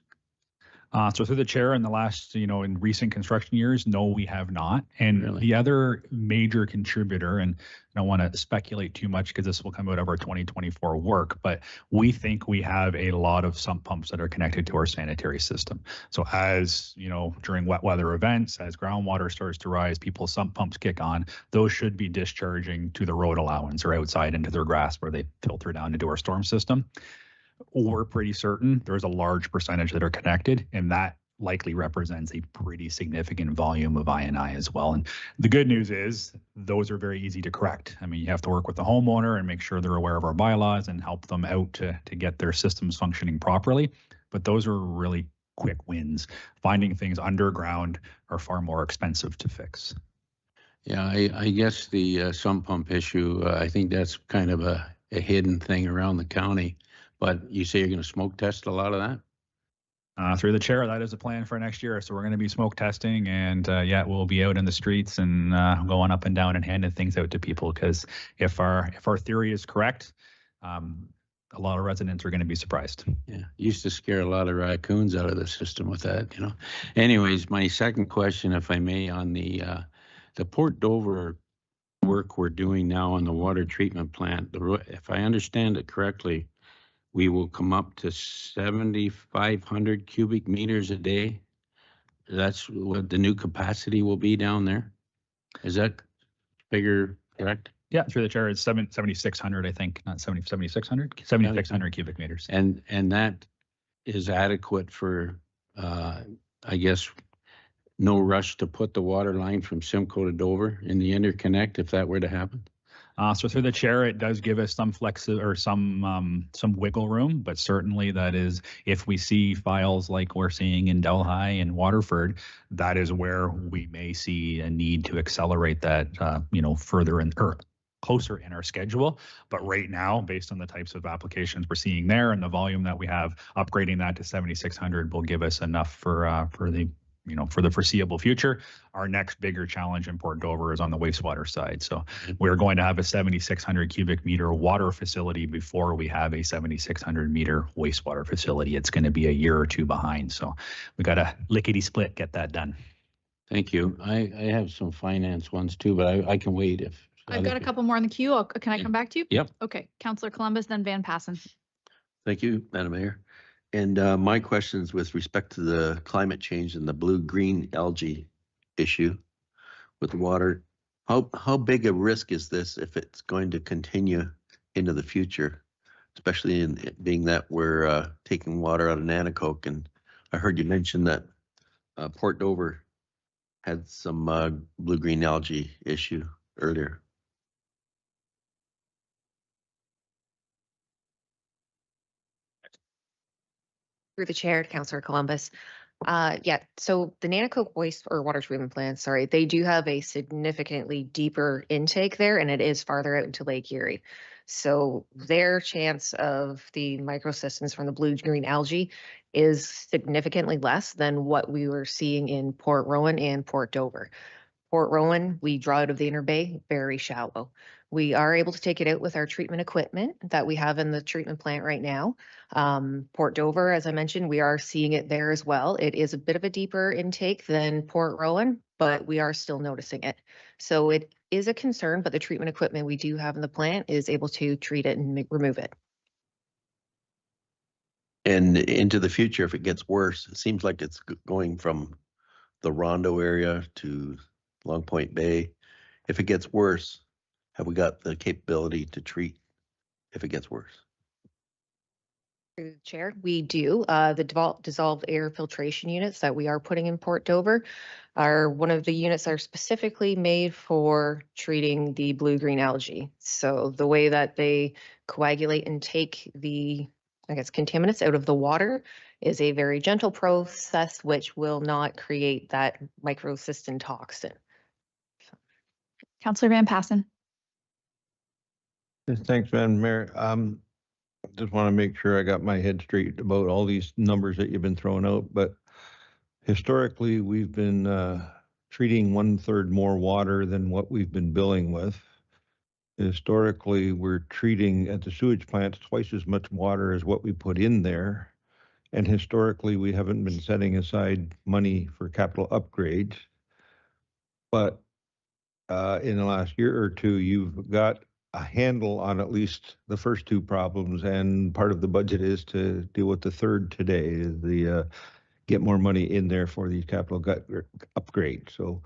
So through the chair in the last, in recent construction years, no, we have not. And Really? The other major contributor, and I don't want to speculate too much because this will come out of our 2024 work, but we think we have a lot of sump pumps that are connected to our sanitary system. So as, during wet weather events, as groundwater starts to rise, people's sump pumps kick on, those should be discharging to the road allowance or outside into their grass where they filter down into our storm system. We're pretty certain there's a large percentage that are connected, and that likely represents a pretty significant volume of I&I as well. And the good news is those are very easy to correct. I mean, you have to work with the homeowner and make sure they're aware of our bylaws and help them out to get their systems functioning properly. But those are really quick wins. Finding things underground are far more expensive to fix. Yeah, I guess the sump pump issue, I think that's kind of a hidden thing around the county. But you say you're going to smoke test a lot of that? Through the chair, that is a plan for next year. So we're going to be smoke testing, and we'll be out in the streets and going up and down and handing things out to people. Because if our theory is correct, a lot of residents are going to be surprised. Yeah, used to scare a lot of raccoons out of the system with that. Anyways, my second question, if I may, on the Port Dover work we're doing now on the water treatment plant. If I understand it correctly, we will come up to 7,500 cubic meters a day. That's what the new capacity will be down there. Is that figure correct? Yeah, through the chair, it's 7,600, I think, not 7,600, 7,600 cubic meters. And that is adequate for, I guess, no rush to put the water line from Simcoe to Dover in the interconnect if that were to happen? So through the chair, it does give us some or some wiggle room, but certainly that is, if we see files like we're seeing in Delhi and Waterford, that is where we may see a need to accelerate that, further or closer in our schedule. But right now, based on the types of applications we're seeing there and the volume that we have, upgrading that to 7,600 will give us enough for the foreseeable future. Our next bigger challenge in Port Dover is on the wastewater side. So we're going to have a 7,600 cubic meter water facility before we have a 7,600 meter wastewater facility. It's going to be a year or two behind. So we got to lickety split, get that done. Thank you. I have some finance ones too, but I can wait if. I've got a couple more in the queue. Can I come back to you? Yep. Okay, Councillor Columbus, then Van Passen. Thank you, Madam Mayor. And my questions with respect to the climate change and the blue-green algae issue with the water. How big a risk is this if it's going to continue into the future, especially in being that we're taking water out of Nanticoke? And I heard you mention that Port Dover had some blue-green algae issue earlier. Through the chair, Councillor Columbus. So the Nanticoke water treatment plants, they do have a significantly deeper intake there, and it is farther out into Lake Erie. So their chance of the microsystems from the blue-green algae is significantly less than what we were seeing in Port Rowan and Port Dover. Port Rowan, we draw out of the inner bay, very shallow. We are able to take it out with our treatment equipment that we have in the treatment plant right now. Port Dover, as I mentioned, we are seeing it there as well. It is a bit of a deeper intake than Port Rowan, but we are still noticing it. So it is a concern, but the treatment equipment we do have in the plant is able to treat it and remove it. And into the future, if it gets worse, it seems like it's going from the Rondo area to Long Point Bay. If it gets worse, have we got the capability to treat if it gets worse? Through the chair, we do. The dissolved air filtration units that we are putting in Port Dover are one of the units that are specifically made for treating the blue-green algae. So the way that they coagulate and take the, contaminants out of the water is a very gentle process, which will not create that microcystin toxin. Councillor Van Passen. Thanks, Madam Mayor. Just want to make sure I got my head straight about all these numbers that you've been throwing out. But historically, we've been treating 1/3 more water than what we've been billing with. Historically, we're treating at the sewage plants twice as much water as what we put in there. And historically, we haven't been setting aside money for capital upgrades. But in the last year or two, you've got a handle on at least the first two problems, and part of the budget is to deal with the third today, the get more money in there for these capital upgrades. So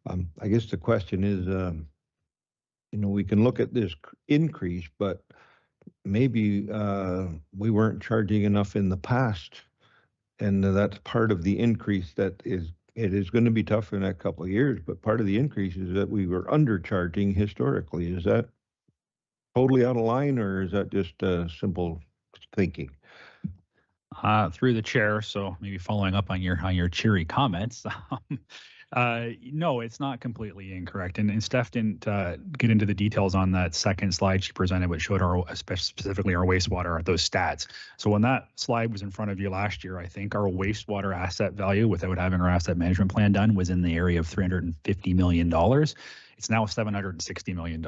I guess the question is, we can look at this increase, but maybe we weren't charging enough in the past, and that's part of the increase. It is going to be tough in a couple of years, but part of the increase is that we were undercharging historically. Is that totally out of line, or is that just simple thinking? Through the chair, so maybe following up on your cheery comments. No, it's not completely incorrect. And Steph didn't get into the details on that second slide she presented, which showed specifically our wastewater, those stats. So when that slide was in front of you last year, I think our wastewater asset value, without having our asset management plan done, was in the area of $350 million. It's now $760 million.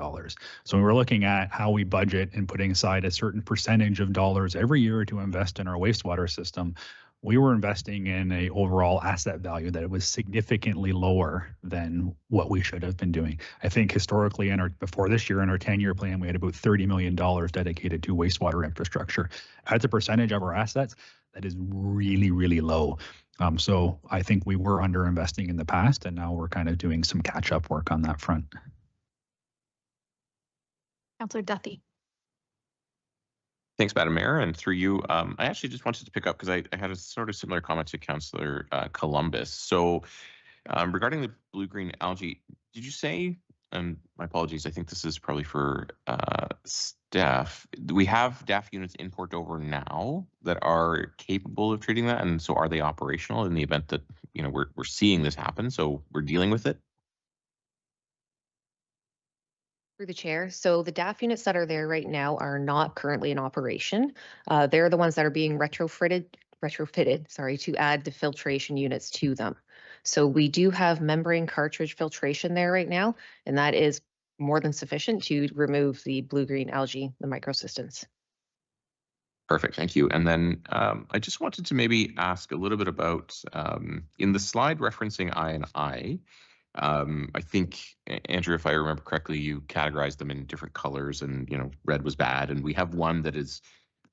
So when we're looking at how we budget and putting aside a certain percentage of dollars every year to invest in our wastewater system, we were investing in a overall asset value that was significantly lower than what we should have been doing. I think historically, before this year in our 10-year plan, we had about $30 million dedicated to wastewater infrastructure. As a percentage of our assets, that is really, really low. So I think we were underinvesting in the past, and now we're kind of doing some catch-up work on that front. Councillor Duthie. Thanks, Madam Mayor. And through you, I actually just wanted to pick up because I had a sort of similar comment to Councillor Columbus. So regarding the blue-green algae, did you say And my apologies, I think this is probably for Steph. Do we have DAF units in Port Dover now that are capable of treating that? And so are they operational in the event that, you know, we're seeing this happen, so we're dealing with it? Through the chair. So the DAF units that are there right now are not currently in operation. They're the ones that are being retrofitted, sorry, to add the filtration units to them. So we do have membrane cartridge filtration there right now, and that is more than sufficient to remove the blue-green algae, the microcystins. Perfect, thank you. And then I just wanted to maybe ask a little bit about, in the slide referencing I&I, I think, Andrew, if I remember correctly, you categorized them in different colors and, you know, red was bad. And we have one that is,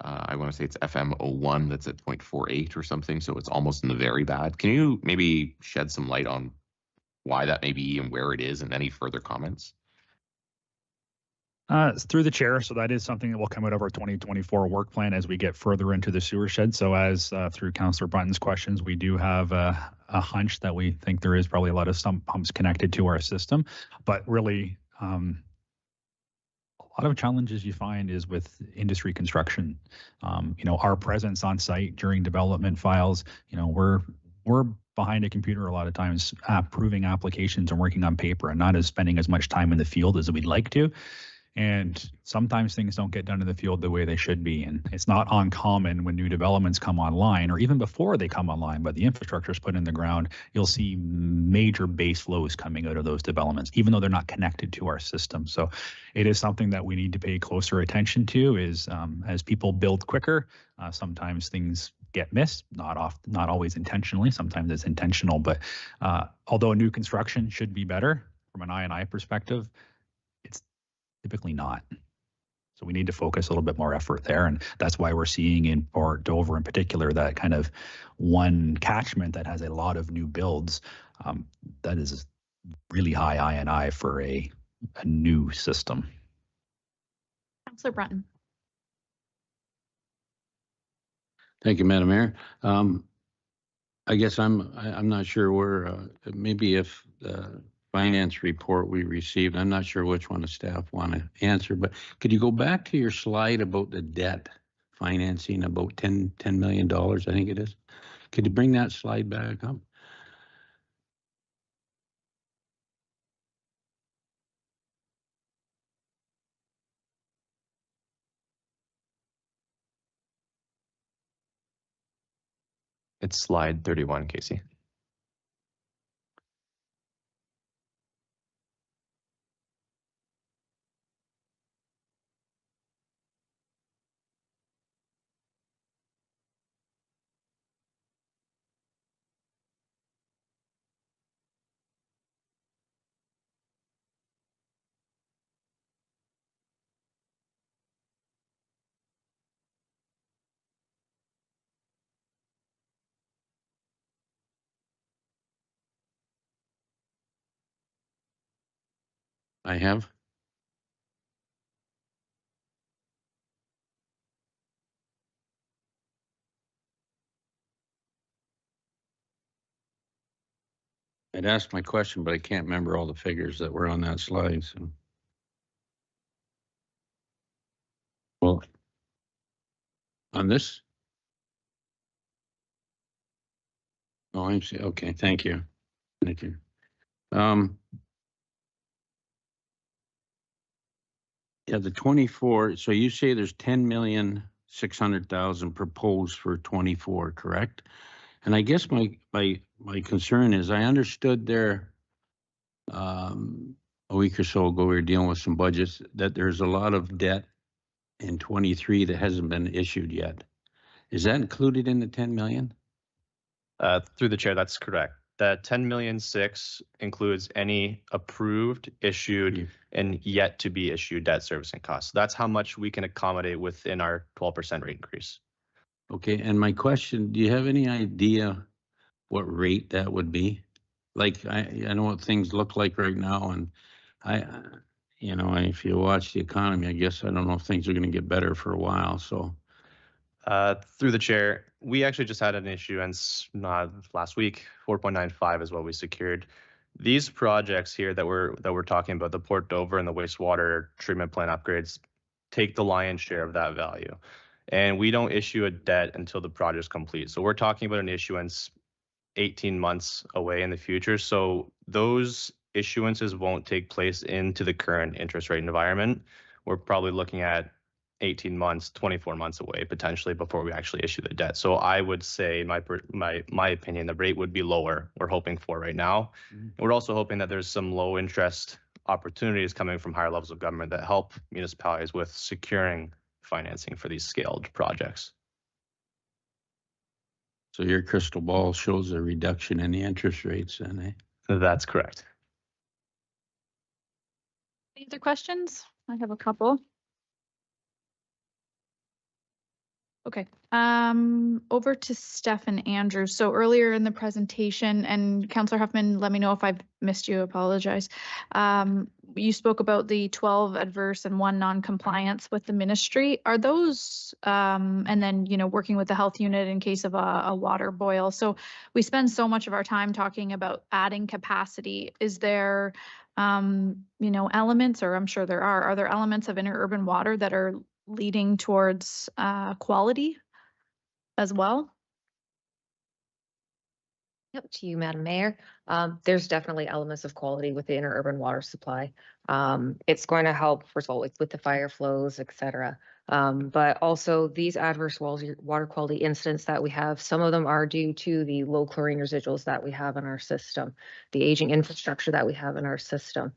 I want to say it's FM01 that's at 0.48 or something. So it's almost in the very bad. Can you maybe shed some light on why that may be and where it is and any further comments? Through the chair, so that is something that will come out of our 2024 work plan as we get further into the sewer shed. So as through Councillor Brunton's questions, we do have a hunch that we think there is probably a lot of sump pumps connected to our system, but really a lot of challenges you find is with industry construction. You know, our presence on site during development files, you know, we're behind a computer a lot of times approving applications and working on paper and not as spending as much time in the field as we'd like to. And sometimes things don't get done in the field the way they should be. And it's not uncommon when new developments come online or even before they come online, but the infrastructure is put in the ground, you'll see major base flows coming out of those developments, even though they're not connected to our system. So it is something that we need to pay closer attention to is as people build quicker, sometimes things get missed, not always intentionally, sometimes it's intentional, but although new construction should be better from an I&I perspective, typically not. So we need to focus a little bit more effort there. And that's why we're seeing in Port Dover in particular, that kind of one catchment that has a lot of new builds that is really high I&I for a new system. Councillor Brunton. Thank you, Madam Mayor. I guess I'm not sure where, maybe if finance report we received, I'm not sure which one the staff want to answer, but could you go back to your slide about the debt financing, about $10 million, I think it is. Could you bring that slide back up? It's slide 31, Casey. I have. I'd asked my question, but I can't remember all the figures that were on that slide. So. Well, on this? Oh, I'm see. Okay, thank you. Thank you. Yeah, the 24. So you say there's 10,600,000 proposed for 24, correct? And I guess my concern is I understood there a week or so ago we were dealing with some budgets that there's a lot of debt in 23 that hasn't been issued yet. Is that included in the 10 million? Through the chair, that's correct. That 10,000,006 includes any approved, issued, and yet to be issued debt servicing costs. That's how much we can accommodate within our 12% rate increase. Okay, and my question, do you have any idea what rate that would be? Like, I know what things look like right now, and you know, if you watch the economy, I guess I don't know if things are going to get better for a while, so. Through the chair, we actually just had an issuance last week. 4.95 is what we secured. These projects here that we're talking about, the Port Dover and the wastewater treatment plant upgrades, take the lion's share of that value. And we don't issue a debt until the project's complete. So we're talking about an issuance 18 months away in the future. So those issuances won't take place into the current interest rate environment. We're probably looking at 18 months, 24 months away potentially before we actually issue the debt. So I would say, in my opinion, the rate would be lower. We're hoping for right now. We're also hoping that there's some low interest opportunities coming from higher levels of government that help municipalities with securing financing for these scaled projects. So your crystal ball shows a reduction in the interest rates, then, eh? That's correct. Any other questions? I have a couple. Okay, over to Steph and Andrew. So earlier in the presentation, and Councillor Huffman, let me know if I've missed you, apologize. You spoke about the 12 adverse and 1 non-compliance with the ministry. Are those, and then, you know, working with the health unit in case of a water boil. So we spend so much of our time talking about adding capacity. Is there, you know, elements, or I'm sure there are there elements of interurban water that are leading towards quality as well? Yep, to you, Madam Mayor. There's definitely elements of quality with the interurban water supply. It's going to help, first of all, with the fire flows, et cetera. But also these adverse water quality incidents that we have, some of them are due to the low chlorine residuals that we have in our system, the aging infrastructure that we have in our system.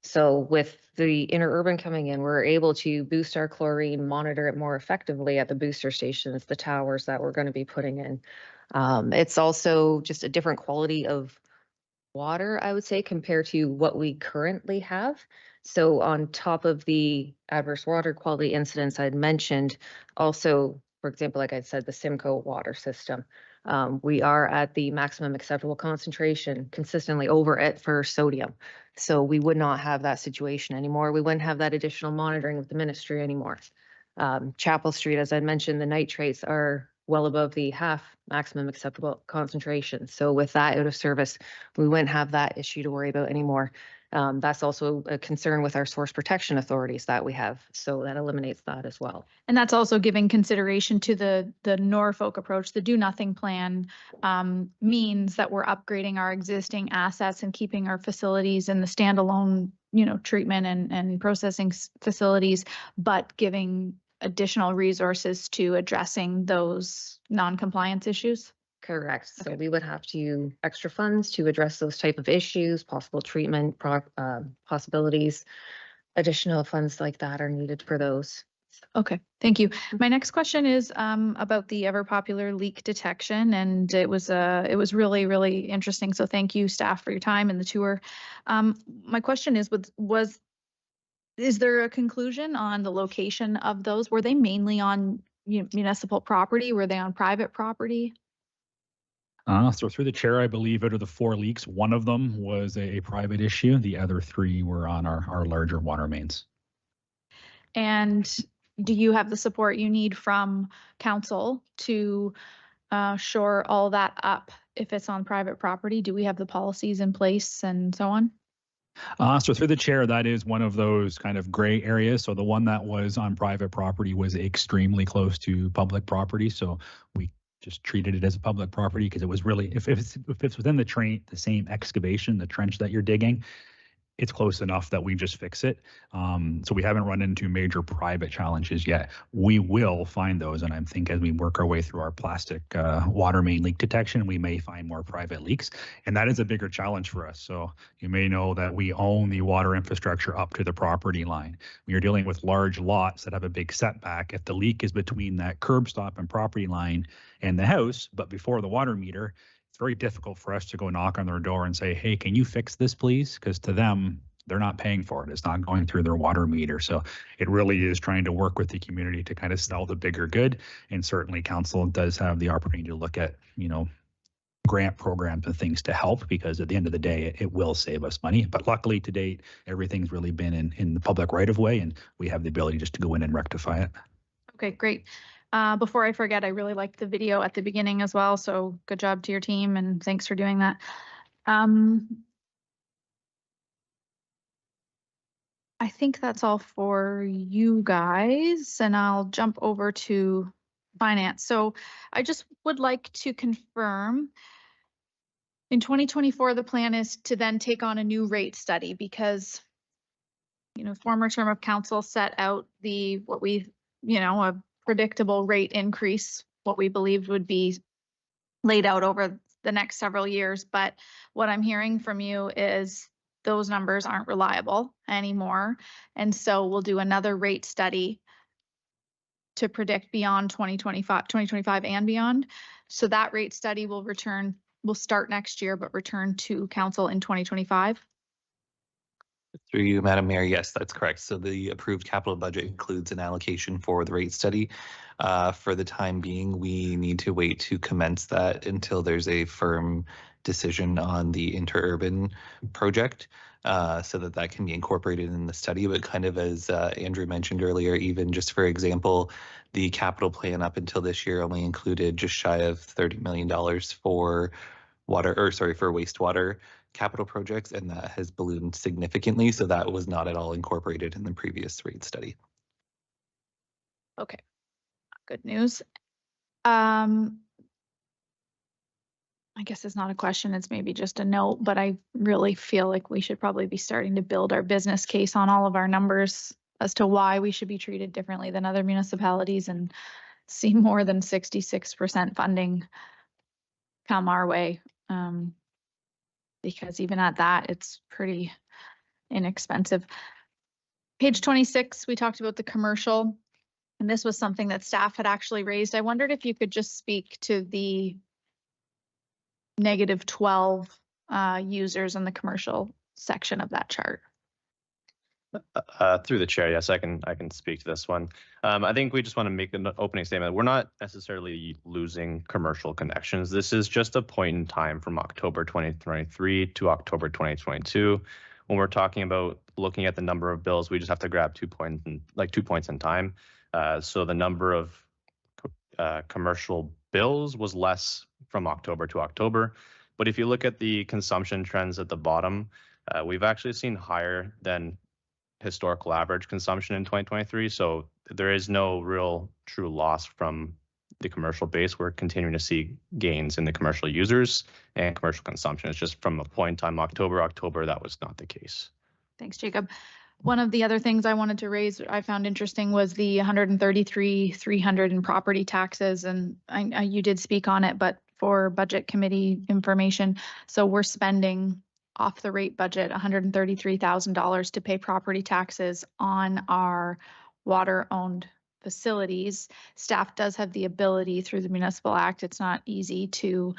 So with the interurban coming in, we're able to boost our chlorine, monitor it more effectively at the booster stations, the towers that we're going to be putting in. It's also just a different quality of water, I would say, compared to what we currently have. So on top of the adverse water quality incidents I'd mentioned, also, for example, like I said, the Simcoe water system. We are at the maximum acceptable concentration, consistently over it for sodium. So we would not have that situation anymore. We wouldn't have that additional monitoring with the ministry anymore. Chapel Street, as I mentioned, the nitrates are well above the half maximum acceptable concentration. So with that out of service, we wouldn't have that issue to worry about anymore. That's also a concern with our source protection authorities that we have. So that eliminates that as well. And that's also giving consideration to the Norfolk approach. The do nothing plan means that we're upgrading our existing assets and keeping our facilities in the standalone, you know, treatment and processing facilities, but giving additional resources to addressing those non-compliance issues. Correct. So we would have to extra funds to address those type of issues, possible treatment possibilities. Additional funds like that are needed for those. Okay, thank you. My next question is about the ever popular leak detection, and it was really, really interesting. So thank you, staff, for your time and the tour. My question is, is there a conclusion on the location of those? Were they mainly on municipal property? Were they on private property? So through the chair, I believe out of the 4 leaks, 1 of them was a private issue. The other 3 were on our larger water mains. And do you have the support you need from council to shore all that up if it's on private property? Do we have the policies in place and so on? So through the chair, that is one of those kind of gray areas. So the one that was on private property was extremely close to public property. So we just treated it as a public property because it was really, if it's within the same excavation, the trench that you're digging, it's close enough that we just fix it. So we haven't run into major private challenges yet. We will find those, and I think as we work our way through our plastic water main leak detection, we may find more private leaks, and that is a bigger challenge for us. So you may know that we own the water infrastructure up to the property line. We are dealing with large lots that have a big setback. If the leak is between that curb stop and property line and the house, but before the water meter, it's very difficult for us to go knock on their door and say, hey, can you fix this, please? Because to them, they're not paying for it. It's not going through their water meter. So it really is trying to work with the community to kind of sell the bigger good. And certainly council does have the opportunity to look at, you know, grant programs and things to help, because at the end of the day, it will save us money. But luckily to date, everything's really been in the public right of way, and we have the ability just to go in and rectify it. Okay, great. Before I forget, I really liked the video at the beginning as well. So good job to your team, and thanks for doing that. I think that's all for you guys, and I'll jump over to finance. So I just would like to confirm in 2024, the plan is to then take on a new rate study because, former term of council set out what we, a predictable rate increase, what we believed would be laid out over the next several years. But what I'm hearing from you is those numbers aren't reliable anymore. And so we'll do another rate study to predict beyond 2025 and beyond. So that rate study will start next year, but return to council in 2025. Through you, Madam Mayor, yes, that's correct. So the approved capital budget includes an allocation for the rate study. For the time being, we need to wait to commence that until there's a firm decision on the interurban project, so that can be incorporated in the study. But kind of as Andrew mentioned earlier, even just for example, the capital plan up until this year only included just shy of $30 million for wastewater capital projects, and that has ballooned significantly. So that was not at all incorporated in the previous rate study. Okay, good news. I guess it's not a question, it's maybe just a note, but I really feel like we should probably be starting to build our business case on all of our numbers as to why we should be treated differently than other municipalities and see more than 66% funding come our way. Because even at that, it's pretty inexpensive. Page 26, we talked about the commercial, and this was something that staff had actually raised. I wondered if you could just speak to the -12 users in the commercial section of that chart. Through the chair, yes, I can speak to this one. I think we just want to make an opening statement. We're not necessarily losing commercial connections. This is just a point in time from October 2023 to October 2022. When we're talking about looking at the number of bills, we just have to grab 2 points in time. So the number of commercial bills was less from October to October. But if you look at the consumption trends at the bottom, we've actually seen higher than historical average consumption in 2023. So there is no real true loss from the commercial base. We're continuing to see gains in the commercial users and commercial consumption. It's just from a point in time, October, that was not the case. Thanks, Jacob. One of the other things I wanted to raise, I found interesting, was the 133,300 in property taxes. And you did speak on it, but for budget committee information. So we're spending off the rate budget $133,000 to pay property taxes on our water-owned facilities. Staff does have the ability through the Municipal Act, it's not easy to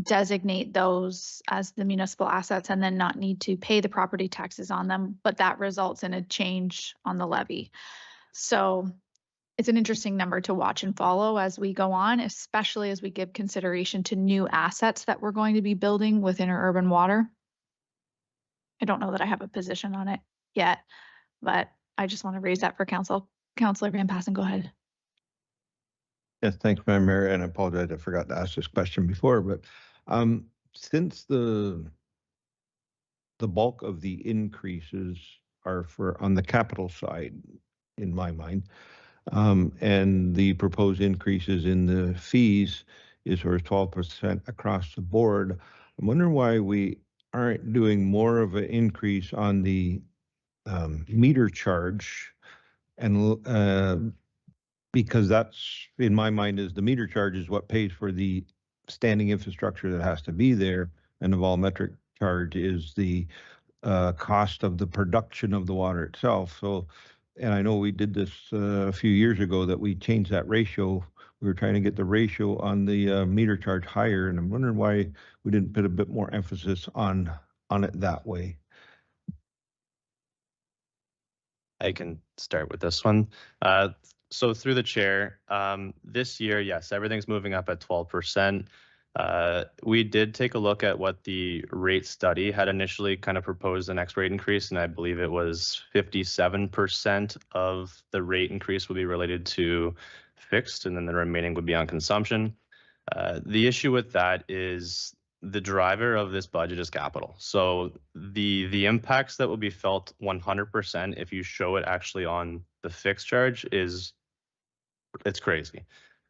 designate those as the municipal assets and then not need to pay the property taxes on them, but that results in a change on the levy. So it's an interesting number to watch and follow as we go on, especially as we give consideration to new assets that we're going to be building within our urban water. I don't know that I have a position on it yet, but I just want to raise that for council. Councillor Van Passen, go ahead. Yes, thanks, Madam Mayor, and I apologize, I forgot to ask this question before, but since the bulk of the increases are on the capital side, in my mind, and the proposed increases in the fees is sort of 12% across the board, I'm wondering why we aren't doing more of an increase on the meter charge, and because that's, in my mind, is the meter charge is what pays for the standing infrastructure that has to be there, and the volumetric charge is the cost of the production of the water itself. So, and I know we did this a few years ago that we changed that ratio. We were trying to get the ratio on the meter charge higher, and I'm wondering why we didn't put a bit more emphasis on it that way. I can start with this one. So through the chair, this year, yes, everything's moving up at 12%. We did take a look at what the rate study had initially kind of proposed the next rate increase, and I believe it was 57% of the rate increase would be related to fixed, and then the remaining would be on consumption. The issue with that is the driver of this budget is capital. So the impacts that will be felt 100% if you show it actually on the fixed charge it's crazy.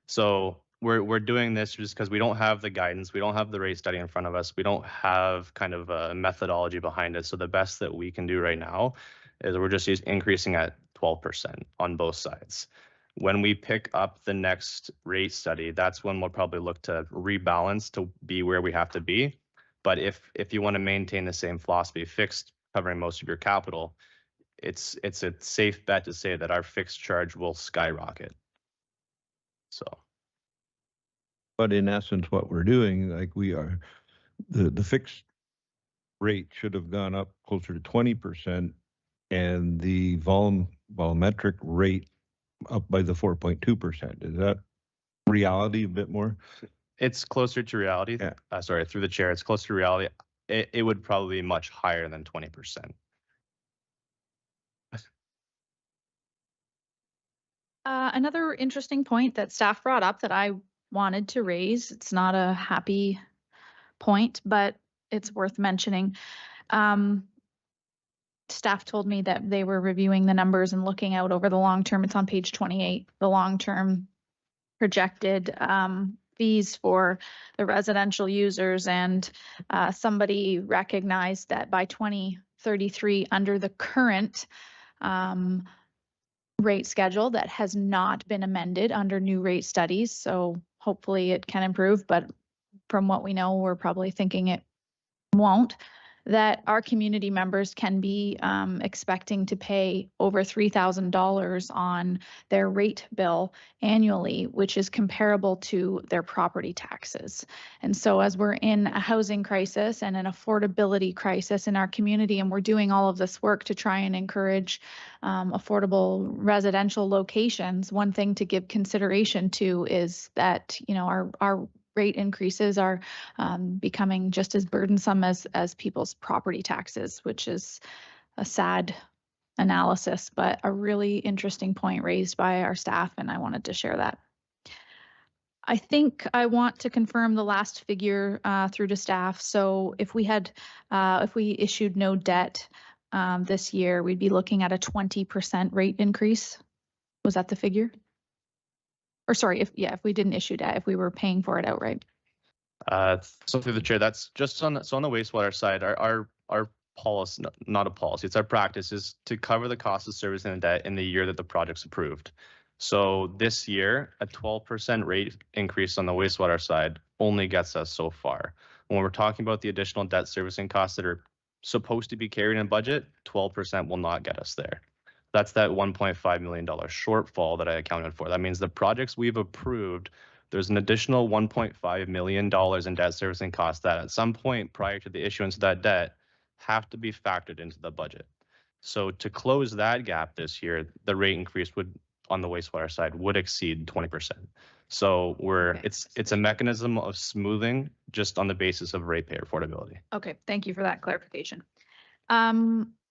So we're doing this just because we don't have the guidance, we don't have the rate study in front of us, we don't have kind of a methodology behind it. So the best that we can do right now is we're just increasing at 12% on both sides. When we pick up the next rate study, that's when we'll probably look to rebalance to be where we have to be. But if you want to maintain the same philosophy, fixed covering most of your capital, it's a safe bet to say that our fixed charge will skyrocket. So. But in essence, what we're doing, like we are, the fixed rate should have gone up closer to 20%, and the volumetric rate up by the 4.2%. Is that reality a bit more? It's closer to reality. Yeah. Sorry, through the chair, it's closer to reality. It would probably be much higher than 20%. Another interesting point that staff brought up that I wanted to raise, it's not a happy point, but it's worth mentioning. Staff told me that they were reviewing the numbers and looking out over the long term. It's on page 28, the long-term projected fees for the residential users. And somebody recognized that by 2033, under the current rate schedule that has not been amended under new rate studies, so hopefully it can improve, but from what we know, we're probably thinking it won't, that our community members can be expecting to pay over $3,000 on their rate bill annually, which is comparable to their property taxes. And so as we're in a housing crisis and an affordability crisis in our community, and we're doing all of this work to try and encourage affordable residential locations, one thing to give consideration to is that, you know, our rate increases are becoming just as burdensome as people's property taxes, which is a sad analysis, but a really interesting point raised by our staff, and I wanted to share that. I think I want to confirm the last figure through to staff. So if we issued no debt this year, we'd be looking at a 20% rate increase. Was that the figure? Or sorry, if we didn't issue debt, if we were paying for it outright. So through the chair, that's just on the wastewater side. Our policy, not a policy, it's our practice is to cover the cost of servicing the debt in the year that the project's approved. So this year, a 12% rate increase on the wastewater side only gets us so far. When we're talking about the additional debt servicing costs that are supposed to be carried in budget, 12% will not get us there. That's that $1.5 million shortfall that I accounted for. That means the projects we've approved, there's an additional $1.5 million in debt servicing costs that at some point prior to the issuance of that debt have to be factored into the budget. So to close that gap this year, the rate increase would, on the wastewater side, would exceed 20%. So it's a mechanism of smoothing just on the basis of ratepayer affordability. Okay, thank you for that clarification.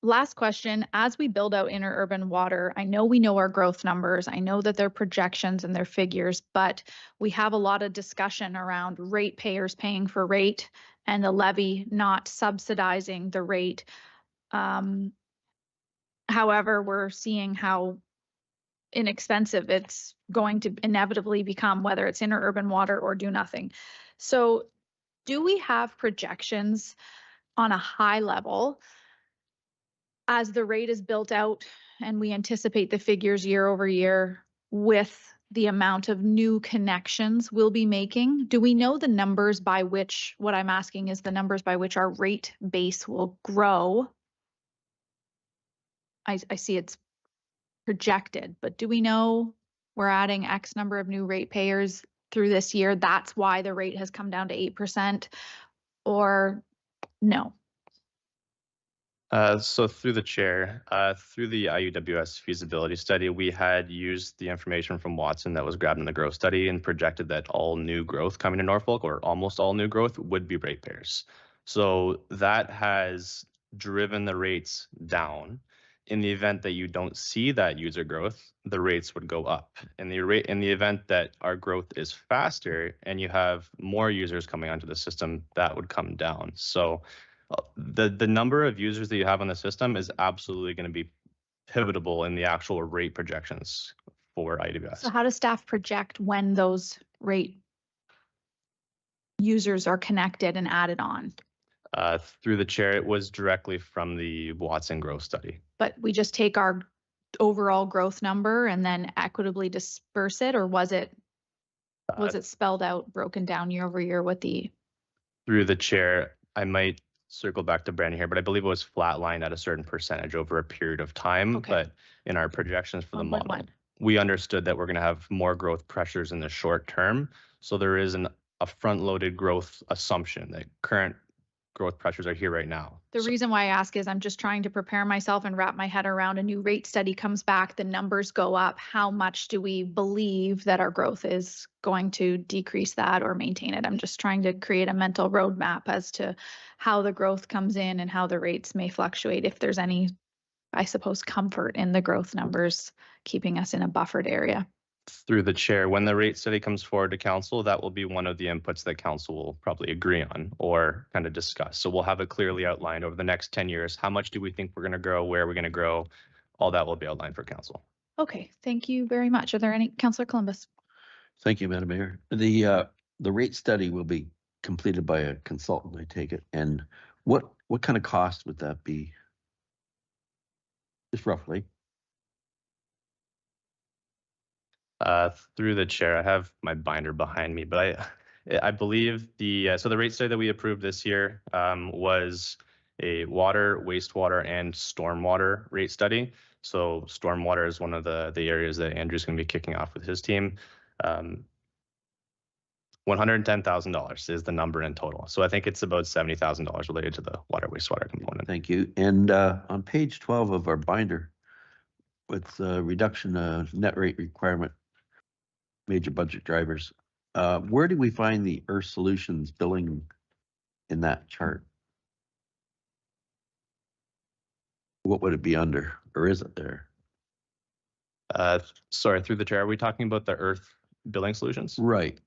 Last question, as we build out interurban water, I know we know our growth numbers. I know that they're projections and they're figures, but we have a lot of discussion around ratepayers paying for rate and the levy not subsidizing the rate. However, we're seeing how inexpensive it's going to inevitably become, whether it's interurban water or do nothing. So do we have projections on a high level as the rate is built out and we anticipate the figures year over year with the amount of new connections we'll be making? Do we know the numbers by which, what I'm asking is the numbers by which our rate base will grow? I see it's projected, but do we know we're adding X number of new ratepayers through this year? That's why the rate has come down to 8%, or no? So through the chair, through the IUWS feasibility study, we had used the information from Watson that was grabbed in the growth study and projected that all new growth coming to Norfolk, or almost all new growth, would be ratepayers. So that has driven the rates down. in the event that you don't see that user growth, the rates would go up. In the event that our growth is faster and you have more users coming onto the system, that would come down. So the number of users that you have on the system is absolutely going to be pivotal in the actual rate projections for IWS. So how does staff project when those rate users are connected and added on? Through the chair, it was directly from the Watson growth study. But we just take our overall growth number and then equitably disperse it, or was it spelled out, broken down year over year with the? Through the chair, I might circle back to Brandon here, but I believe it was flatlined at a certain percentage over a period of time. Okay. But in our projections for the model, 1.1. we understood that we're going to have more growth pressures in the short term. So there is a front-loaded growth assumption that current growth pressures are here right now. The reason why I ask is I'm just trying to prepare myself and wrap my head around a new rate study comes back, the numbers go up. How much do we believe that our growth is going to decrease that or maintain it? I'm just trying to create a mental roadmap as to how the growth comes in and how the rates may fluctuate. If there's any, I suppose, comfort in the growth numbers, keeping us in a buffered area. Through the chair, when the rate study comes forward to council, that will be one of the inputs that council will probably agree on or kind of discuss. So we'll have it clearly outlined over the next 10 years. How much do we think we're going to grow? Where are we going to grow? All that will be outlined for council. Okay, thank you very much. Are there any, Councillor Columbus? Thank you, Madam Mayor. The rate study will be completed by a consultant, I take it. And what kind of cost would that be? Just roughly. Through the chair, I have my binder behind me, but I believe the rate study that we approved this year was a water, wastewater, and stormwater rate study. So stormwater is one of the areas that Andrew's going to be kicking off with his team. $110,000 is the number in total. So I think it's about $70,000 related to the water, wastewater component. Thank you. And on page 12 of our binder, with reduction of net rate requirement, major budget drivers, where do we find the Earth Solutions billing in that chart? What would it be under, or is it there? Sorry, through the chair, are we talking about the Earth billing solutions? Right.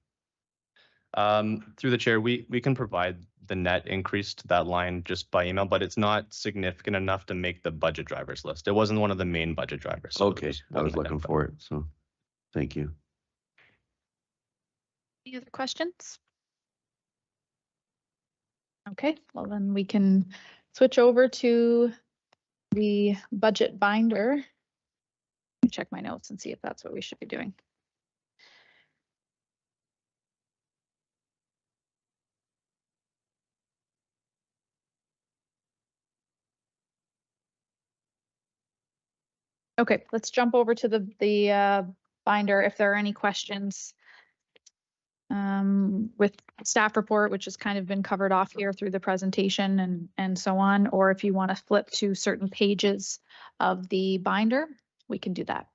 Through the chair, we can provide the net increase to that line just by email, but it's not significant enough to make the budget drivers list. It wasn't one of the main budget drivers. So okay, I was looking for it, so thank you. Any other questions? Okay, well then we can switch over to the budget binder. Let me check my notes and see if that's what we should be doing. Okay, let's jump over to the binder if there are any questions with staff report, which has kind of been covered off here through the presentation and so on, or if you want to flip to certain pages of the binder, we can do that.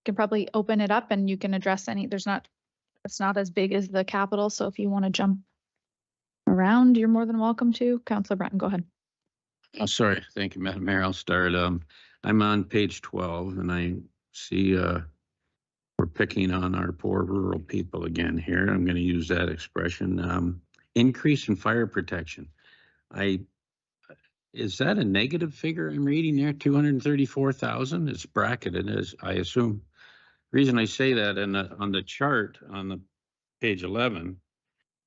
Can probably open it up and you can address any, it's not as big as the capital. So if you want to jump around, you're more than welcome to. Councillor Breton, go ahead. Oh, sorry. Thank you, Madam Mayor. I'll start. I'm on page 12 and I see we're picking on our poor rural people again here. I'm going to use that expression. Increase in fire protection. Is that a negative figure I'm reading there? 234,000? It's bracketed as I assume. Reason I say that on the chart on the page 11,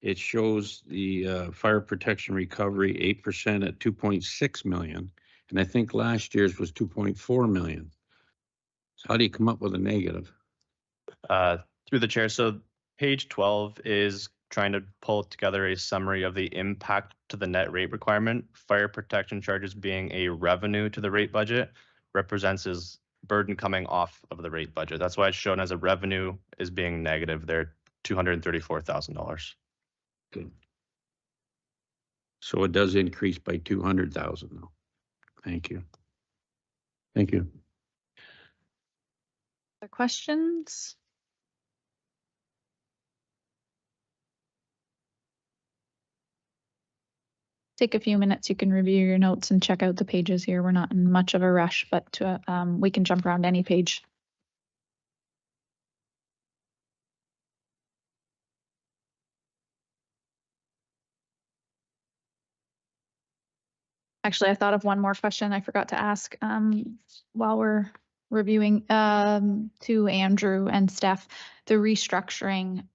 it shows the fire protection recovery 8% at 2.6 million. And I think last year's was 2.4 million. So how do you come up with a negative? Through the chair, so Page 12 is trying to pull together a summary of the impact to the net rate requirement. Fire protection charges being a revenue to the rate budget represents as burden coming off of the rate budget. That's why it's shown as a revenue is being negative there, $234,000. Good. So it does increase by 200,000 though. Thank you. Thank you. Other questions? Take a few minutes. You can review your notes and check out the pages here. We're not in much of a rush, but we can jump around any page. Actually, I thought of one more question I forgot to ask while we're reviewing to Andrew and Steph. The restructuring,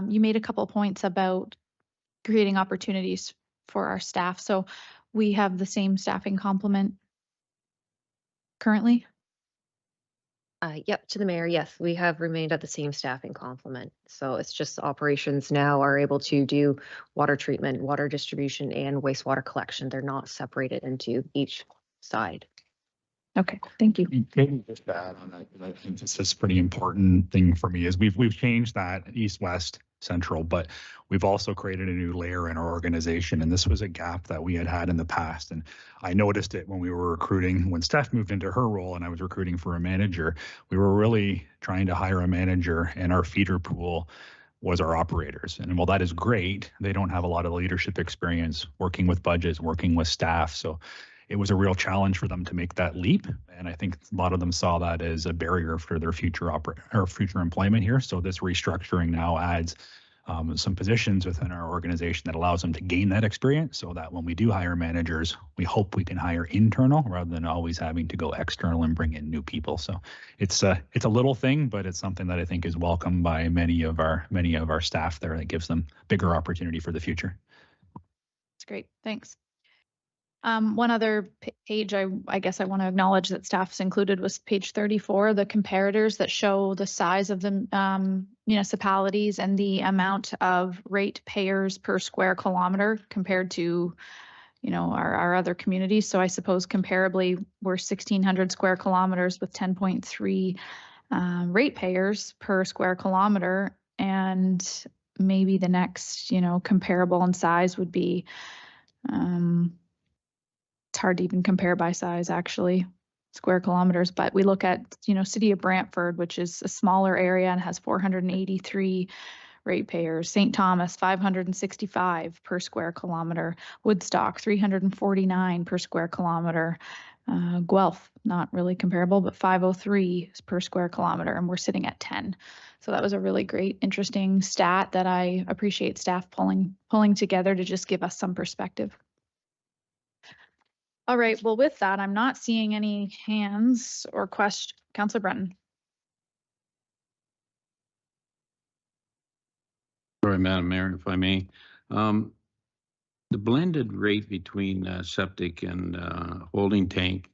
you made a couple points about creating opportunities for our staff. So we have the same staffing complement currently? Yep, to the mayor, yes, we have remained at the same staffing complement. So it's just operations now are able to do water treatment, water distribution, and wastewater collection. They're not separated into each side. Okay, thank you. Maybe just to add on that, because I think this is a pretty important thing for me, is we've changed that east-west central, but we've also created a new layer in our organization, and this was a gap that we had in the past. And I noticed it when we were recruiting, when Steph moved into her role and I was recruiting for a manager, we were really trying to hire a manager, and our feeder pool was our operators. And while that is great, they don't have a lot of leadership experience working with budgets, working with staff. So it was a real challenge for them to make that leap. And I think a lot of them saw that as a barrier for their future future employment here. So this restructuring now adds some positions within our organization that allows them to gain that experience, so that when we do hire managers, we hope we can hire internal rather than always having to go external and bring in new people. So it's a little thing, but it's something that I think is welcomed by many of our staff there. That gives them bigger opportunity for the future. That's great. Thanks. One other page I guess I want to acknowledge that staff's included was page 34, the comparators that show the size of the municipalities and the amount of rate payers per square kilometer compared to, our other communities. So I suppose comparably, we're 1,600 square kilometers with 10.3 rate payers per square kilometer. And maybe the next, comparable in size would be, it's hard to even compare by size, actually, square kilometers. But we look at, city of Brantford, which is a smaller area and has 483 ratepayers. St. Thomas, 565 per square kilometer. Woodstock, 349 per square kilometer. Guelph, not really comparable, but 503 per square kilometer, and we're sitting at 10. So that was a really great, interesting stat that I appreciate staff pulling together to just give us some perspective. All right, well, with that, I'm not seeing any hands or questions. Councillor Breton. Sorry, Madam Mayor, if I may. The blended rate between septic and holding tank,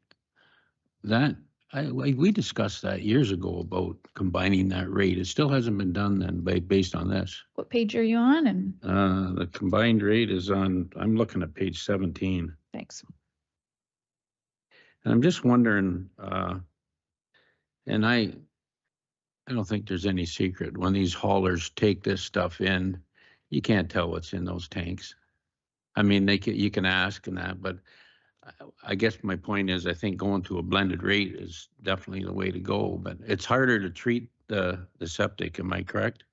we discussed that years ago about combining that rate. It still hasn't been done then based on this. What page are you on? And the combined rate is on, I'm looking at page 17. Thanks. And I'm just wondering, and I don't think there's any secret, when these haulers take this stuff in, you can't tell what's in those tanks. I mean, you can ask and that, but I guess my point is, I think going to a blended rate is definitely the way to go, but it's harder to treat the septic. Am I correct?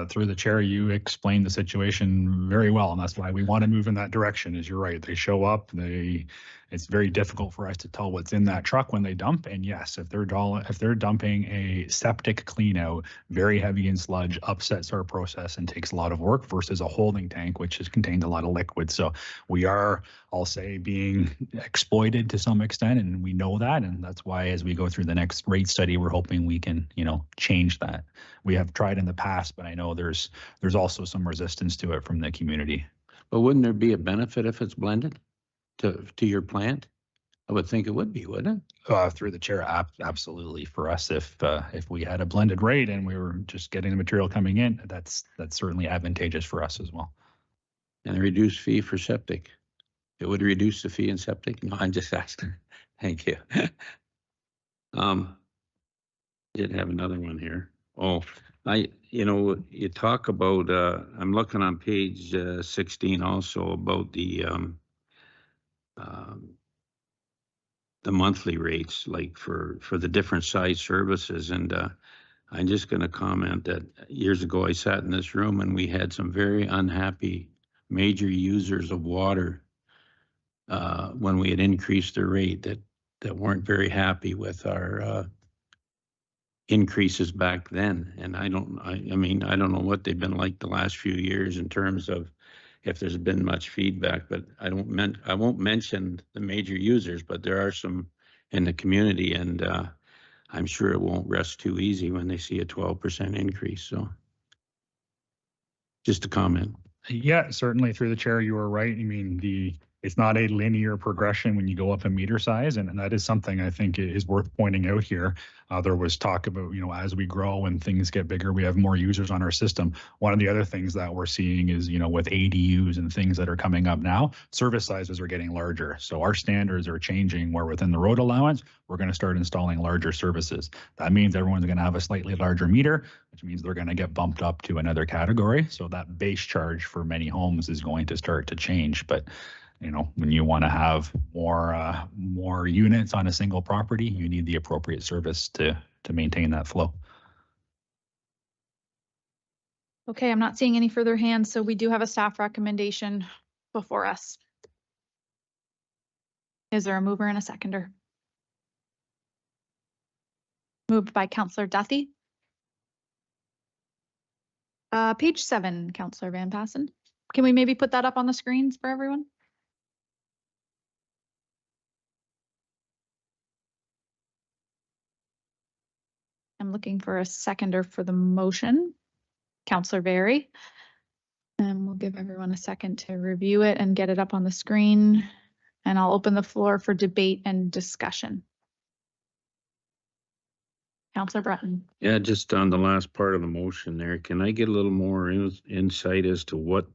Through the chair, you explained the situation very well, and that's why we want to move in that direction. Is you're right. They show up. It's very difficult for us to tell what's in that truck when they dump. And yes, if they're dumping a septic clean out, very heavy in sludge, upsets our process and takes a lot of work versus a holding tank, which has contained a lot of liquid. So we are, I'll say, being exploited to some extent, and we know that. And that's why as we go through the next rate study, we're hoping we can, change that. We have tried in the past, but I know there's also some resistance to it from the community. But wouldn't there be a benefit if it's blended to your plant? I would think it would be, wouldn't Through the chair, absolutely. For us, if we had a blended rate and we were just getting the material coming in, that's certainly advantageous for us as well. it? And a reduced fee for septic. It would reduce the fee in septic? No, I'm just asking. Thank you. Did have another one here. Oh, you talk about, I'm looking on page 16 also about the monthly rates, like for the different size services. And I'm just going to comment that years ago I sat in this room and we had some very unhappy major users of water when we had increased the rate that weren't very happy with our increases back then. And I mean, I don't know what they've been like the last few years in terms of if there's been much feedback, but I won't mention the major users, but there are some in the community, and I'm sure it won't rest too easy when they see a 12% increase. So just a comment. Yeah, certainly through the chair, you are right. I mean, it's not a linear progression when you go up a meter size, and that is something I think is worth pointing out here. There was talk about, as we grow and things get bigger, we have more users on our system. One of the other things that we're seeing is, with ADUs and things that are coming up now, service sizes are getting larger. So our standards are changing where within the road allowance, we're going to start installing larger services. That means everyone's going to have a slightly larger meter, which means they're going to get bumped up to another category. So that base charge for many homes is going to start to change. But when you want to have more units on a single property, you need the appropriate service to maintain that flow. Okay, I'm not seeing any further hands, so we do have a staff recommendation before us. Is there a mover and a seconder? Moved by Councillor Duthie. Page 7, Councillor Van Passen. Can we maybe put that up on the screens for everyone? I'm looking for a seconder for the motion. Councillor Berry. And we'll give everyone a second to review it and get it up on the screen. And I'll open the floor for debate and discussion. Councillor Breton. Yeah, just on the last part of the motion there, can I get a little more insight as to what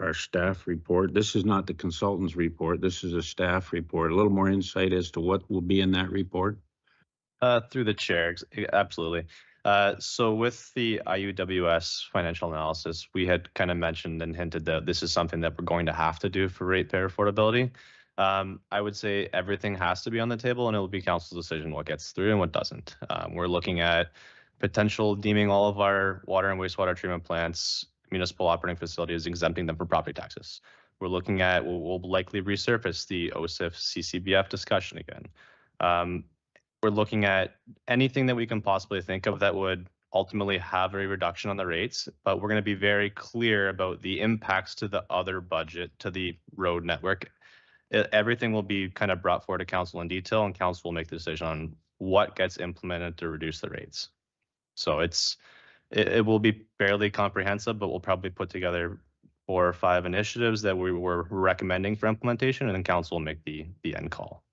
our staff report? This is not the consultant's report. This is a staff report. A little more insight as to what will be in that report? Through the chair, absolutely. So with the IUWS financial analysis, we had kind of mentioned and hinted that this is something that we're going to have to do for ratepayer affordability. I would say everything has to be on the table, and it will be council's decision what gets through and what doesn't. We're looking at potential deeming all of our water and wastewater treatment plants, municipal operating facilities, exempting them from property taxes. We're looking at, we'll likely resurface the OSIF CCBF discussion again. We're looking at anything that we can possibly think of that would ultimately have a reduction on the rates, but we're going to be very clear about the impacts to the other budget, to the road network. Everything will be kind of brought forward to council in detail, and council will make the decision on what gets implemented to reduce the rates. So it will be fairly comprehensive, but we'll probably put together 4 or 5 initiatives that we were recommending for implementation, and then council will make the end call.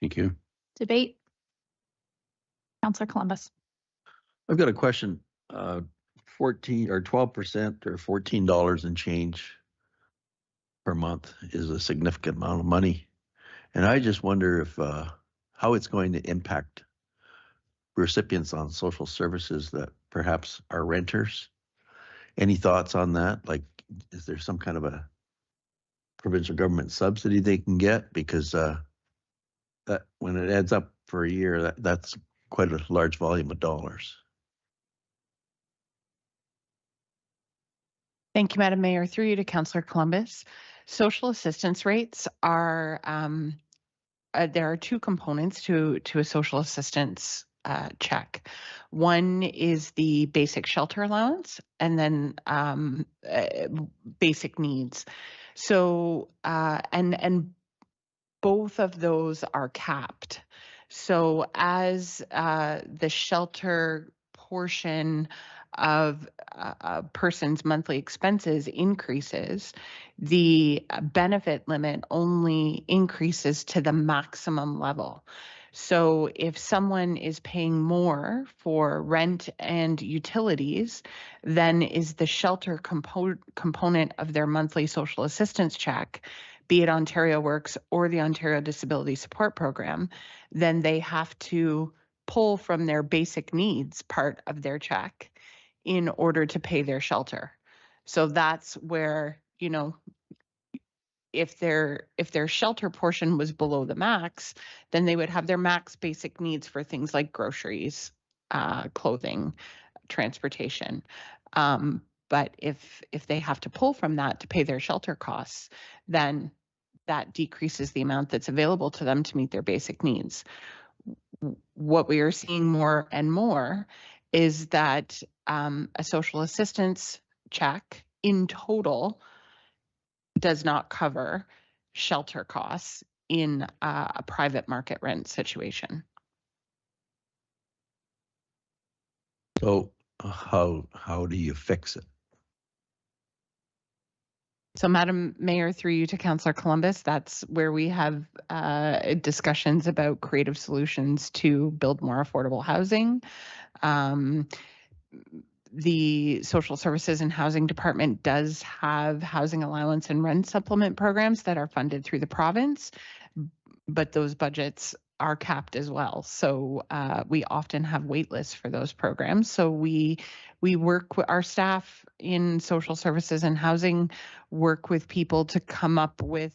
Thank you. Debate. Councillor Columbus. I've got a question. 14 or 12% or $14 and change per month is a significant amount of money. And I just wonder if how it's going to impact recipients on social services that perhaps are renters. Any thoughts on that? Like, is there some kind of a provincial government subsidy they can get? Because that when it adds up for a year, that's quite a large volume of dollars. Thank you, Madam Mayor. Through you to Councillor Columbus. Social assistance rates are, there are 2 components to a social assistance check. One is the basic shelter allowance, and then basic needs. So, and both of those are capped. So as the shelter portion of a person's monthly expenses increases, the benefit limit only increases to the maximum level. So if someone is paying more for rent and utilities than is the shelter component of their monthly social assistance check, be it Ontario Works or the Ontario Disability Support Program, then they have to pull from their basic needs part of their check in order to pay their shelter. So that's where, you know, if their shelter portion was below the max, then they would have their max basic needs for things like groceries, clothing, transportation. But if they have to pull from that to pay their shelter costs, then that decreases the amount that's available to them to meet their basic needs. What we are seeing more and more is that a social assistance check in total does not cover shelter costs in a private market rent situation. So how do you fix it? So, Madam Mayor, through you to Councillor Columbus, that's where we have discussions about creative solutions to build more affordable housing. The Social Services and Housing Department does have housing allowance and rent supplement programs that are funded through the province, but those budgets are capped as well. So we often have wait lists for those programs. So we work with our staff in social services and housing, work with people to come up with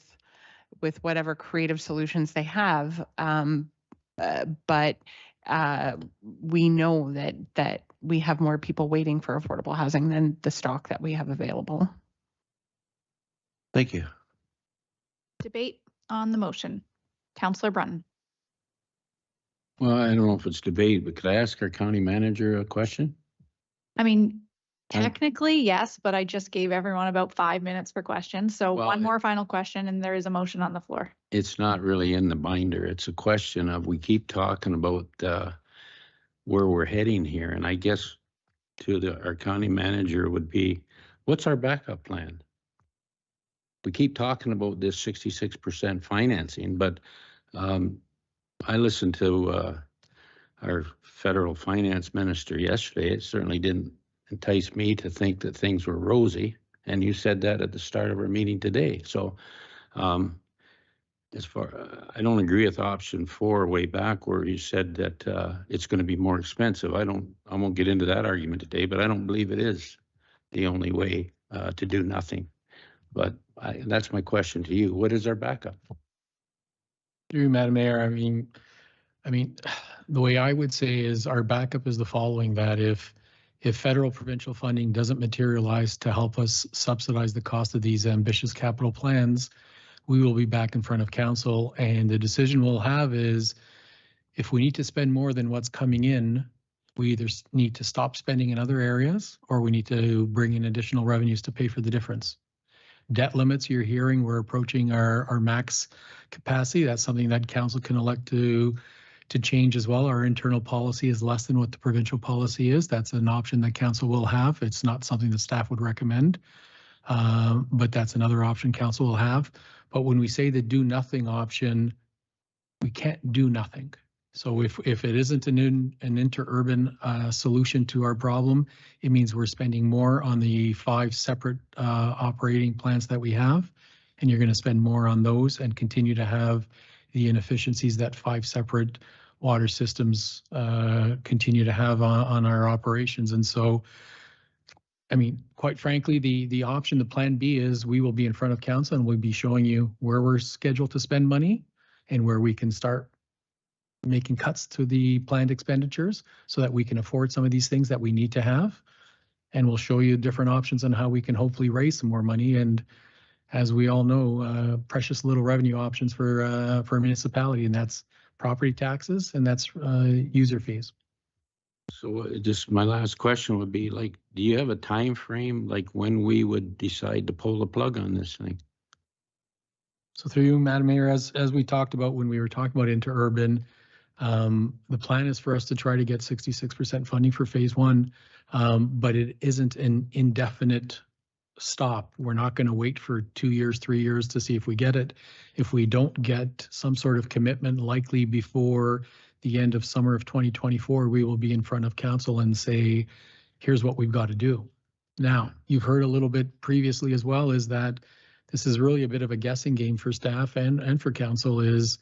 whatever creative solutions they have. But we know that we have more people waiting for affordable housing than the stock that we have available. Thank you. Debate on the motion. Councillor Brunton. Well, I don't know if it's debate, but could I ask our county manager a question? I mean, technically, yes, but I just gave everyone about 5 minutes per question. So Well, one more final question and there is a motion on the floor. It's not really in the binder. It's a question of, we keep talking about where we're heading here. And I guess to our county manager would be, what's our backup plan? We keep talking about this 66% financing, but I listened to our federal finance minister yesterday. It certainly didn't entice me to think that things were rosy. And you said that at the start of our meeting today. So as far, I don't agree with option 4 way back where you said that it's going to be more expensive. I won't get into that argument today, but I don't believe it is the only way to do nothing. But that's my question to you. What is our backup? Through Madam Mayor, I mean, the way I would say is our backup is the following: that if federal provincial funding doesn't materialize to help us subsidize the cost of these ambitious capital plans, we will be back in front of council, and the decision we'll have is, if we need to spend more than what's coming in, we either need to stop spending in other areas or we need to bring in additional revenues to pay for the difference. Debt limits, you're hearing, we're approaching our max capacity. That's something that council can elect to change as well. Our internal policy is less than what the provincial policy is. That's an option that council will have. It's not something that staff would recommend, but that's another option council will have. But when we say the do nothing option, we can't do nothing. So if it isn't an interurban solution to our problem, it means we're spending more on the 5 separate operating plants that we have, and you're going to spend more on those and continue to have the inefficiencies that 5 separate water systems continue to have on our operations. And so, I mean, quite frankly, the option, the plan B, is we will be in front of council and we'll be showing you where we're scheduled to spend money and where we can start making cuts to the planned expenditures so that we can afford some of these things that we need to have. And we'll show you different options on how we can hopefully raise some more money. And as we all know, precious little revenue options for a municipality, and that's property taxes and that's user fees. So just my last question would be, like, do you have a time frame, like when we would decide to pull the plug on this thing? So through you, Madam Mayor, as we talked about when we were talking about interurban, The plan is for us to try to get 66% funding for phase one, but it isn't an indefinite stop. We're not going to wait for 2 years, 3 years to see if we get it. If we don't get some sort of commitment, likely before the end of summer of 2024, we will be in front of council and say, here's what we've got to do. Now, you've heard a little bit previously as well, is that this is really a bit of a guessing game for staff and for council. Is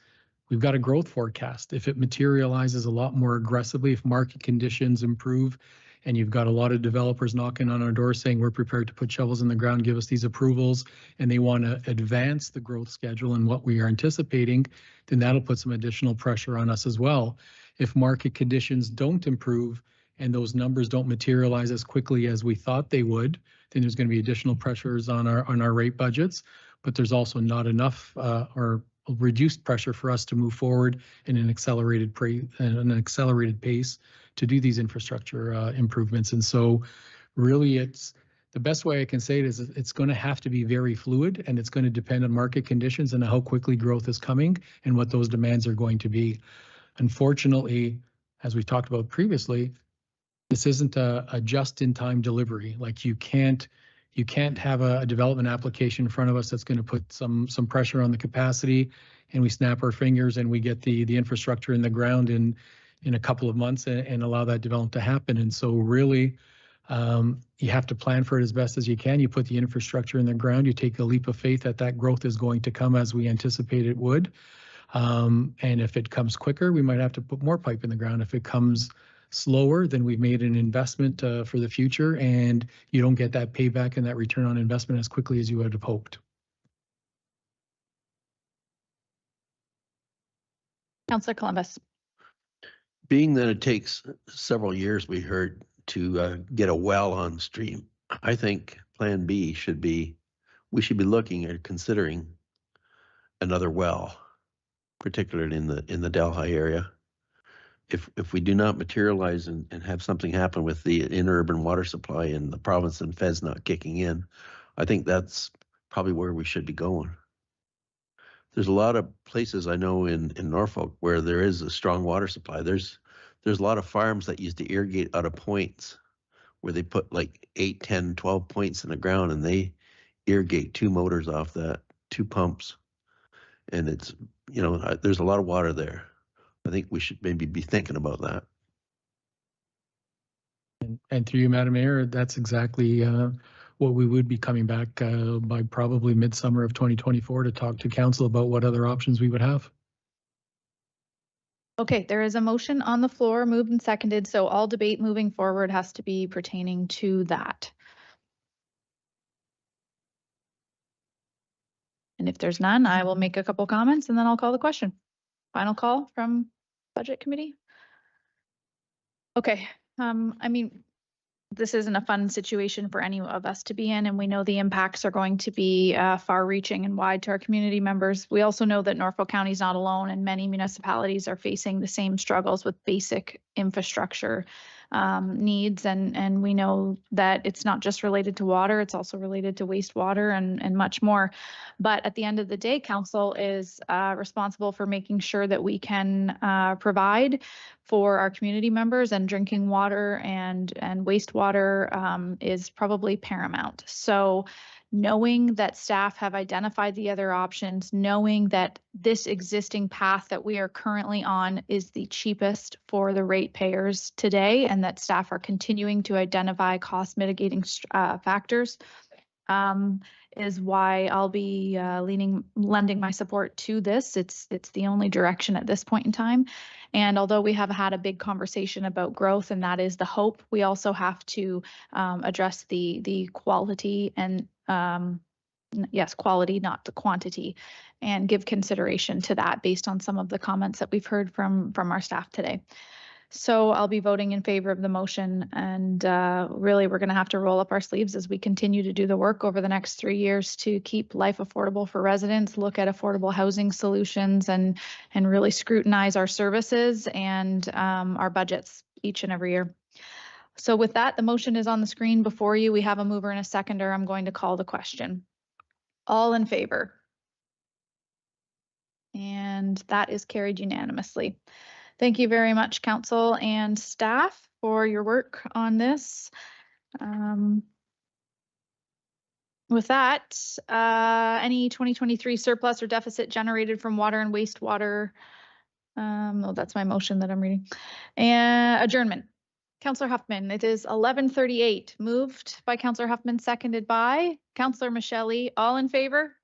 we've got a growth forecast. If it materializes a lot more aggressively, if market conditions improve, and you've got a lot of developers knocking on our door saying we're prepared to put shovels in the ground, give us these approvals, and they want to advance the growth schedule and what we are anticipating, then that'll put some additional pressure on us as well. If market conditions don't improve and those numbers don't materialize as quickly as we thought they would, then there's going to be additional pressures on our rate budgets. But there's also not enough or reduced pressure for us to move forward in an accelerated pace to do these infrastructure improvements. And so really it's the best way I can say it is it's going to have to be very fluid, and it's going to depend on market conditions and how quickly growth is coming and what those demands are going to be. Unfortunately, as we talked about previously, this isn't a just-in-time delivery. Like you can't have a development application in front of us that's going to put some pressure on the capacity, and we snap our fingers and we get the infrastructure in the ground in a couple of months and allow that development to happen. And so really, you have to plan for it as best as you can. You put the infrastructure in the ground, you take a leap of faith that growth is going to come as we anticipate it would. And if it comes quicker, we might have to put more pipe in the ground. If it comes slower, then we've made an investment for the future, and you don't get that payback and that return on investment as quickly as you would have hoped. Councillor Columbus. Being that it takes several years, we heard, to get a well on stream, I think Plan B should be, we should be looking at considering another well, particularly in the Delhi area. If we do not materialize and have something happen with the interurban water supply in the province and feds not kicking in, I think that's probably where we should be going. There's a lot of places I know in Norfolk where there is a strong water supply. There's a lot of farms that used to irrigate out of points where they put like 8, 10, 12 points in the ground, and they irrigate 2 motors off that, 2 pumps. And it's, there's a lot of water there. I think we should maybe be thinking about that. And through you, Madam Mayor, that's exactly what we would be coming back by probably midsummer of 2024 to talk to council about what other options we would have. Okay, there is a motion on the floor, moved and seconded, so all debate moving forward has to be pertaining to that. And if there's none, I will make a couple comments and then I'll call the question. Final call from Budget Committee. Okay, I mean, this isn't a fun situation for any of us to be in, and we know the impacts are going to be far-reaching and wide to our community members. We also know that Norfolk County is not alone, and many municipalities are facing the same struggles with basic infrastructure needs, and we know that it's not just related to water, it's also related to wastewater and much more. But at the end of the day, council is responsible for making sure that we can provide for our community members, and drinking water and wastewater is probably paramount. So knowing that staff have identified the other options, knowing that this existing path that we are currently on is the cheapest for the ratepayers today, and that staff are continuing to identify cost mitigating factors, is why I'll be lending my support to this. It's the only direction at this point in time. And although we have had a big conversation about growth, and that is the hope, we also have to address the quality and yes, quality, not the quantity, and give consideration to that based on some of the comments that we've heard from our staff today. So I'll be voting in favor of the motion, and really we're going to have to roll up our sleeves as we continue to do the work over the next 3 years to keep life affordable for residents, look at affordable housing solutions, and really scrutinize our services and our budgets each and every year. So with that, the motion is on the screen before you. We have a mover and a seconder. I'm going to call the question. All in favor? And that is carried unanimously. Thank you very much, council and staff, for your work on this. With that, any 2023 surplus or deficit generated from water and wastewater? Oh, that's my motion that I'm reading. And adjournment. Councillor Huffman, it is 11:38. Moved by Councillor Huffman, seconded by Councillor Michelli. All in favor?